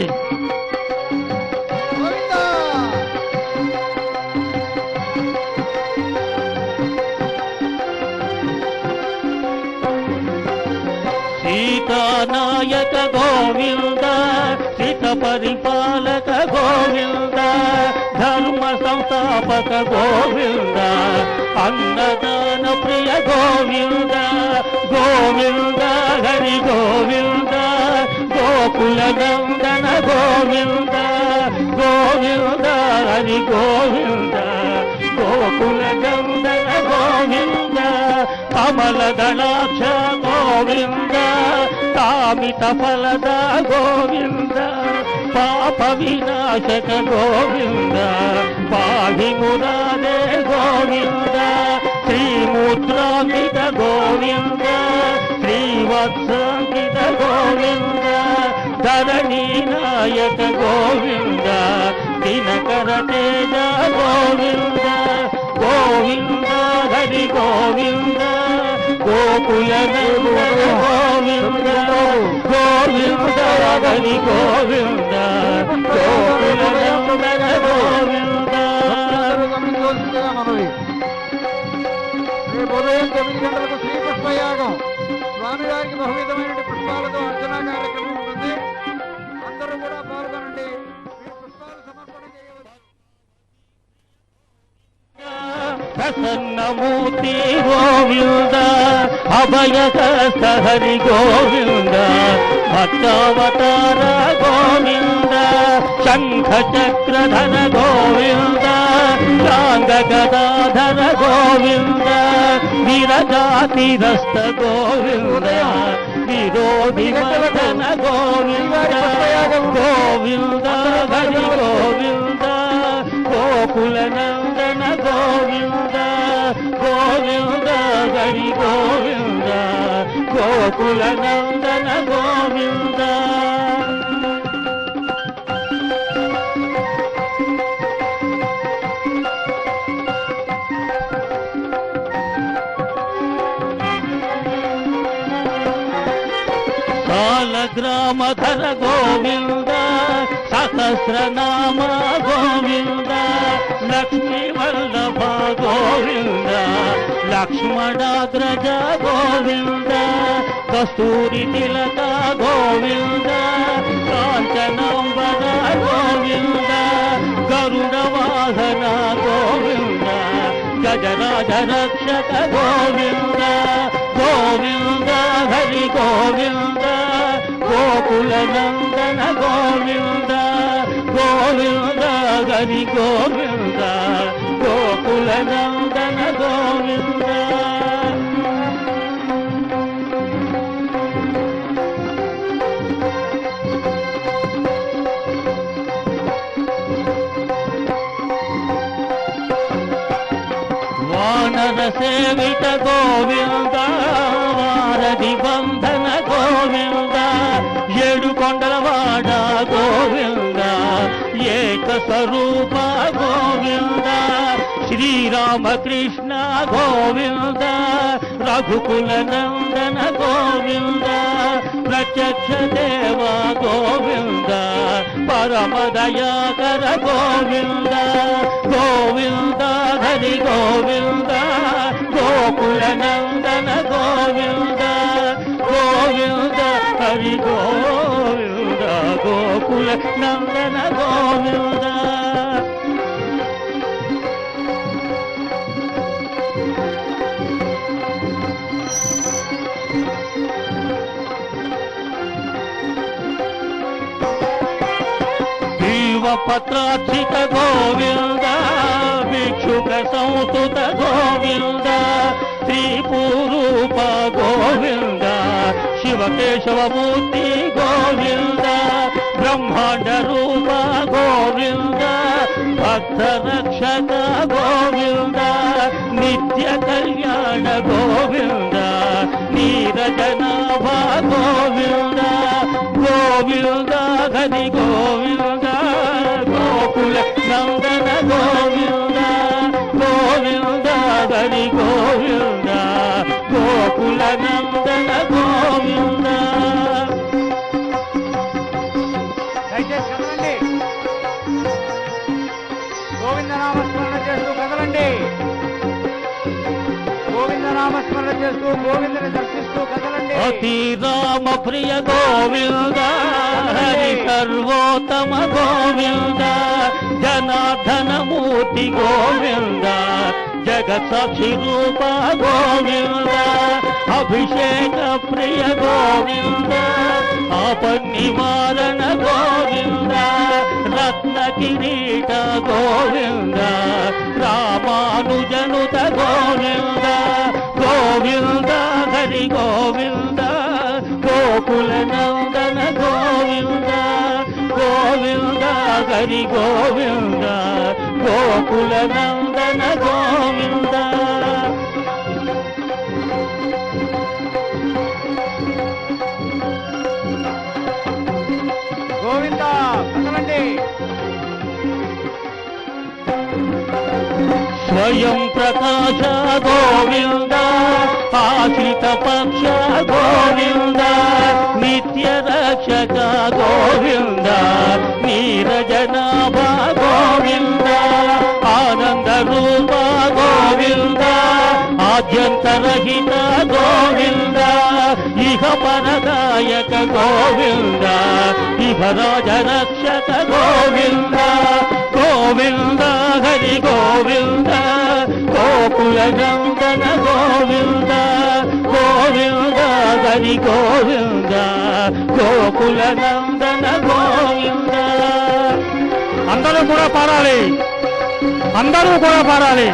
సీతానాయక గోవింద సీత పరిపాలక గోవింద ధర్మ సంస్థాపక గోవింద అన్నదాన ప్రియ గోవింద గోవింద హరి గోవింద గోకుల నందన గోవింద గోవింద హరి గోవింద గోకుల నందన గోవింద కమల దళాక్ష గోవింద కామిత ఫలద గోవింద పాప వినాశక గోవింద పాహి మురారే గోవింద శ్రీముద్రాంకిత గోవింద శ్రీవత్సాంకిత గోవింద ధరణీ నాయక గోవింద దినకర తేజ గోవింద గోవింద హరి గోవింద గోకుల నందన గోవింద గోవింద హరి గోవింద గోకుల నందన గోవింద. మనవి రేపు ఉదయం 9 గంటలకు శ్రీ పుష్పయాగం స్వామివారికి బహువిధమైన పుష్పాలతో అర్చనా కార్యక్రమం ఉంటుంది. అందరూ కూడా పాల్గొనండి. మీరు పుష్పాలు సమర్పణ చేయవచ్చు. ప్రసన్నమూర్తి గోవింద అభయహస్త హరి గోవింద భక్తావతార గోవింద శంఖ చక్రధర గోవింద చాంగ గదాధర గోవింద విరజాతిరస్త గోవింద విరోధి మర్దన గోవింద గోవింద హరి గోవింద గోకుల నందన గోవింద గోవింద హరి గోవింద గోకుల నందన గోవింద. సాలగ్రామధర గోవింద సహస్రనామ గోవింద లక్ష్మీ వల్లభ గోవింద లక్ష్మణాగ్రజ గోవింద కస్తూరి తిలక గోవింద కాంచనాంబర గోవింద గరుడ వాహన గోవింద గజరాజ రక్షక గోవింద గోవింద హరి గోవింద గోకుల నందన గోవింద గోవింద హరి గోవింద గోకుల నందన గోవింద. వానర సేవిత గోవింద వారధి బంధన గోవింద కొండలవాడ గోవింద ఏక స్వరూప గోవింద శ్రీరామకృష్ణ గోవింద రఘుకుల నందన గోవింద ప్రత్యక్ష దేవ గోవింద పరమ దయాకర గోవింద గోవింద హరి గోవింద గోకుల నందన గోవింద గోవింద హరి గోవింద గోకుల నందన గోవింద పత్రార్చిత గోవింద భిక్షుక సంస్తుత గోవింద శ్రీపూరూప గోవింద శివకేశవమూర్తి గోవింద బ్రహ్మాండ రూప గోవింద భక్త రక్షక గోవింద నిత్య కళ్యాణ గోవింద నీరజనాభ గోవింద గోవింద హరి గోవింద గోకుల నందన గోవింద గోవింద హరి గోవింద గోకుల నందన గోవింద దయచేసి కదలండి గోవింద నామస్మరణ చేస్తూ కదలండి గోవింద నామస్మరణ చేస్తూ గోవిందని దర్శిస్తూ కదలండి అతి రామ ప్రియ గోవింద హరి సర్వోత్తమ గోవింద జనార్దన మూర్తి గోవింద జగత్ సాక్షి రూప గోవింద అభిషేక ప్రియ గోవింద ఆపన్నివారణ గోవింద రత్న కిరీట గోవింద రామానుజనుత గోవింద గోవింద హరి గోవింద గోకుల నందన గోవింద గోవింద హరి గోవింద గోకుల నందన గోవింద గోవింద కదలండి స్వయం ప్రకాశ గోవింద ఆశ్రిత పక్ష గోవింద నిత్య రక్షక గోవింద నీరజనాభ గోవింద ఆనంద రూప గోవింద ఆద్యంతరహిత గోవింద ఇహ పరదాయక గోవింద ఇహరాజ రక్షక గోవింద గోవింద హరి గోవింద గోకుల నందన గోవింద గోవింద హరి గోవింద గోకుల నందన గోవింద అందరూ కూడా పాడాలి అందరూ కూడా పాడాలి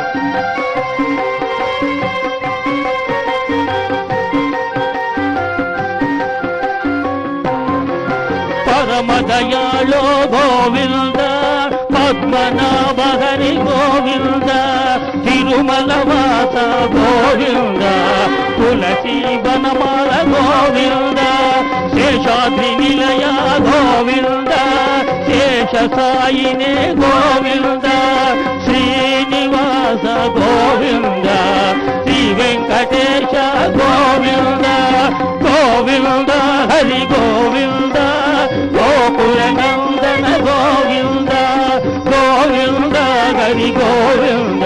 పరమ దయాళో గోవింద పద్మనాభ హరి గోవింద తిరుమల వాస గోవింద తులసి వనమాల గోవింద శేషాద్రి నిలయ గోవింద శేష సాయినే గోవింద శ్రీనివాస గోవింద శ్రీ వెంకటేశ గోవింద గోవింద హరి గోవింద గోకుల నందన గోవింద గోవింద హరి గోవింద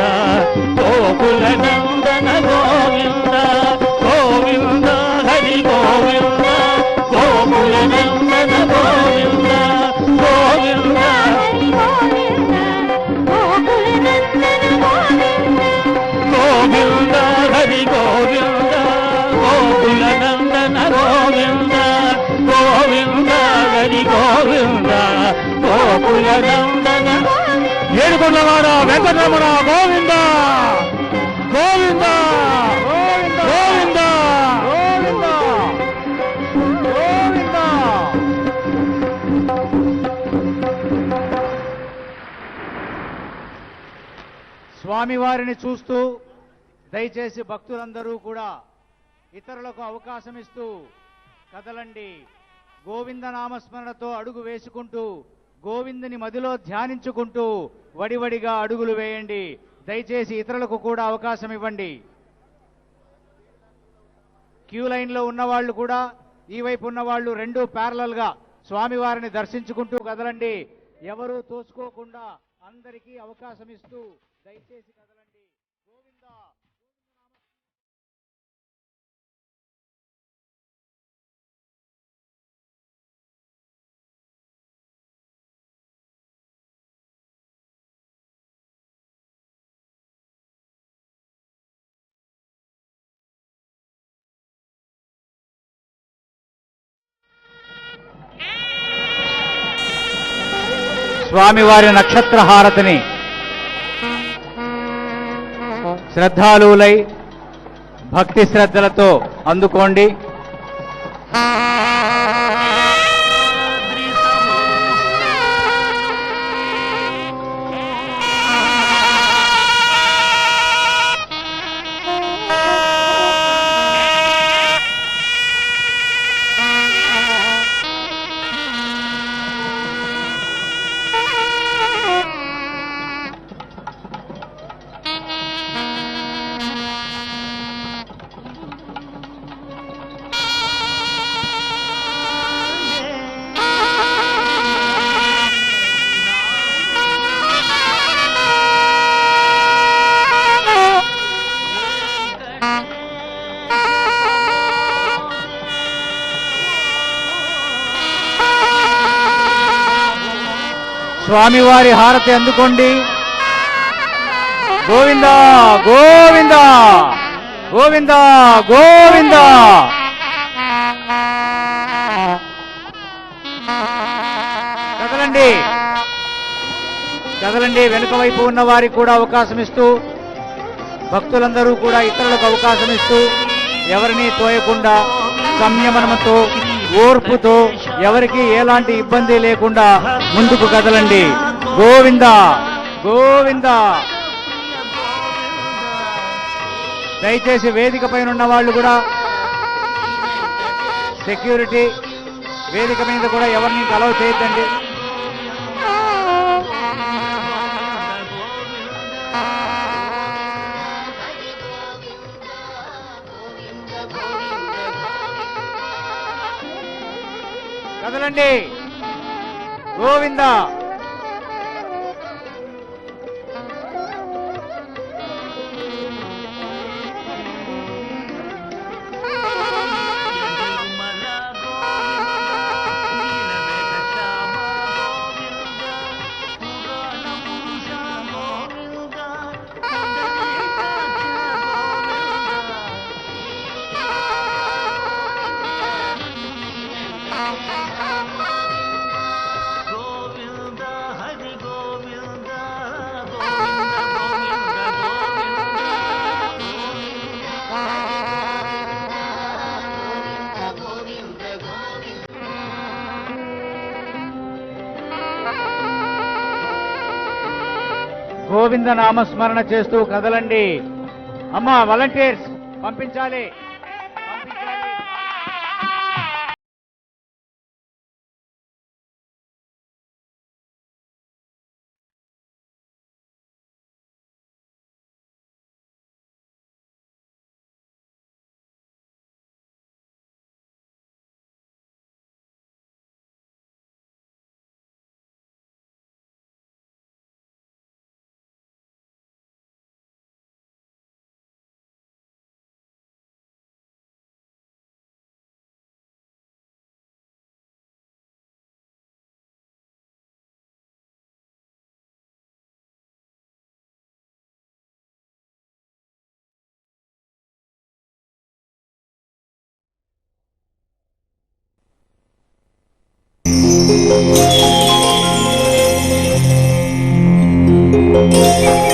గోకుల నందన గోవింద గోవింద హరి గోవింద గోకుల నందన గోవింద గోవింద హరి గోవింద గోకుల నందన గోవింద గోవింద హరి గోవింద గోకుల నందన గోవింద గోవింద హరి గోవింద గోకుల నందన ఏడుకొండలవాడ వెంకటరమణ గోవింద గోవింద గోవింద గోవింద గోవింద స్వామివారిని చూస్తూ దయచేసి భక్తులందరూ కూడా ఇతరులకు అవకాశం ఇస్తూ కదలండి గోవింద నామస్మరణతో అడుగు వేసుకుంటూ గోవిందుని మదిలో ధ్యానించుకుంటూ వడివడిగా అడుగులు వేయండి. దయచేసి ఇతరులకు కూడా అవకాశం ఇవ్వండి. క్యూ లైన్లో ఉన్నవాళ్లు కూడా ఈ వైపు ఉన్నవాళ్లు రెండు ప్యారలల్గా స్వామివారిని దర్శించుకుంటూ కదలండి. ఎవరూ తోసుకోకుండా అందరికీ అవకాశం ఇస్తూ దయచేసి కదలండి. గోవిందా స్వామివారి నక్షత్ర హారతిని శ్రద్ధాలులై భక్తి శ్రద్ధలతో అందుకోండి. స్వామివారి హారతి అందుకోండి. గోవిందా గోవిందా గోవిందా గోవిందా. కదలండి కదలండి. వెనుక వైపు ఉన్న వారికి కూడా అవకాశం ఇస్తూ భక్తులందరూ కూడా ఇతరులకు అవకాశం ఇస్తూ ఎవరిని తోయకుండా సంయమనంతో ఓర్పుతో ఎవరికి ఎలాంటి ఇబ్బంది లేకుండా ముందుకు కదలండి. గోవిందా గోవిందా. దయచేసి వేదిక పైన ఉన్న వాళ్ళు కూడా సెక్యూరిటీ వేదిక మీద కూడా ఎవరిని అలౌ చేయొద్దండి. కదలండి. గోవిందా గోవింద నామస్మరణ చేస్తూ కదలండి. అమ్మా వాలంటీర్స్ పంపించాలి. Thank you.